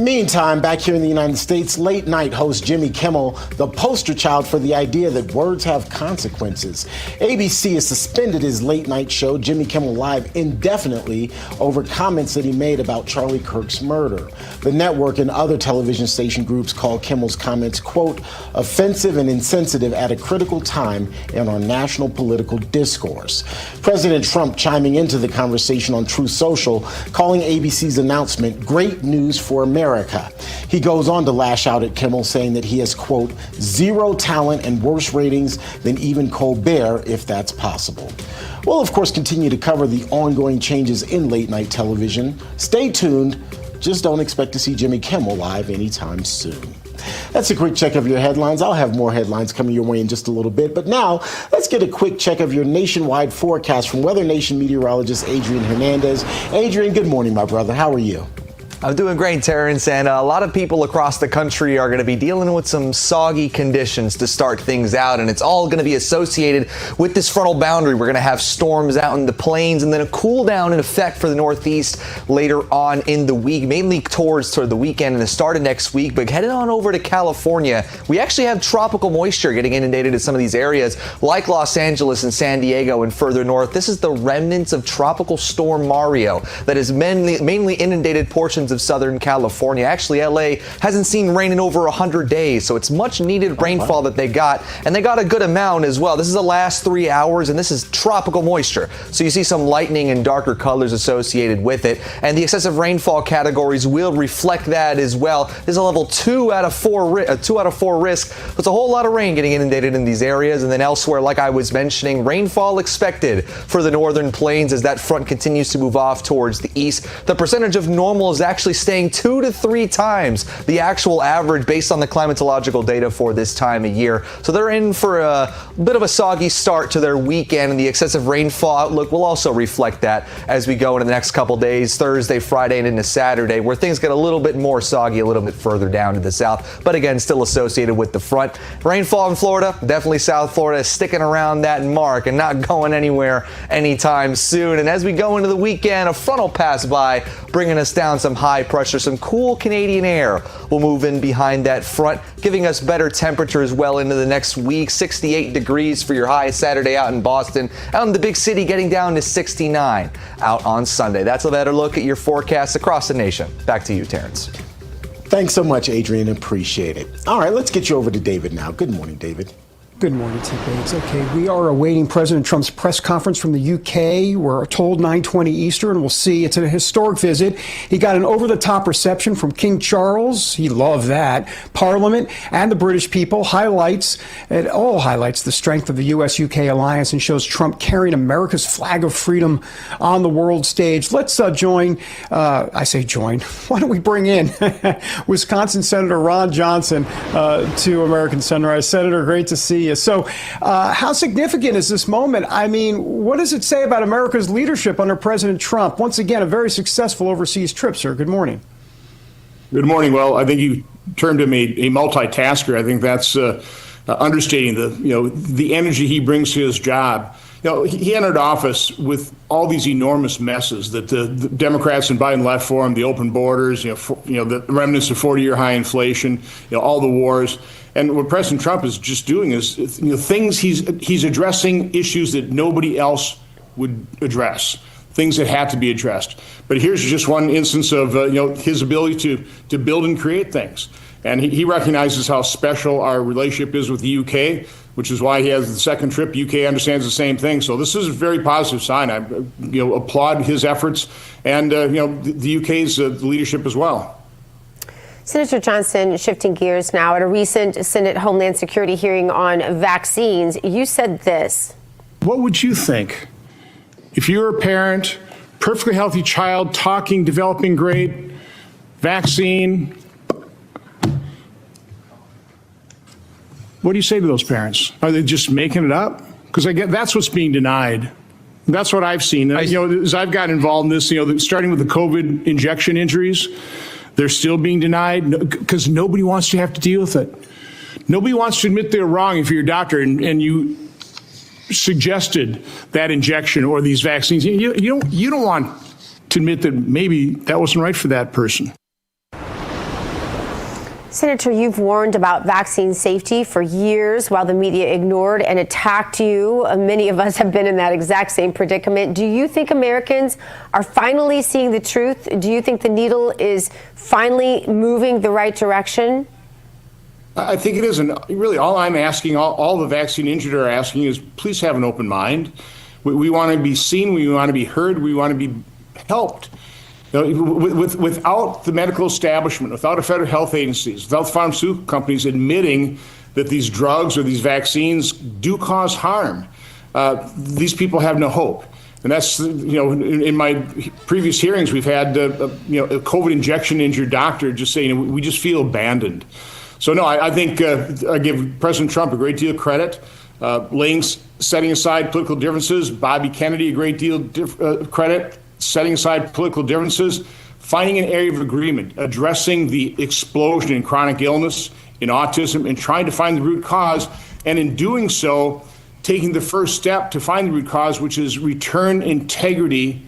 Meantime, back here in the United States, late night host Jimmy Kimmel, the poster child for the idea that words have consequences. ABC has suspended his late night show, Jimmy Kimmel Live, indefinitely over comments that he made about Charlie Kirk's murder. The network and other television station groups call Kimmel's comments, quote, offensive and insensitive at a critical time in our national political discourse. President Trump chiming into the conversation on Truth Social, calling ABC's announcement great news for America. He goes on to lash out at Kimmel, saying that he has, quote, zero talent and worse ratings than even Colbert, if that's possible. We'll, of course, continue to cover the ongoing changes in late night television. Stay tuned. Just don't expect to see Jimmy Kimmel live anytime soon. That's a quick check of your headlines. I'll have more headlines coming your way in just a little bit. But now, let's get a quick check of your nationwide forecast from Weather Nation meteorologist Adrian Hernandez. Adrian, good morning, my brother. How are you? I'm doing great, Terrence, and a lot of people across the country are going to be dealing with some soggy conditions to start things out, and it's all going to be associated with this frontal boundary. We're going to have storms out in the plains and then a cool down in effect for the Northeast later on in the week, mainly towards the weekend and the start of next week. But headed on over to California, we actually have tropical moisture getting inundated in some of these areas like Los Angeles and San Diego and further north. This is the remnants of Tropical Storm Mario that has mainly inundated portions of Southern California. Actually, LA hasn't seen rain in over 100 days, so it's much needed rainfall that they got, and they got a good amount as well. This is the last 3 hours, and this is tropical moisture. So you see some lightning and darker colors associated with it, and the excessive rainfall categories will reflect that as well. There's a level 2 out of 4 risk. It's a whole lot of rain getting inundated in these areas, and then elsewhere, like I was mentioning, rainfall expected for the northern plains as that front continues to move off towards the east. The percentage of normal is actually actually staying 2 to 3 times the actual average based on the climatological data for this time of year. So they're in for a bit of a soggy start to their weekend, and the excessive rainfall outlook will also reflect that as we go into the next couple days, Thursday, Friday, and into Saturday, where things get a little bit more soggy a little bit further down to the south, but again, still associated with the front. Rainfall in Florida, definitely South Florida, is sticking around that mark and not going anywhere anytime soon. And as we go into the weekend, a front will pass by, bringing us down some high pressure. Some cool Canadian air will move in behind that front, giving us better temperatures well into the next week. 68 degrees for your high Saturday out in Boston. Out in the big city, getting down to 69 out on Sunday. That's a better look at your forecasts across the nation. Back to you, Terrence. Thanks so much, Adrian. Appreciate it. All right, let's get you over to David now. Good morning, David. Good morning, Tim Bates. Okay, we are awaiting President Trump's press conference from the UK. We're told 9:20 Eastern. We'll see. It's a historic visit. He got an over-the-top reception from King Charles. He loved that. Parliament and the British people it all highlights the strength of the U.S.-UK alliance and shows Trump carrying America's flag of freedom on the world stage. Let's join. Why don't we bring in Wisconsin Senator Ron Johnson to American Sunrise. Senator, great to see you. So how significant is this moment? I mean, what does it say about America's leadership under President Trump? Once again, a very successful overseas trip, sir. Good morning. Good morning. Well, I think you termed him a multitasker. I think that's understating the energy he brings to his job. He entered office with all these enormous messes that the Democrats and Biden left for him: the open borders, the remnants of 40-year high inflation, all the wars. And what President Trump is just doing is, things he's addressing issues that nobody else would address, things that had to be addressed. But here's just one instance of his ability to build and create things. And he recognizes how special our relationship is with the UK, which is why he has the second trip. UK understands the same thing. So this is a very positive sign. I applaud his efforts and the UK's leadership as well. Senator Johnson, shifting gears now, at a recent Senate Homeland Security hearing on vaccines, you said this. What would you think if you're a parent, perfectly healthy child, talking, developing great, vaccine? What do you say to those parents? Are they just making it up? Because that's what's being denied. That's what I've seen. As I've gotten involved in this, starting with the COVID injection injuries, they're still being denied because nobody wants to have to deal with it. Nobody wants to admit they're wrong if you're a doctor and you suggested that injection or these vaccines. You don't want to admit that maybe that wasn't right for that person. Senator, you've warned about vaccine safety for years while the media ignored and attacked you. Many of us have been in that exact same predicament. Do you think Americans are finally seeing the truth? Do you think the needle is finally moving the right direction? I think it is. And really, all I'm asking, all the vaccine injured are asking is please have an open mind. We want to be seen. We want to be heard. We want to be helped. Without the medical establishment, without the federal health agencies, without pharmaceutical companies admitting that these drugs or these vaccines do cause harm, these people have no hope. And that's, in my previous hearings, we've had, a COVID injection injured doctor just saying, we just feel abandoned. So, no, I think I give President Trump a great deal of credit, setting aside political differences, Bobby Kennedy a great deal of credit, setting aside political differences, finding an area of agreement, addressing the explosion in chronic illness, in autism, and trying to find the root cause. And in doing so, taking the first step to find the root cause, which is return integrity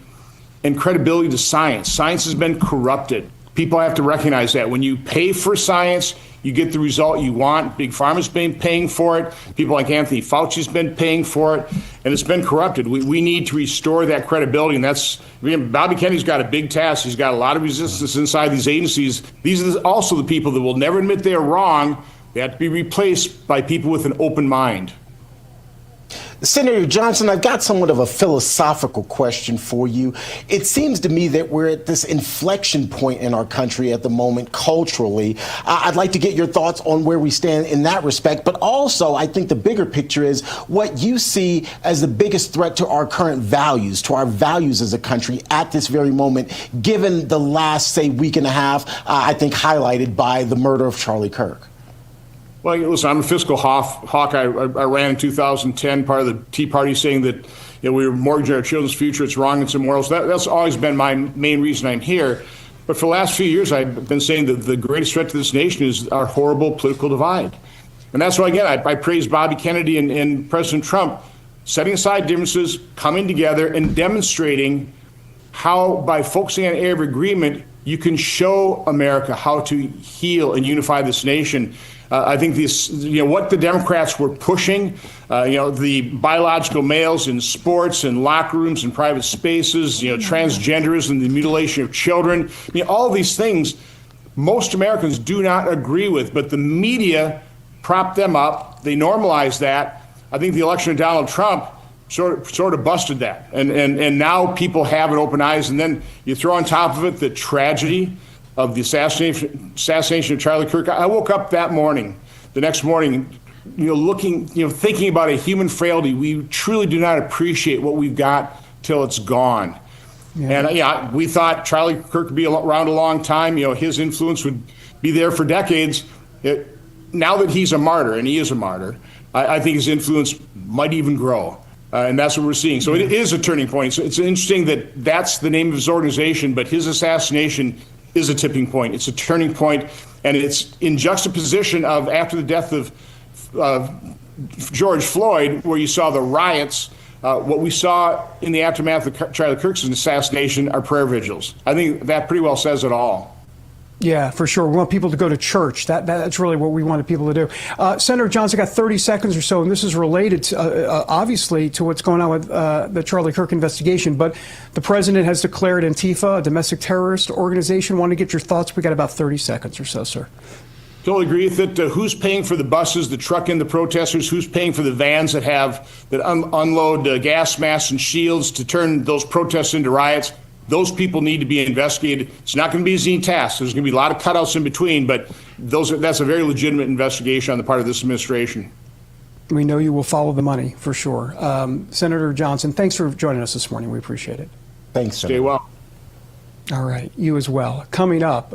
and credibility to science. Science has been corrupted. People have to recognize that. When you pay for science, you get the result you want. Big Pharma's been paying for it. People like Anthony Fauci's been paying for it, and it's been corrupted. We need to restore that credibility, and that's Bobby Kennedy's got a big task. He's got a lot of resistance inside these agencies. These are also the people that will never admit they are wrong. They have to be replaced by people with an open mind. Senator Johnson, I've got somewhat of a philosophical question for you. It seems to me that we're at this inflection point in our country at the moment culturally. I'd like to get your thoughts on where we stand in that respect, but also I think the bigger picture is what you see as the biggest threat to our current values, to our values as a country at this very moment, given the last, say, week and a half, I think highlighted by the murder of Charlie Kirk. Well, listen, I'm a fiscal hawk. I ran in 2010, part of the Tea Party, saying that we were mortgaging our children's future. It's wrong. It's immoral. So that's always been my main reason I'm here. But for the last few years, I've been saying that the greatest threat to this nation is our horrible political divide. And that's why, again, I praise Bobby Kennedy and President Trump setting aside differences, coming together, and demonstrating how, by focusing on area of agreement, you can show America how to heal and unify this nation. I think this, what the Democrats were pushing, the biological males in sports and locker rooms and private spaces, transgenderism, the mutilation of children. All these things most Americans do not agree with, but the media prop them up. They normalize that. I think the election of Donald Trump sort of busted that. And now people have an open eyes. And then you throw on top of it the tragedy of the assassination of Charlie Kirk. I woke up the next morning, thinking about a human frailty. We truly do not appreciate what we've got till it's gone. Yeah. And we thought Charlie Kirk would be around a long time. His influence would be there for decades. Now that he's a martyr, and he is a martyr, I think his influence might even grow. And that's what we're seeing. So it is a turning point. So it's interesting that that's the name of his organization, but his assassination is a tipping point. It's a turning point, and it's in juxtaposition of after the death of George Floyd, where you saw the riots. What we saw in the aftermath of Charlie Kirk's assassination are prayer vigils. I think that pretty well says it all. Yeah, for sure. We want people to go to church. That's really what we wanted people to do. Senator Johnson, got 30 seconds or so, and this is related, to, obviously, to what's going on with the Charlie Kirk investigation. But the president has declared Antifa a domestic terrorist organization. Want to get your thoughts? We got about 30 seconds or so, sir. Totally agree with it. Who's paying for the buses that truck in the protesters? Who's paying for the vans that unload gas masks and shields to turn those protests into riots? Those people need to be investigated. It's not going to be an easy task. There's going to be a lot of cutouts in between, but that's a very legitimate investigation on the part of this administration. We know you will follow the money, for sure. Senator Johnson, thanks for joining us this morning. We appreciate it. Thanks, Stay well. All right, you as well. Coming up,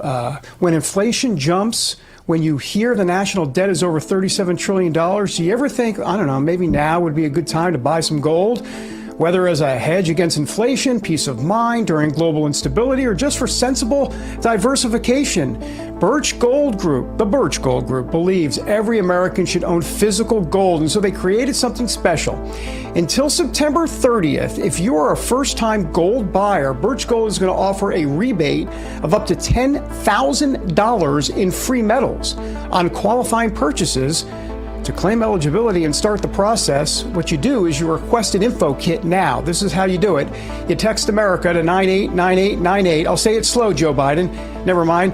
when inflation jumps, when you hear the national debt is over $37 trillion, do you ever think, I don't know, maybe now would be a good time to buy some gold? Whether as a hedge against inflation, peace of mind during global instability, or just for sensible diversification, the Birch Gold Group believes every American should own physical gold, and so they created something special. Until September 30th, if you are a first-time gold buyer, Birch Gold is going to offer a rebate of up to $10,000 in free metals on qualifying purchases. To claim eligibility and start the process, what you do is you request an info kit now. This is how you do it. You text America to 989898. I'll say it slow, Joe Biden. Never mind.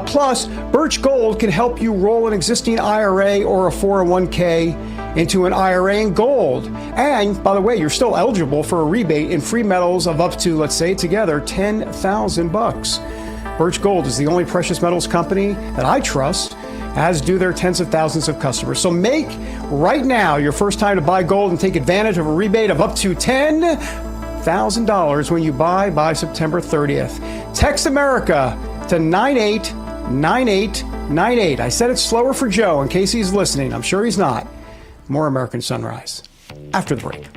Plus, Birch Gold can help you roll an existing IRA or a 401k into an IRA in gold. And, by the way, you're still eligible for a rebate in free metals of up to, let's say together, $10,000. Birch Gold is the only precious metals company that I trust, as do their tens of thousands of customers. So make right now your first time to buy gold and take advantage of a rebate of up to $10,000 when you buy by September 30th. Text America to 989898. I said it slower for Joe in case he's listening. I'm sure he's not. More American Sunrise after the break.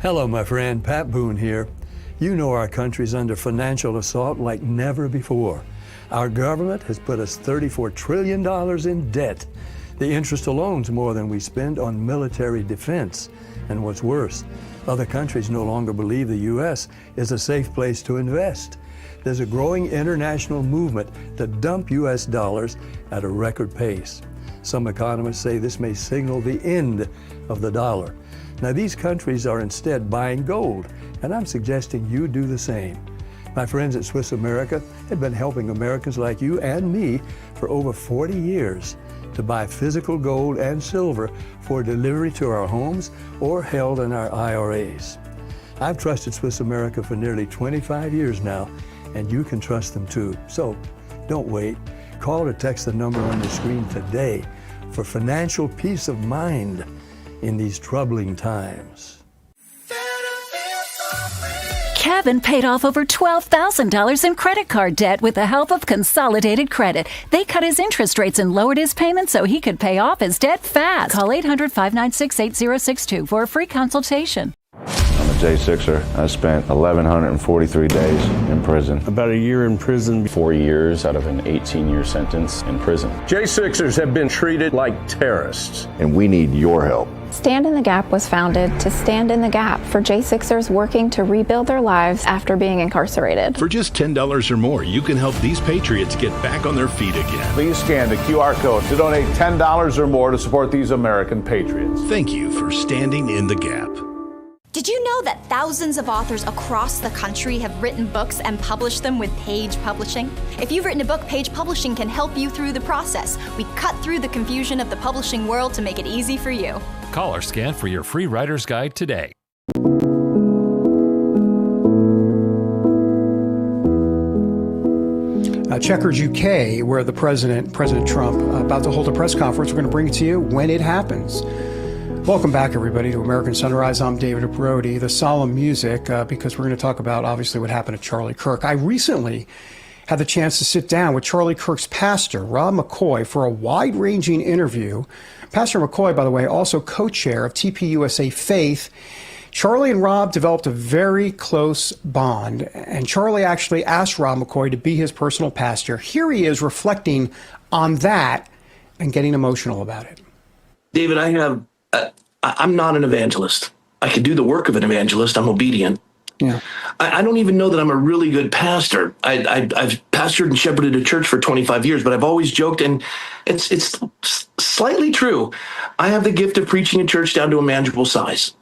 Hello, my friend. Pat Boone here. You know our country's under financial assault like never before. Our government has put us $34 trillion in debt. The interest alone's more than we spend on military defense. And what's worse, other countries no longer believe the U.S. is a safe place to invest. There's a growing international movement to dump U.S. dollars at a record pace. Some economists say this may signal the end of the dollar. Now, these countries are instead buying gold, and I'm suggesting you do the same. My friends at Swiss America have been helping Americans like you and me for over 40 years to buy physical gold and silver for delivery to our homes or held in our IRAs. I've trusted Swiss America for nearly 25 years now, and you can trust them too. So don't wait. Call or text the number on the screen today for financial peace of mind in these troubling times. Kevin paid off over $12,000 in credit card debt with the help of Consolidated Credit. They cut his interest rates and lowered his payments so he could pay off his debt fast. Call 800-596-8062 for a free consultation. I'm a J6er. I spent 1,143 days in prison. About a year in prison. 4 years out of an 18-year sentence in prison. J6ers have been treated like terrorists. And we need your help. Stand in the Gap was founded to stand in the gap for J6ers working to rebuild their lives after being incarcerated. For just $10 or more, you can help these patriots get back on their feet again. Please scan the QR code to donate $10 or more to support these American patriots. Thank you for standing in the gap. Did you know that thousands of authors across the country have written books and published them with Page Publishing? If you've written a book, Page Publishing can help you through the process. We cut through the confusion of the publishing world to make it easy for you. Call or scan for your free writer's guide today. Chequers UK, where the President Trump, about to hold a press conference. We're going to bring it to you when it happens. Welcome back, everybody, to American Sunrise. I'm David Brody. The solemn music, because we're going to talk about, obviously, what happened to Charlie Kirk. I recently had the chance to sit down with Charlie Kirk's pastor, Rob McCoy, for a wide-ranging interview. Pastor McCoy, by the way, also co-chair of TPUSA Faith. Charlie and Rob developed a very close bond, and Charlie actually asked Rob McCoy to be his personal pastor. Here he is reflecting on that and getting emotional about it. David, I'm not an evangelist. I can do the work of an evangelist. I'm obedient. Yeah. I don't even know that I'm a really good pastor. I've pastored and shepherded a church for 25 years, but I've always joked, and it's slightly true. I have the gift of preaching a church down to a manageable size.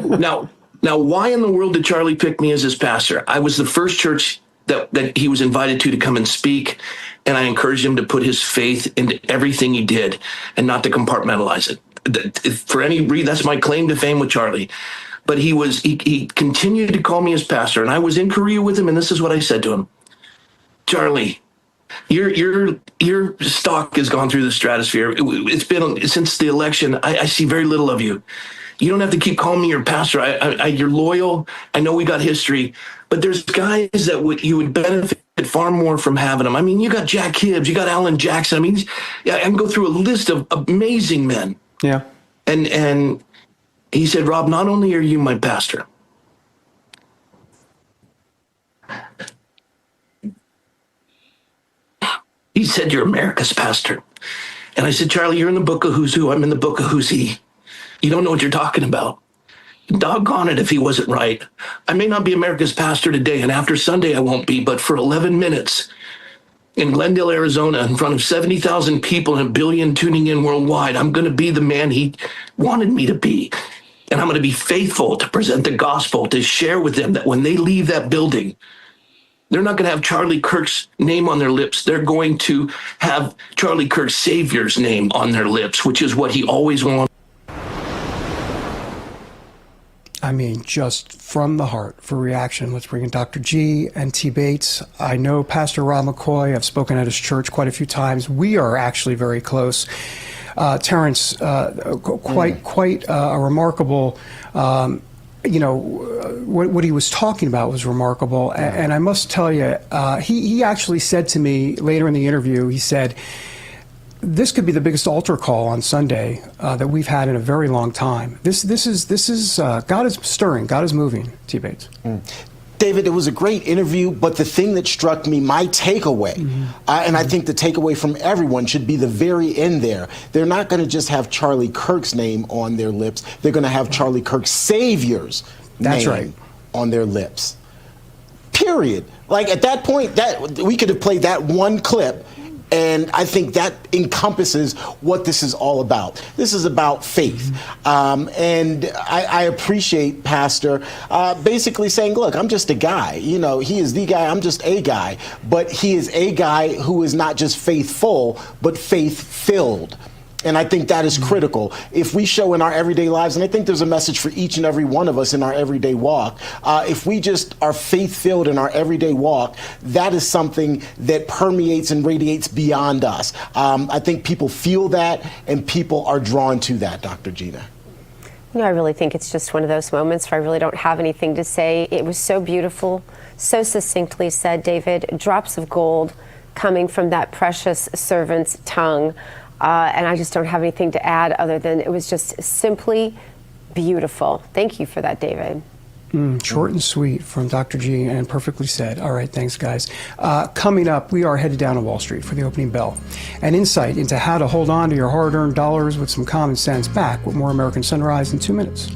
Now, why in the world did Charlie pick me as his pastor? I was the first church that he was invited to come and speak, and I encouraged him to put his faith into everything he did and not to compartmentalize it. For any reason, that's my claim to fame with Charlie. But he continued to call me his pastor, and I was in Korea with him, and this is what I said to him: Charlie, your stock has gone through the stratosphere. It's been since the election. I see very little of you. You don't have to keep calling me your pastor. You're loyal. I know we got history, but there's guys that you would benefit far more from having them. I mean, you got Jack Hibbs, you got Alan Jackson. I mean, I can go through a list of amazing men. Yeah. And he said, Rob, not only are you my pastor, he said, you're America's pastor. And I said, Charlie, you're in the book of Who's Who. I'm in the book of Who's He. You don't know what you're talking about. Doggone it if he wasn't right. I may not be America's pastor today, and after Sunday I won't be, but for 11 minutes in Glendale, Arizona, in front of 70,000 people and 1 billion tuning in worldwide, I'm going to be the man he wanted me to be. And I'm going to be faithful to present the gospel, to share with them that when they leave that building, they're not going to have Charlie Kirk's name on their lips. They're going to have Charlie Kirk's Savior's name on their lips, which is what he always wanted. I mean, just from the heart for reaction. Let's bring in Dr. G and T. Bates. I know Pastor Rob McCoy. I've spoken at his church quite a few times. We are actually very close. Terrence, quite a remarkable, what he was talking about was remarkable. And I must tell you, he actually said to me later in the interview, he said, this could be the biggest altar call on Sunday that we've had in a very long time. This is God is stirring, God is moving. T. Bates. David, it was a great interview, but the thing that struck me, my takeaway, and I think the takeaway from everyone should be the very end there. They're not going to just have Charlie Kirk's name on their lips. They're going to have Charlie Kirk's Savior's name on their lips. Period. Like at that point, that we could have played that one clip And I think that encompasses what this is all about. This is about faith. And I appreciate Pastor basically saying, look, I'm just a guy. You know, he is the guy, I'm just a guy. But he is a guy who is not just faithful, but faith-filled. And I think that is critical. If we show in our everyday lives, and I think there's a message for each and every one of us in our everyday walk, if we just are faith-filled in our everyday walk, that is something that permeates and radiates beyond us. I think people feel that, and people are drawn to that, Dr. Gina. You know, I really think it's just one of those moments where I really don't have anything to say. It was so beautiful, so succinctly said, David, drops of gold coming from that precious servant's tongue. And I just don't have anything to add other than it was just simply beautiful. Thank you for that, David. Short and sweet from Dr. G, and perfectly said. All right, thanks, guys. Coming up, we are headed down to Wall Street for the opening bell. An insight into how to hold on to your hard-earned dollars with some common sense. Back with more American Sunrise in 2 minutes.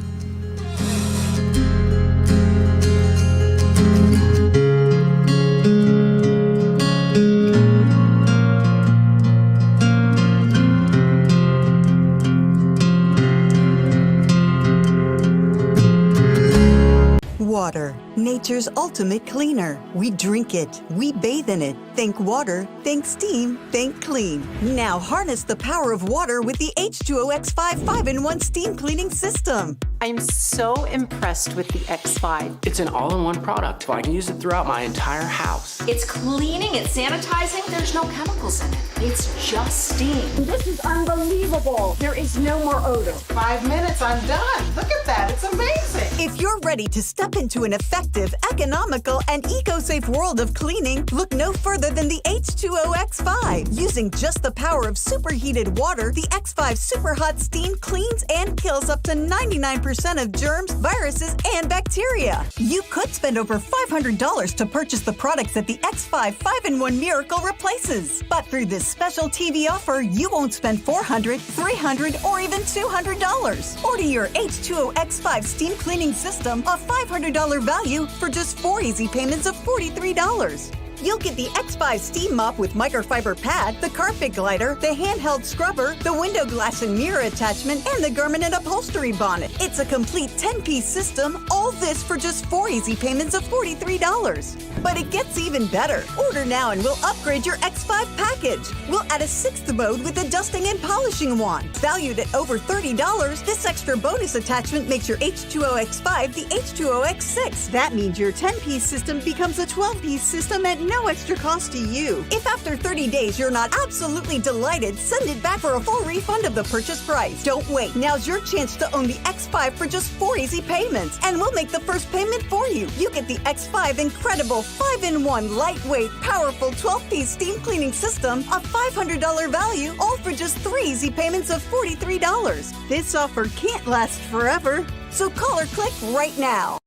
Water, nature's ultimate cleaner. We drink it, we bathe in it. Think water, think steam, think clean. Now harness the power of water with the H2O X5 5-in-1 steam cleaning system. I'm so impressed with the X5. It's an all-in-one product. I can use it throughout my entire house. It's cleaning, it's sanitizing, there's no chemicals in it. It's just steam. This is unbelievable. There is no more odor. 5 minutes, I'm done. Look at that, it's amazing. If you're ready to step into an effective, economical, and eco-safe world of cleaning, look no further than the H2O X5. Using just the power of superheated water, the X5 Super Hot Steam cleans and kills up to 99% of germs, viruses, and bacteria. You could spend over $500 to purchase the products that the X5 5-in-1 Miracle replaces. But through this special TV offer, you won't spend $400, $300, or even $200. Order your H2O X5 steam cleaning system, a $500 value, for just 4 easy payments of $43. You'll get the X5 steam mop with microfiber pad, the carpet glider, the handheld scrubber, the window glass and mirror attachment, and the garment and upholstery bonnet. It's a complete 10-piece system, all this for just 4 easy payments of $43. But it gets even better. Order now and we'll upgrade your X5 package. We'll add a 6th mode with a dusting and polishing wand. Valued at over $30, this extra bonus attachment makes your H2O X5 the H2O X6. That means your 10-piece system becomes a 12-piece system at no extra cost to you. If after 30 days you're not absolutely delighted, send it back for a full refund of the purchase price. Don't wait. Now's your chance to own the X5 for just 4 easy payments, and we'll make the first payment for you. You get the X5 incredible 5-in-1 lightweight, powerful 12-piece steam cleaning system, a $500 value, all for just 3 easy payments of $43. This offer can't last forever, so call or click right now.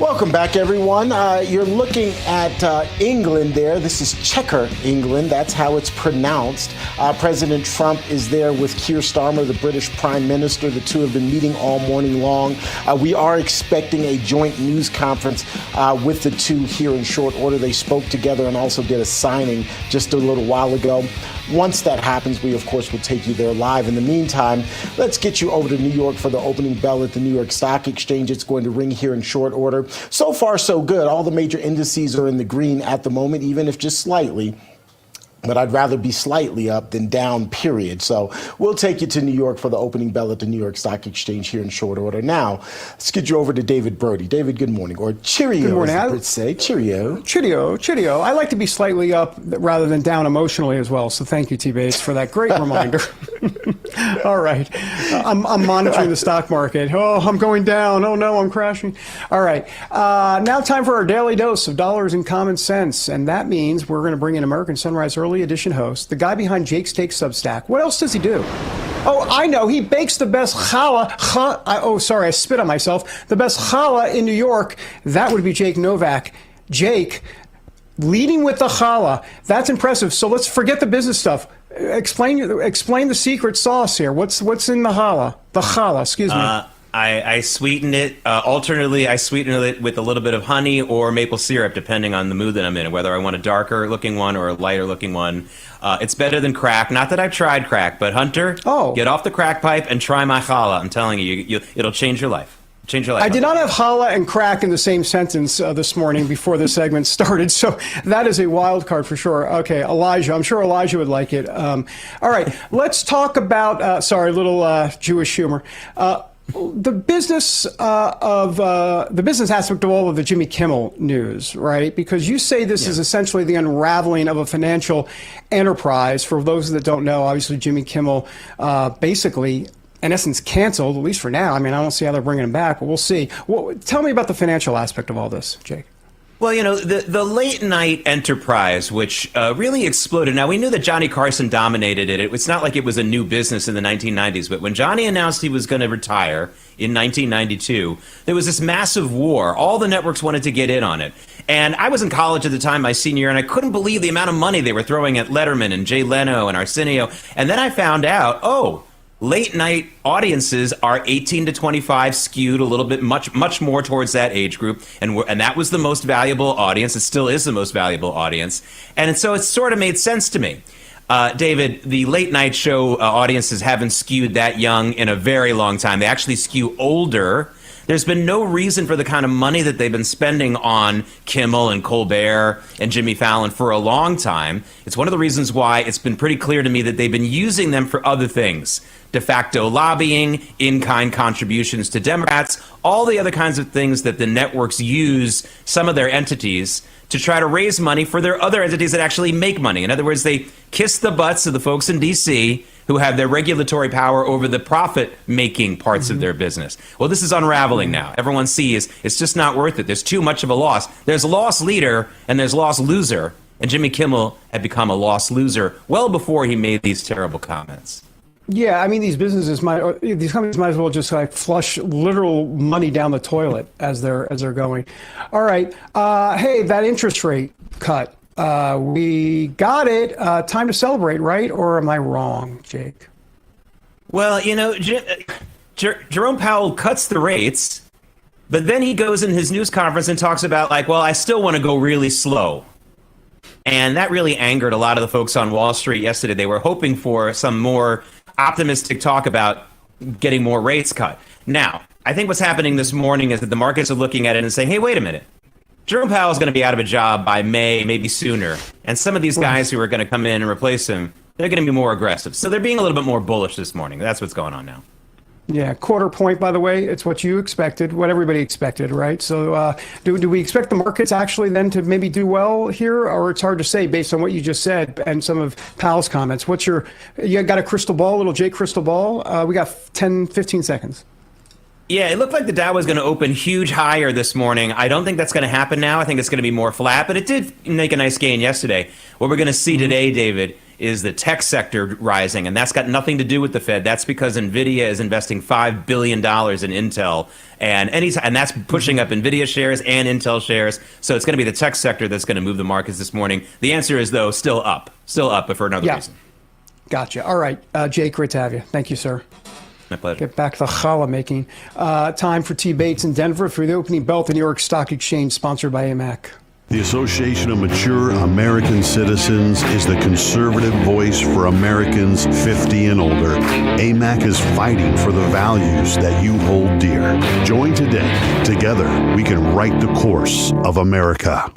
Welcome back, everyone. You're looking at England there. This is Chequer, England. That's how it's pronounced. President Trump is there with Keir Starmer, the British Prime Minister. The two have been meeting all morning long. We are expecting a joint news conference with the two here in short order. They spoke together and also did a signing just a little while ago. Once that happens, we, of course, will take you there live. In the meantime, let's get you over to New York for the opening bell at the New York Stock Exchange. It's going to ring here in short order. So far, so good. All the major indices are in the green at the moment, even if just slightly. But I'd rather be slightly up than down, period. So we'll take you to New York for the opening bell at the New York Stock Exchange here in short order. Now, let's get you over to David Brody. David, good morning. Or cheerio, good morning. as the Brits say. Cheerio. Cheerio. I like to be slightly up rather than down emotionally as well. So thank you, T. Bates, for that great reminder. All right. I'm monitoring the stock market. Oh, I'm going down. Oh, no, I'm crashing. All right. Now time for our daily dose of dollars and common sense. And that means we're going to bring in American Sunrise Early Edition host, the guy behind Jake's Take Substack. What else does he do? Oh, I know. He bakes the best challah. I spit on myself. The best challah in New York. That would be Jake Novak. Jake, leading with the challah. That's impressive. So let's forget the business stuff. Explain the secret sauce here. What's in the challah? The challah, excuse me. I sweeten it. Alternately, I sweeten it with a little bit of honey or maple syrup, depending on the mood that I'm in, whether I want a darker looking one or a lighter looking one. It's better than crack. Not that I've tried crack, but Hunter, get off the crack pipe and try my challah. I'm telling you, it'll change your life. Change your life. I did not have challah and crack in the same sentence this morning before the segment started, so that is a wild card for sure. Okay, Elijah, I'm sure Elijah would like it. All right, let's talk about, sorry, a little Jewish humor. The business the business aspect of all of the Jimmy Kimmel news, right? Because you say this is essentially the unraveling of a financial enterprise. For those that don't know, obviously Jimmy Kimmel basically, in essence, canceled, at least for now. I mean, I don't see how they're bringing him back, but we'll see. Well, tell me about the financial aspect of all this, Jake. Well, you know, the late night enterprise, which really exploded. Now, we knew that Johnny Carson dominated it. It's not like it was a new business in the 1990s. But when Johnny announced he was going to retire in 1992, there was this massive war. All the networks wanted to get in on it. And I was in college at the time, my senior year, and I couldn't believe the amount of money they were throwing at Letterman and Jay Leno and Arsenio. And then I found out, late night audiences are 18 to 25, skewed a little bit, much more towards that age group, and that was the most valuable audience. It still is the most valuable audience, and so it sort of made sense to me. David, the late night show audiences haven't skewed that young in a very long time. They actually skew older. There's been no reason for the kind of money that they've been spending on Kimmel and Colbert and Jimmy Fallon for a long time. It's one of the reasons why it's been pretty clear to me that they've been using them for other things. De facto lobbying, in-kind contributions to Democrats, all the other kinds of things that the networks use some of their entities to try to raise money for their other entities that actually make money. In other words, they kiss the butts of the folks in D.C. who have their regulatory power over the profit-making parts of their business. Well, this is unraveling now. Everyone sees it's just not worth it. There's too much of a loss. There's loss leader and there's loss loser. And Jimmy Kimmel had become a loss loser well before he made these terrible comments. Yeah, I mean, these companies might as well just like flush literal money down the toilet as they're going. All right, hey, that interest rate cut, we got it. Time to celebrate, right? Or am I wrong, Jake? Well, you know, Jerome Powell cuts the rates, but then he goes in his news conference and talks about like, well, I still want to go really slow. And that really angered a lot of the folks on Wall Street yesterday. They were hoping for some more optimistic talk about getting more rates cut. Now, I think what's happening this morning is that the markets are looking at it and saying, hey, wait a minute. Jerome Powell is going to be out of a job by May, maybe sooner. And some of these guys who are going to come in and replace him, they're going to be more aggressive. So they're being a little bit more bullish this morning. That's what's going on now. Yeah, quarter point, by the way, it's what you expected, what everybody expected, right? So do we expect the markets actually then to maybe do well here? Or it's hard to say based on what you just said and some of Powell's comments. You got a crystal ball, little Jake crystal ball? We got 10, 15 seconds. Yeah, it looked like the Dow was going to open huge higher this morning. I don't think that's going to happen now. I think it's going to be more flat, but it did make a nice gain yesterday. What we're going to see today, David, is the tech sector rising, and that's got nothing to do with the Fed. That's because NVIDIA is investing $5 billion in Intel, and that's pushing up NVIDIA shares and Intel shares. So it's going to be the tech sector that's going to move the markets this morning. The answer is, though, still up, but for another reason. Gotcha. All right, Jake, great to have you. Thank you, sir. My pleasure. Get back to the challah making. Time for T. Bates in Denver for the opening bell at the New York Stock Exchange, sponsored by AMAC. The Association of Mature American Citizens is the conservative voice for Americans 50 and older. AMAC is fighting for the values that you hold dear. Join today. Together, we can write the course of America.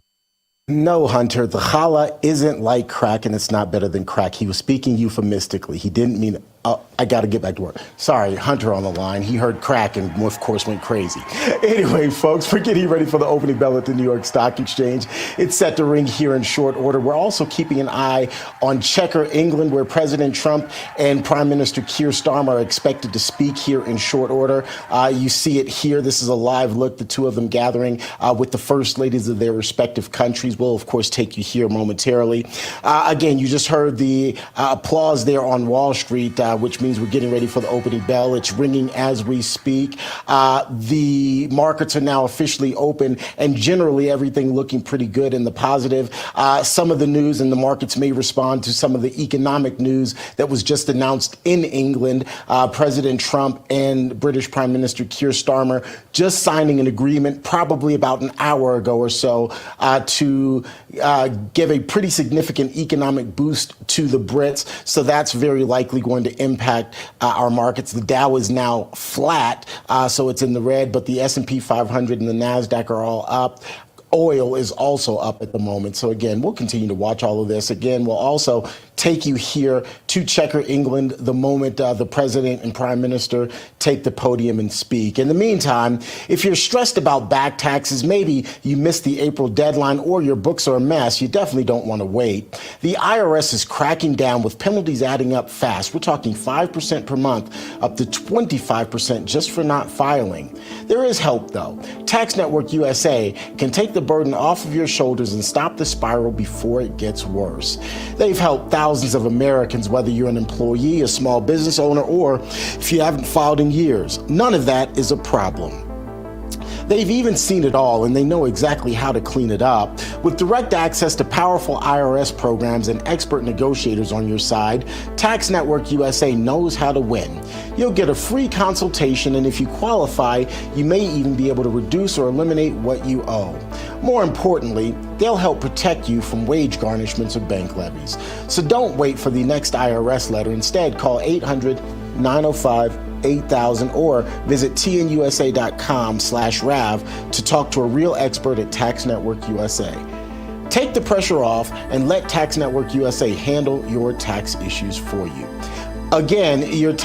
No, Hunter, the challah isn't like crack, and it's not better than crack. He was speaking euphemistically. He didn't mean, I got to get back to work. Sorry, Hunter on the line. He heard crack and, of course, went crazy. Anyway, folks, we're getting ready for the opening bell at the New York Stock Exchange. It's set to ring here in short order. We're also keeping an eye on Chequer, England, where President Trump and Prime Minister Keir Starmer are expected to speak here in short order. You see it here. This is a live look, the two of them gathering with the first ladies of their respective countries. We'll, of course, take you here momentarily. Again, you just heard the applause there on Wall Street. which means we're getting ready for the opening bell. It's ringing as we speak. The markets are now officially open, and generally everything looking pretty good in the positive. Some of the news in the markets may respond to some of the economic news that was just announced in England. President Trump and British Prime Minister Keir Starmer just signing an agreement probably about an hour ago or so to give a pretty significant economic boost to the Brits. So that's very likely going to impact our markets. The Dow is now flat, so it's in the red, but the S&P 500 and the NASDAQ are all up. Oil is also up at the moment. So again, we'll continue to watch all of this. Again, we'll also take you here to Chequer England the moment the president and prime minister take the podium and speak. In the meantime, if you're stressed about back taxes, maybe you missed the April deadline or your books are a mess, you definitely don't want to wait. The IRS is cracking down with penalties adding up fast. We're talking 5% per month, up to 25% just for not filing. There is help, though. Tax Network USA can take the burden off of your shoulders and stop the spiral before it gets worse. They've helped thousands of Americans, whether you're an employee, a small business owner, or if you haven't filed in years. None of that is a problem. They've even seen it all, and they know exactly how to clean it up. With direct access to powerful IRS programs and expert negotiators on your side, Tax Network USA knows how to win. You'll get a free consultation, and if you qualify, you may even be able to reduce or eliminate what you owe. More importantly, they'll help protect you from wage garnishments or bank levies. So don't wait for the next IRS letter. Instead, call 800-905-8000 or visit tnusa.com/RAV to talk to a real expert at Tax Network USA. Take the pressure off and let Tax Network USA handle your tax issues for you. Again, you're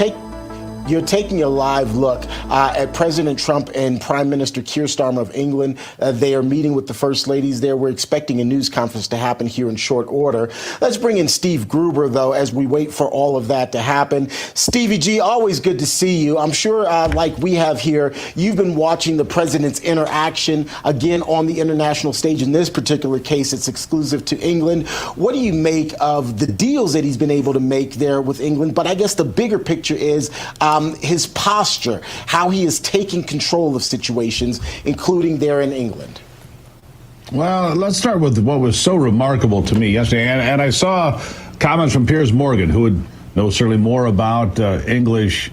taking a live look at President Trump and Prime Minister Keir Starmer of England. They are meeting with the First Ladies there. We're expecting a news conference to happen here in short order. Let's bring in Steve Gruber, though, as we wait for all of that to happen. Stevie G, always good to see you. I'm sure, like we have here, you've been watching the president's interaction, again, on the international stage. In this particular case, it's exclusive to England. What do you make of the deals that he's been able to make there with England? But I guess the bigger picture is his posture, how he is taking control of situations, including there in England. Well, let's start with what was so remarkable to me yesterday. And I saw comments from Piers Morgan, who would know certainly more about English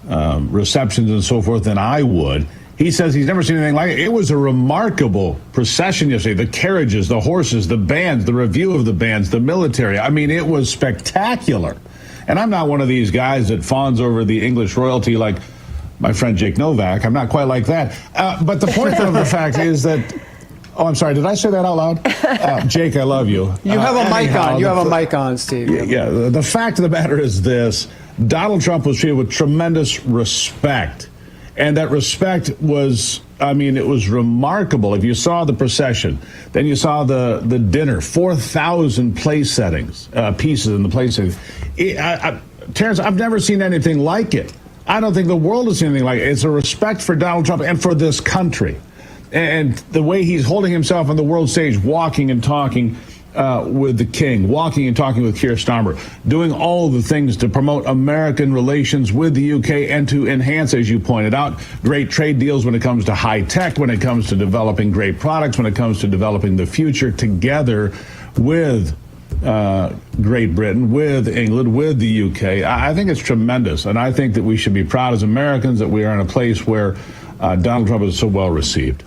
receptions and so forth than I would. He says he's never seen anything like it. It was a remarkable procession yesterday. The carriages, the horses, the bands, the review of the bands, the military. I mean, it was spectacular. And I'm not one of these guys that fawns over the English royalty like my friend Jake Novak. I'm not quite like that. But the point of the fact is that, oh, I'm sorry, did I say that out loud? Jake, I love you. You have a mic on. You have a mic on, Steve. Yeah, the fact of the matter is this. Donald Trump was treated with tremendous respect. And that respect was, I mean, it was remarkable. If you saw the procession, then you saw the dinner, 4,000 place settings, pieces in the place settings. Terrence, I've never seen anything like it. I don't think the world has seen anything like it. It's a respect for Donald Trump and for this country. And the way he's holding himself on the world stage, walking and talking with the king, walking and talking with Keir Starmer, doing all the things to promote American relations with the UK and to enhance, as you pointed out, great trade deals when it comes to high tech, when it comes to developing great products, when it comes to developing the future together with Great Britain, with England, with the UK. I think it's tremendous. And I think that we should be proud as Americans that we are in a place where Donald Trump is so well received.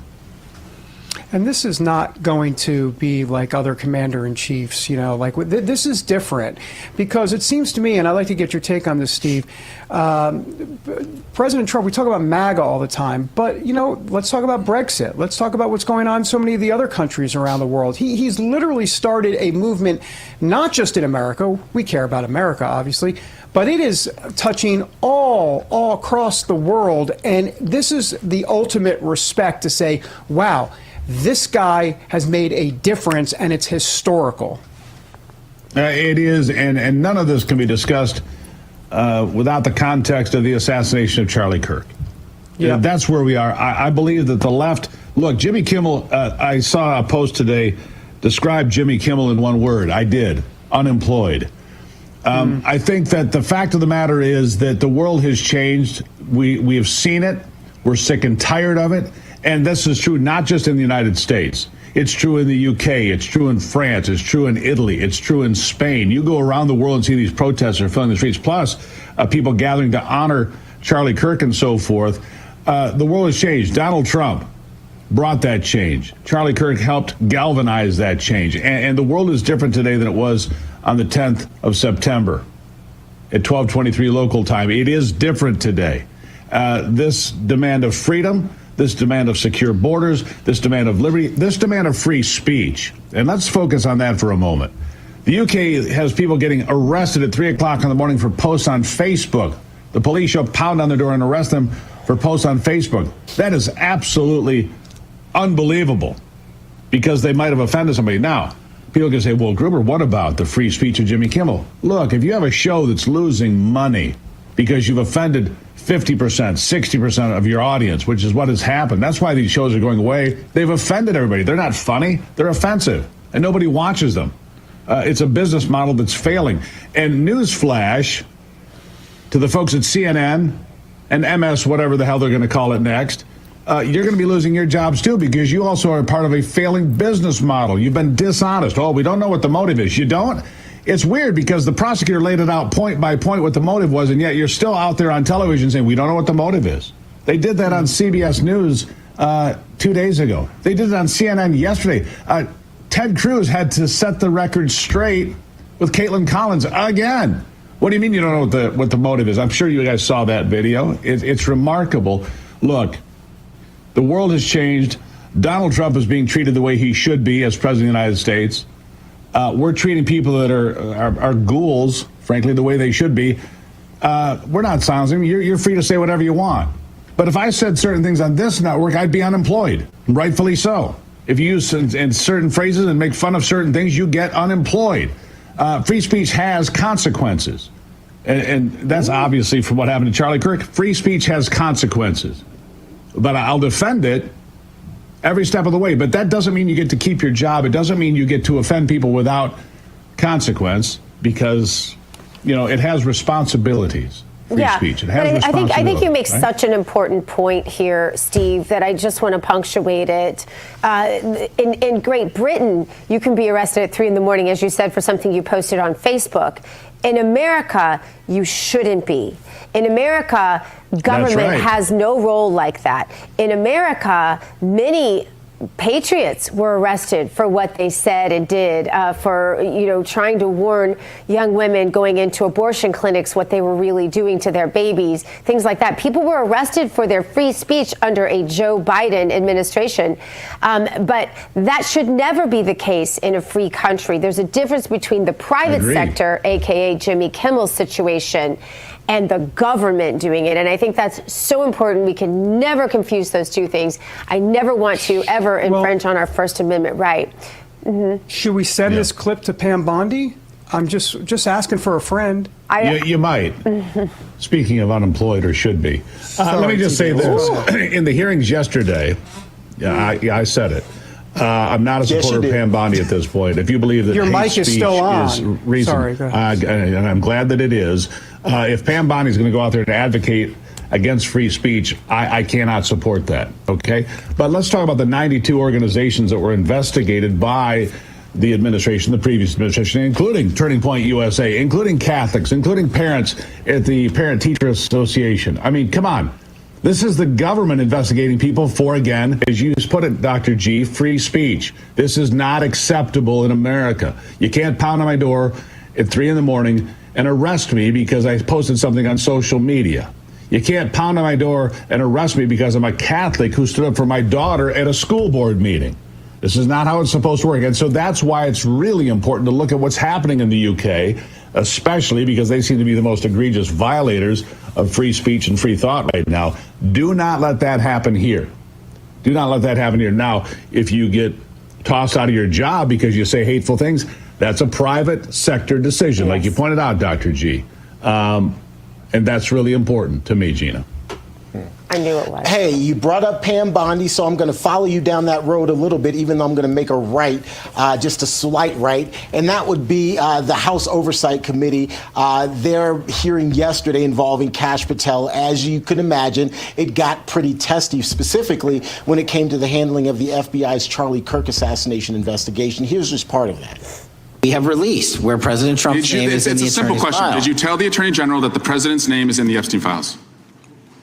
And this is not going to be like other commander-in-chiefs, you know, like this is different because it seems to me, and I'd like to get your take on this, Steve, President Trump, we talk about MAGA all the time, but, you know, let's talk about Brexit. Let's talk about what's going on in so many of the other countries around the world. He's literally started a movement, not just in America. We care about America, obviously, but it is touching all across the world. And this is the ultimate respect to say, wow, this guy has made a difference, and it's historical. It is, and none of this can be discussed without the context of the assassination of Charlie Kirk. Yeah, that's where we are. I believe that the left, look, Jimmy Kimmel, I saw a post today, describe Jimmy Kimmel in one word. I did, unemployed. I think that the fact of the matter is that the world has changed. We have seen it. We're sick and tired of it. And this is true not just in the United States. It's true in the UK. It's true in France. It's true in Italy. It's true in Spain. You go around the world and see these protests are filling the streets, plus people gathering to honor Charlie Kirk and so forth. The world has changed. Donald Trump brought that change. Charlie Kirk helped galvanize that change. And the world is different today than it was on the 10th of September at 12:23 local time. It is different today. This demand of freedom, this demand of secure borders, this demand of liberty, this demand of free speech. And let's focus on that for a moment. The UK has people getting arrested at 3 o'clock in the morning for posts on Facebook. The police shall pound on their door and arrest them for posts on Facebook. That is absolutely unbelievable because they might have offended somebody. Now, people can say, well, Gruber, what about the free speech of Jimmy Kimmel? Look, if you have a show that's losing money because you've offended 50%, 60% of your audience, which is what has happened. That's why these shows are going away. They've offended everybody. They're not funny. They're offensive, and nobody watches them. It's a business model that's failing. And newsflash to the folks at CNN and MS, whatever the hell they're going to call it next, you're going to be losing your jobs, too, because you also are part of a failing business model. You've been dishonest. Oh, we don't know what the motive is. You don't? It's weird because the prosecutor laid it out point by point what the motive was, and yet you're still out there on television saying we don't know what the motive is. They did that on CBS News 2 days ago. They did it on CNN yesterday. Ted Cruz had to set the record straight with Caitlin Collins again. What do you mean you don't know what the motive is? I'm sure you guys saw that video. It's remarkable. Look, the world has changed. Donald Trump is being treated the way he should be as president of the United States. We're treating people that are ghouls, frankly, the way they should be. We're not silencing them. You're free to say whatever you want. But if I said certain things on this network, I'd be unemployed, rightfully so. If you use in certain phrases and make fun of certain things, you get unemployed. Free speech has consequences. And that's obviously from what happened to Charlie Kirk. Free speech has consequences. But I'll defend it every step of the way. But that doesn't mean you get to keep your job. It doesn't mean you get to offend people without consequence because, you know, it has responsibilities. Free speech. It has I think you make right? such an important point here, Steve, that I just want to punctuate it. In Great Britain, you can be arrested at 3 in the morning, as you said, for something you posted on Facebook. In America, you shouldn't be. In America, government has no role like that. In America, many patriots were arrested for what they said and did, for trying to warn young women going into abortion clinics what they were really doing to their babies, things like that. People were arrested for their free speech under a Joe Biden administration, but that should never be the case in a free country. There's a difference between the private sector, aka Jimmy Kimmel's situation, and the government doing it. And I think that's so important. We can never confuse those two things. I never want to ever infringe on our First Amendment right. Mm-hmm. Should we send this clip to Pam Bondi? I'm just asking for a friend. You might. Speaking of unemployed, or should be. Let me just say this. In the hearings yesterday, I said it. I'm not a supporter of Pam Bondi at this point. If you believe that your hate mic is still on. Is reason, sorry, go ahead. And I'm glad that it is. If Pam Bondi is going to go out there and advocate against free speech, I cannot support that. Okay, but let's talk about the 92 organizations that were investigated by the administration, the previous administration, including Turning Point USA, including Catholics, including parents at the Parent Teacher Association. I mean, come on. This is the government investigating people for, again, as you put it, Dr. G, free speech. This is not acceptable in America. You can't pound on my door at 3 in the morning and arrest me because I posted something on social media. You can't pound on my door and arrest me because I'm a Catholic who stood up for my daughter at a school board meeting. This is not how it's supposed to work. And so that's why it's really important to look at what's happening in the UK, especially because they seem to be the most egregious violators of free speech and free thought right now. Do not let that happen here. Do not let that happen here. Now, if you get tossed out of your job because you say hateful things, that's a private sector decision, like you pointed out, Dr. G. And that's really important to me, Gina. I knew it was. Hey, you brought up Pam Bondi, so I'm going to follow you down that road a little bit, even though I'm going to make a right, just a slight right, and that would be the House Oversight Committee. Their hearing yesterday involving Kash Patel. As you can imagine, it got pretty testy, specifically when it came to the handling of the FBI's Charlie Kirk assassination investigation. Here's just part of that. We have released where President Trump's name is in the Attorney's file. It's a simple question. Did you tell the Attorney General that the President's name is in the Epstein files?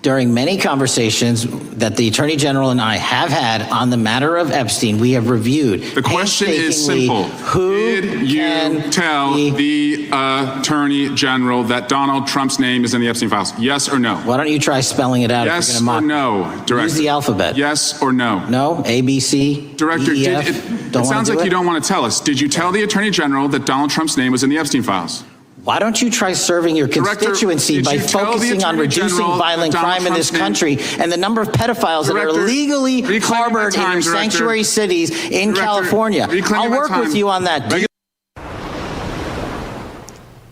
During many conversations that the Attorney General and I have had on the matter of Epstein, we have reviewed. The question is simple. Did you tell the Attorney General that Donald Trump's name is in the Epstein files? Yes or no? Why don't you try spelling it out? Yes if you're or no, Director? Use the alphabet. Yes or no? No? A, B, C, Director, D, E, F. it sounds like you don't want to tell us. Did you tell the Attorney General that Donald Trump's name was in the Epstein files? Why don't you try serving your constituency by focusing on reducing violent crime in this country and the number of pedophiles that are illegally harbored in your sanctuary cities in California? I'll work with you on that.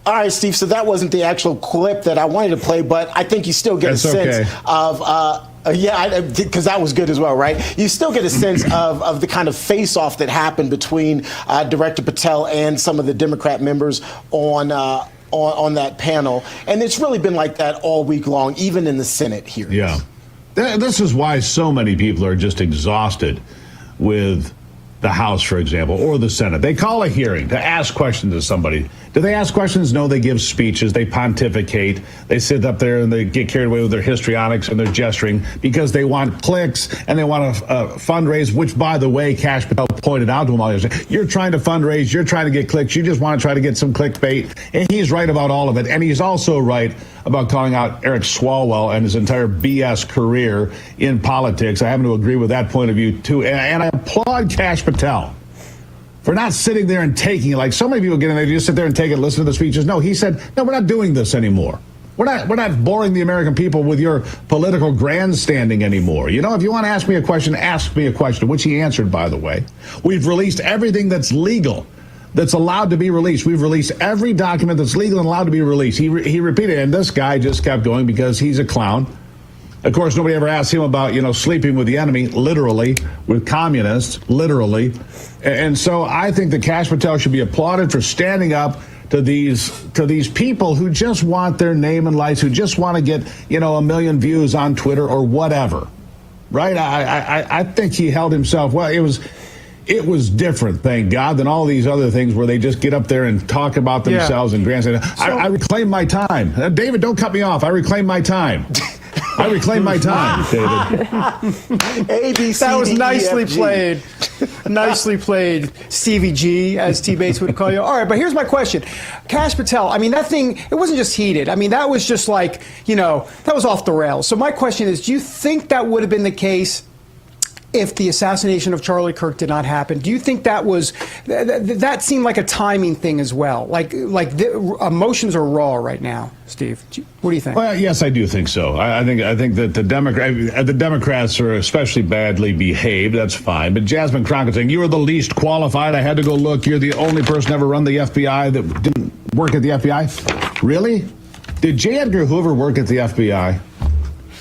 All right, Steve, so that wasn't the actual clip that I wanted to play, but I think you still get a sense of... because that was good as well, right? You still get a sense of the kind of face-off that happened between Director Patel and some of the Democrat members on that panel. And it's really been like that all week long, even in the Senate hearings. Yeah. This is why so many people are just exhausted with the House, for example, or the Senate. They call a hearing to ask questions of somebody. Do they ask questions? No, they give speeches. They pontificate. They sit up there and they get carried away with their histrionics and their gesturing because they want clicks and they want to fundraise, which, by the way, Kash Patel pointed out to him all yesterday. You're trying to fundraise. You're trying to get clicks. You just want to try to get some clickbait. And he's right about all of it. And he's also right about calling out Eric Swalwell and his entire BS career in politics. I happen to agree with that point of view, too. And I applaud Kash Patel for not sitting there and taking it. Like so many people get in there, just sit there and take it, listen to the speeches. No, he said, no, we're not doing this anymore. We're not boring the American people with your political grandstanding anymore. You know, if you want to ask me a question, which he answered, by the way. We've released everything that's legal, that's allowed to be released. We've released every document that's legal and allowed to be released. He repeated it, and this guy just kept going because he's a clown. Of course, nobody ever asked him about, sleeping with the enemy, literally, with communists, literally. And so I think that Kash Patel should be applauded for standing up to these people who just want their name and lights, who just want to get, 1 million views on Twitter or whatever. Right? I think he held himself well. It was different, thank God, than all these other things where they just get up there and talk about themselves and grandstand. I reclaim my time. David, don't cut me off. I reclaim my time. I reclaim my time, David. That was nicely played. Nicely played, Stevie G, as T. Bates would call you. All right, but here's my question. Kash Patel, I mean, that thing, it wasn't just heated. I mean, that was just like, that was off the rails. So my question is, do you think that would have been the case if the assassination of Charlie Kirk did not happen? Do you think that seemed like a timing thing as well? Like the emotions are raw right now, Steve. What do you think? Well, yes, I do think so. I think that the Democrats are especially badly behaved. That's fine. But Jasmine Crockett saying you were the least qualified. I had to go look. You're the only person ever run the FBI that didn't work at the FBI. Really? Did J. Edgar Hoover work at the FBI?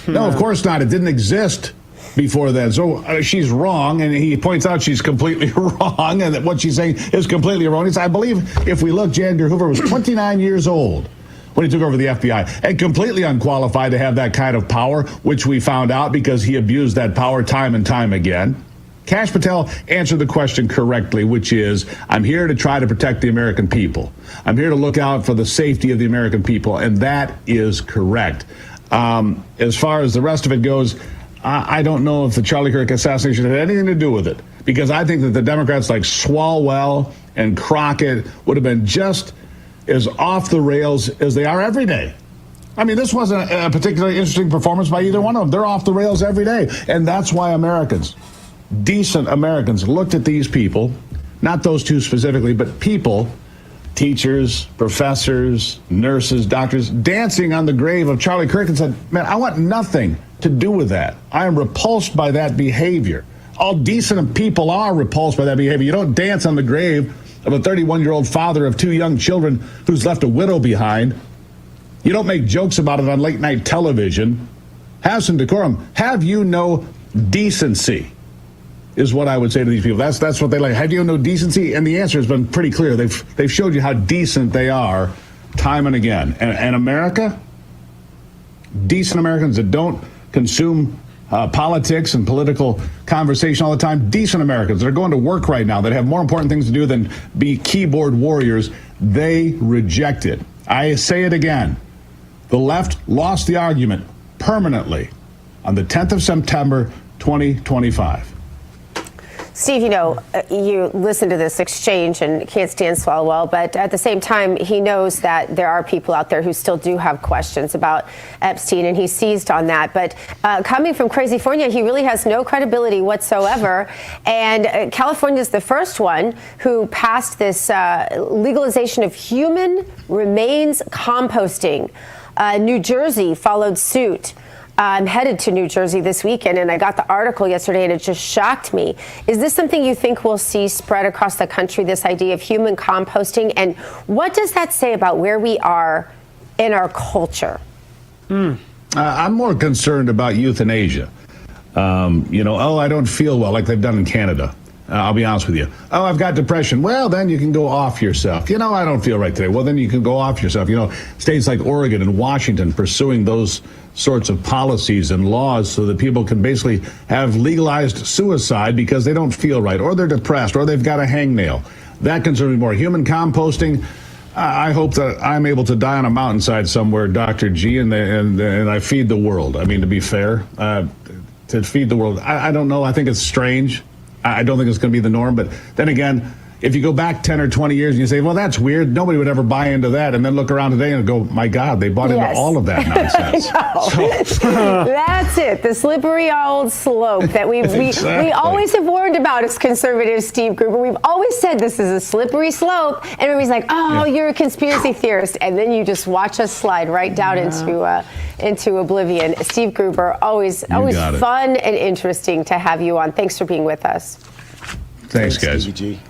No, of course not. It didn't exist before then. So she's wrong, and he points out she's completely wrong, and that what she's saying is completely erroneous. I believe if we look, J. Edgar Hoover was 29 years old when he took over the FBI, and completely unqualified to have that kind of power, which we found out because he abused that power time and time again. Kash Patel answered the question correctly, which is, I'm here to try to protect the American people. I'm here to look out for the safety of the American people, and that is correct. As far as the rest of it goes, I don't know if the Charlie Kirk assassination had anything to do with it, because I think that the Democrats like Swalwell and Crockett would have been just as off the rails as they are every day. I mean, this wasn't a particularly interesting performance by either one of them. They're off the rails every day. And that's why Americans, decent Americans, looked at these people, not those two specifically, but people, teachers, professors, nurses, doctors, dancing on the grave of Charlie Kirk and said, man, I want nothing to do with that. I am repulsed by that behavior. All decent people are repulsed by that behavior. You don't dance on the grave of a 31-year-old father of 2 young children who's left a widow behind. You don't make jokes about it on late-night television. Have some decorum. Have you no decency? Is what I would say to these people. That's what they like. Have you no decency? And the answer has been pretty clear. They've showed you how decent they are time and again. And America, decent Americans that don't consume politics and political conversation all the time, decent Americans that are going to work right now, that have more important things to do than be keyboard warriors, they reject it. I say it again. The left lost the argument permanently on the 10th of September, 2025. Steve, you listen to this exchange and can't stand Swalwell, but at the same time, he knows that there are people out there who still do have questions about Epstein, and he seized on that. But coming from Crazyfornia, he really has no credibility whatsoever. And California is the first one who passed this legalization of human remains composting. New Jersey followed suit. I'm headed to New Jersey this weekend, and I got the article yesterday, and it just shocked me. Is this something you think we'll see spread across the country, this idea of human composting? And what does that say about where we are in our culture? I'm more concerned about euthanasia. I don't feel well, like they've done in Canada. I'll be honest with you. Oh, I've got depression. Well, then you can go off yourself. I don't feel right today. Well, then you can go off yourself. States like Oregon and Washington pursuing those sorts of policies and laws so that people can basically have legalized suicide because they don't feel right, or they're depressed, or they've got a hangnail. That concerns me more. Human composting, I hope that I'm able to die on a mountainside somewhere, Dr. G, and I feed the world. I mean, to be fair, to feed the world. I don't know. I think it's strange. I don't think it's going to be the norm. But then again, if you go back 10 or 20 years and you say, well, that's weird, nobody would ever buy into that, and then look around today and go, my God, they bought into all of that nonsense. That's it, the slippery old slope that we always have warned about as conservatives, Steve Gruber. We've always said this is a slippery slope, and everybody's like, you're a conspiracy theorist, and then you just watch us slide right down into oblivion. Steve Gruber, always fun and interesting to have you on. Thanks for being with us. Thanks guys. Stevie G.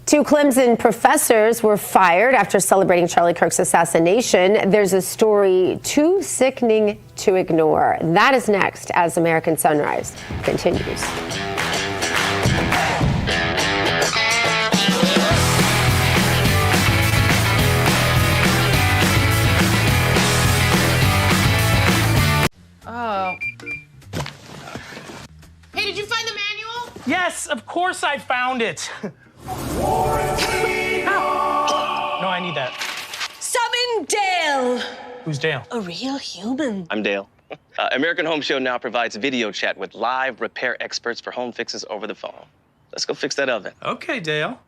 2 Clemson professors were fired after celebrating Charlie Kirk's assassination. There's a story too sickening to ignore. That is next as American Sunrise continues. Hey, did you find the manual? Yes, of course I found it. No, I need that. Summon Dale. Who's Dale? A real human. I'm Dale. American Home Show now provides video chat with live repair experts for home fixes over the phone. Let's go fix that oven. Okay, Dale.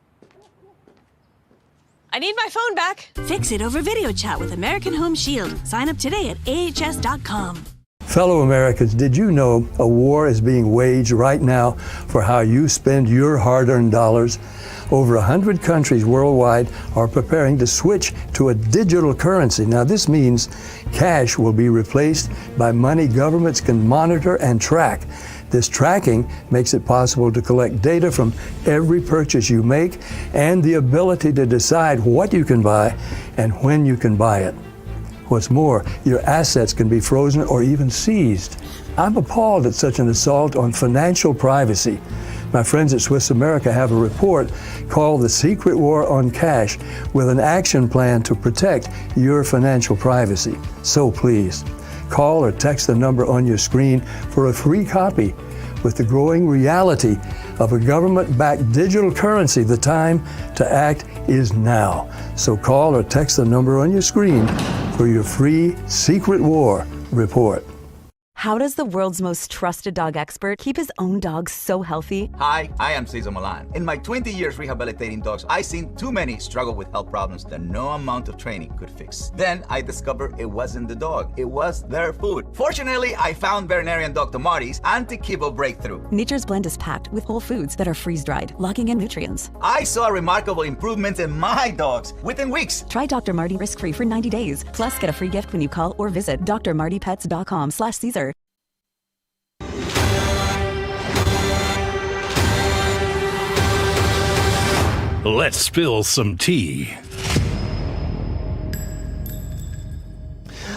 I need my phone back. Fix it over video chat with American Home Shield. Sign up today at ahs.com. Fellow Americans, did you know a war is being waged right now for how you spend your hard-earned dollars? Over 100 countries worldwide are preparing to switch to a digital currency. Now, this means cash will be replaced by money governments can monitor and track. This tracking makes it possible to collect data from every purchase you make and the ability to decide what you can buy and when you can buy it. What's more, your assets can be frozen or even seized. I'm appalled at such an assault on financial privacy. My friends at Swiss America have a report called The Secret War on Cash with an action plan to protect your financial privacy. So please, call or text the number on your screen for a free copy. With the growing reality of a government-backed digital currency, the time to act is now. So call or text the number on your screen for your free Secret War report. How does the world's most trusted dog expert keep his own dog so healthy? Hi, I am Cesar Milan. In my 20 years rehabilitating dogs, I've seen too many struggle with health problems that no amount of training could fix. Then I discovered it wasn't the dog, it was their food. Fortunately, I found veterinarian Dr. Marty's Anti-Kibble Breakthrough. Nature's Blend is packed with whole foods that are freeze-dried, locking in nutrients. I saw remarkable improvements in my dogs within weeks. Try Dr. Marty risk-free for 90 days. Plus, get a free gift when you call or visit drmartypets.com/Caesar. Let's spill some tea.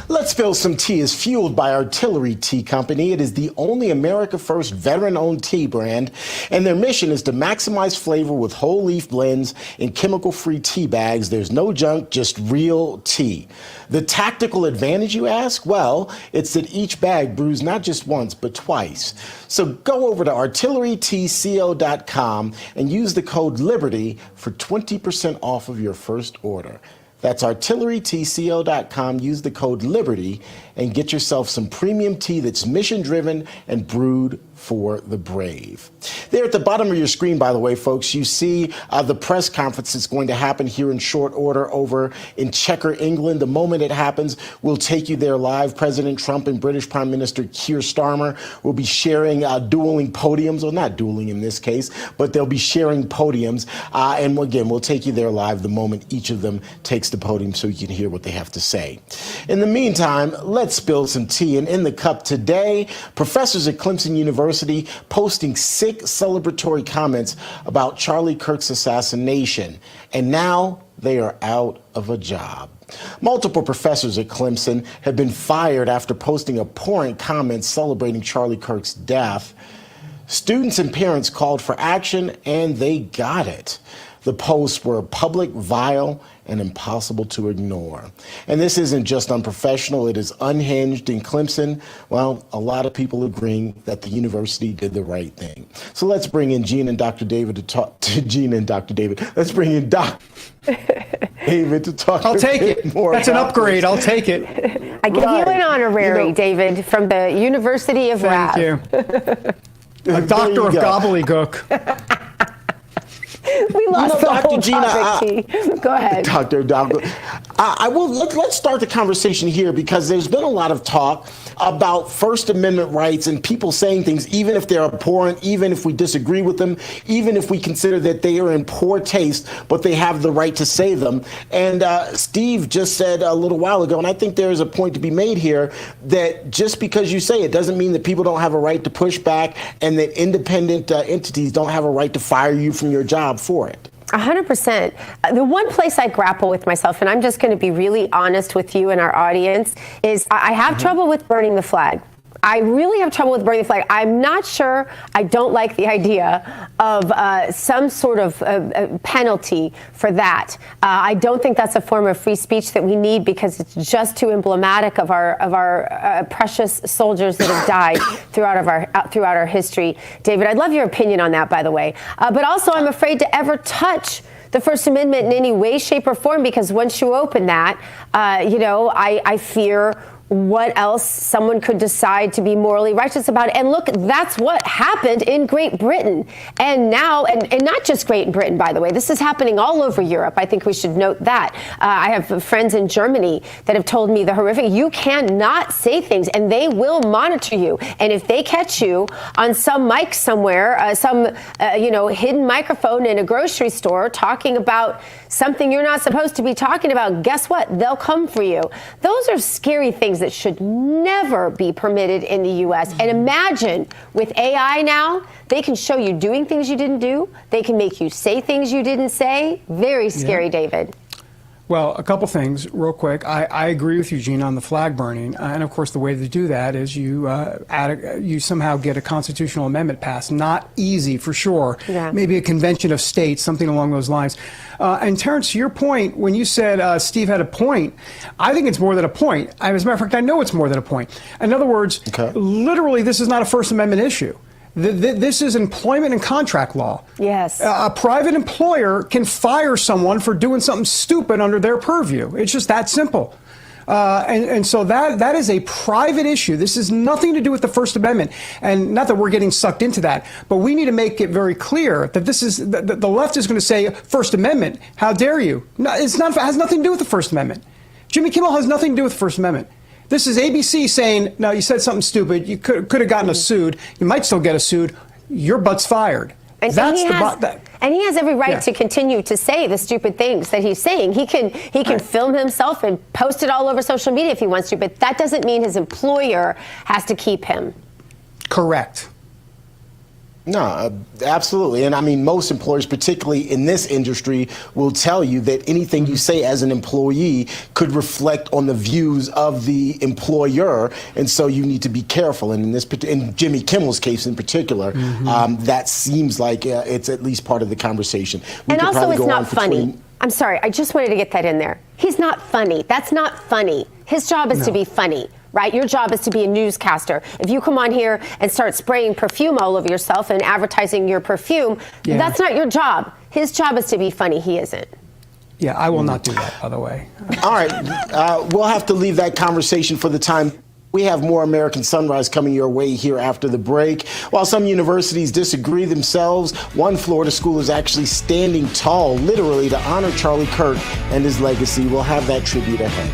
Let's Spill Some Tea is fueled by Artillery Tea Company. It is the only America-first veteran-owned tea brand, and their mission is to maximize flavor with whole leaf blends in chemical-free tea bags. There's no junk, just real tea. The tactical advantage, you ask? Well, it's that each bag brews not just once, but twice. So go over to artillerytco.com and use the code LIBERTY for 20% off of your first order. That's artillerytco.com. Use the code LIBERTY and get yourself some premium tea that's mission-driven and brewed for the brave. There at the bottom of your screen, by the way, folks, you see the press conference that's going to happen here in short order over in Chequer, England. The moment it happens, we'll take you there live. President Trump and British Prime Minister Keir Starmer will be sharing dueling podiums, or not dueling in this case, but they'll be sharing podiums. And again, we'll take you there live the moment each of them takes the podium so you can hear what they have to say. In the meantime, let's spill some tea. And in the cup today, professors at Clemson University posting sick celebratory comments about Charlie Kirk's assassination. And now they are out of a job. Multiple professors at Clemson have been fired after posting abhorrent comments celebrating Charlie Kirk's death. Students and parents called for action, and they got it. The posts were public, vile, and impossible to ignore. And this isn't just unprofessional, it is unhinged. In Clemson, well, a lot of people agreeing that the university did the right thing. So let's bring in Gina and Dr. David to talk to Gina and Dr. David. Let's bring in Dr. David to talk. I'll take it. That's an upgrade. I'll take it. I give you an honorary, David, from the University of Rap. Thank you. A doctor of gobbledygook. We lost the Dr. whole Gina, topic. Go ahead. Dr. Let's start the conversation here, because there's been a lot of talk about First Amendment rights and people saying things, even if they're abhorrent, even if we disagree with them, even if we consider that they are in poor taste, but they have the right to say them. And Steve just said a little while ago, and I think there is a point to be made here, that just because you say it doesn't mean that people don't have a right to push back, and that independent entities don't have a right to fire you from your job for it. 100%. The one place I grapple with myself, and I'm just going to be really honest with you and our audience, is I have trouble with burning the flag. I really have trouble with burning the flag. I'm not sure. I don't like the idea of some sort of penalty for that. I don't think that's a form of free speech that we need, because it's just too emblematic of our precious soldiers that have died throughout our history. David, I'd love your opinion on that, by the way. But also, I'm afraid to ever touch the First Amendment in any way, shape, or form, because once you open that, I fear what else someone could decide to be morally righteous about. And look, that's what happened in Great Britain. And now, and not just Great Britain, by the way, this is happening all over Europe. I think we should note that. I have friends in Germany that have told me the horrific, you cannot say things, and they will monitor you. And if they catch you on some mic somewhere, hidden microphone in a grocery store talking about something you're not supposed to be talking about, guess what? They'll come for you. Those are scary things that should never be permitted in the U.S. And imagine with AI now, they can show you doing things you didn't do. They can make you say things you didn't say. Very scary, David. Well, a couple things real quick. I agree with you, Gina, on the flag burning. And of course, the way to do that is you somehow get a constitutional amendment passed. Not easy, for sure. Yeah. Maybe a convention of states, something along those lines. And Terrence, to your point, when you said Steve had a point, I think it's more than a point. As a matter of fact, I know it's more than a point. In other words, literally, this is not a First Amendment issue. This is employment and contract law. Yes. A private employer can fire someone for doing something stupid under their purview. It's just that simple. And so that is a private issue. This has nothing to do with the First Amendment. And not that we're getting sucked into that, but we need to make it very clear that this is the left is going to say First Amendment. How dare you? No, it has nothing to do with the First Amendment. Jimmy Kimmel has nothing to do with the First Amendment. This is ABC saying, no, you said something stupid. You could have gotten us sued. You might still get us sued. Your butt's fired. And he has every right to continue to say the stupid things that he's saying. He can film himself and post it all over social media if he wants to, but that doesn't mean his employer has to keep him. Correct. No, absolutely. And I mean, most employers, particularly in this industry, will tell you that anything you say as an employee could reflect on the views of the employer. And so you need to be careful. And in Jimmy Kimmel's case in particular, that seems like it's at least part of the conversation. And also, it's not funny. I'm sorry. I just wanted to get that in there. He's not funny. That's not funny. His job is to be funny. Right? Your job is to be a newscaster. If you come on here and start spraying perfume all over yourself and advertising your perfume, that's not your job. His job is to be funny. He isn't. Yeah, I will not do that, by the way. All right. We'll have to leave that conversation for the time. We have more American Sunrise coming your way here after the break. While some universities disagree themselves, one Florida school is actually standing tall, literally, to honor Charlie Kirk and his legacy. We'll have that tribute ahead.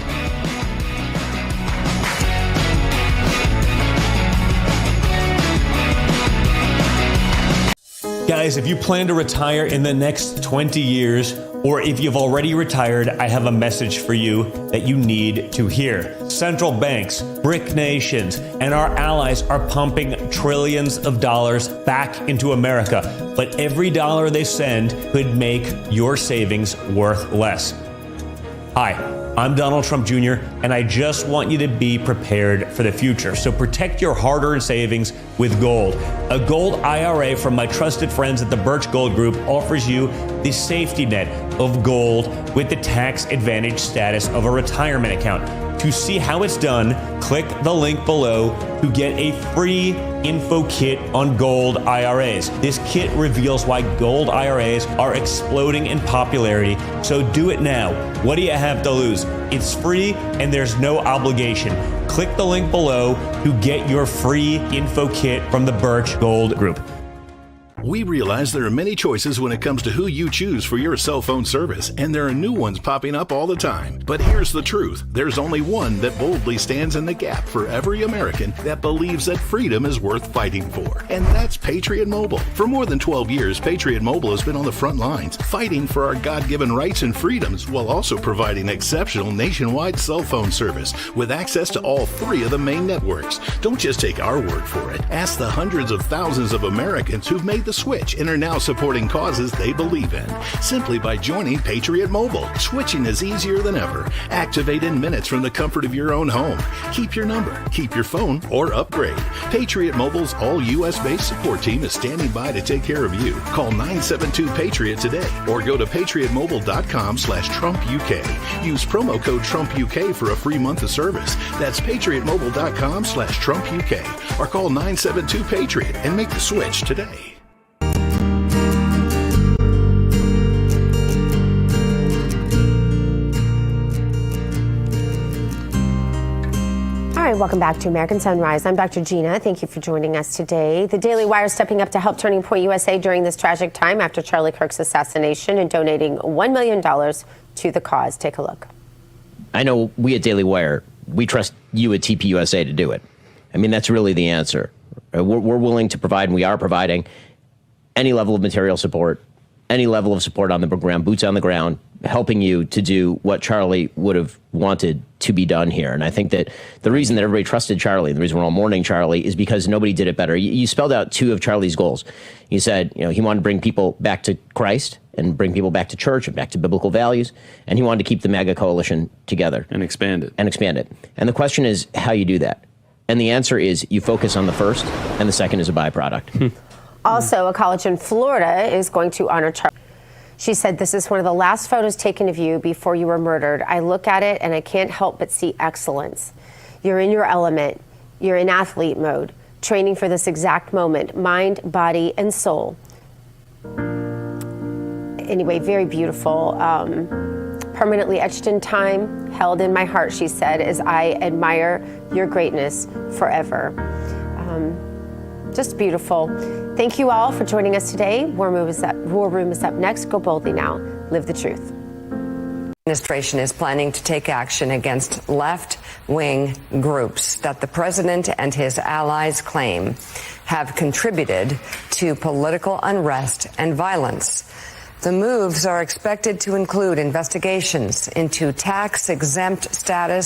Guys, if you plan to retire in the next 20 years, or if you've already retired, I have a message for you that you need to hear. Central banks, BRIC nations, and our allies are pumping trillions of dollars back into America, but every dollar they send could make your savings worth less. Hi, I'm Donald Trump Jr., and I just want you to be prepared for the future. So protect your hard-earned savings with gold. A gold IRA from my trusted friends at the Birch Gold Group offers you the safety net of gold with the tax advantage status of a retirement account. To see how it's done, click the link below to get a free info kit on gold IRAs. This kit reveals why gold IRAs are exploding in popularity, so do it now. What do you have to lose? It's free and there's no obligation. Click the link below to get your free info kit from the Birch Gold Group. We realize there are many choices when it comes to who you choose for your cell phone service, and there are new ones popping up all the time. But here's the truth. There's only one that boldly stands in the gap for every American that believes that freedom is worth fighting for. And that's Patriot Mobile. For more than 12 years, Patriot Mobile has been on the front lines, fighting for our God-given rights and freedoms, while also providing exceptional nationwide cell phone service with access to all 3 of the main networks. Don't just take our word for it. Ask the hundreds of thousands of Americans who've made the switch and are now supporting causes they believe in. Simply by joining Patriot Mobile, switching is easier than ever. Activate in minutes from the comfort of your own home. Keep your number, keep your phone, or upgrade. Patriot Mobile's all U.S.-based support team is standing by to take care of you. Call 972-PATRIOT today or go to patriotmobile.com/TrumpUK. Use promo code TrumpUK for a free month of service. That's patriotmobile.com/TrumpUK or call 972-PATRIOT and make the switch today. All right, welcome back to American Sunrise. I'm Dr. Gina. Thank you for joining us today. The Daily Wire stepping up to help Turning Point USA during this tragic time after Charlie Kirk's assassination and donating $1 million to the cause. Take a look. I know we at Daily Wire, we trust you at TPUSA to do it. I mean, that's really the answer. We're willing to provide, and we are providing, any level of material support, any level of support on the ground, boots on the ground, helping you to do what Charlie would have wanted to be done here. And I think that the reason that everybody trusted Charlie, and the reason we're all mourning Charlie, is because nobody did it better. You spelled out 2 of Charlie's goals. You said, he wanted to bring people back to Christ and bring people back to church and back to biblical values. And he wanted to keep the MAGA coalition together. And expand it. And the question is how you do that. And the answer is you focus on the first, and the second is a byproduct. Also, a college in Florida is going to honor Charlie. She said, "This is one of the last photos taken of you before you were murdered. I look at it and I can't help but see excellence. You're in your element. You're in athlete mode, training for this exact moment, mind, body, and soul." Anyway, very beautiful. Permanently etched in time, held in my heart, she said, as I admire your greatness forever. Just beautiful. Thank you all for joining us today. War Room is up next. Go boldly now. Live the truth. The administration is planning to take action against left-wing groups that the president and his allies claim have contributed to political unrest and violence. The moves are expected to include investigations into tax-exempt status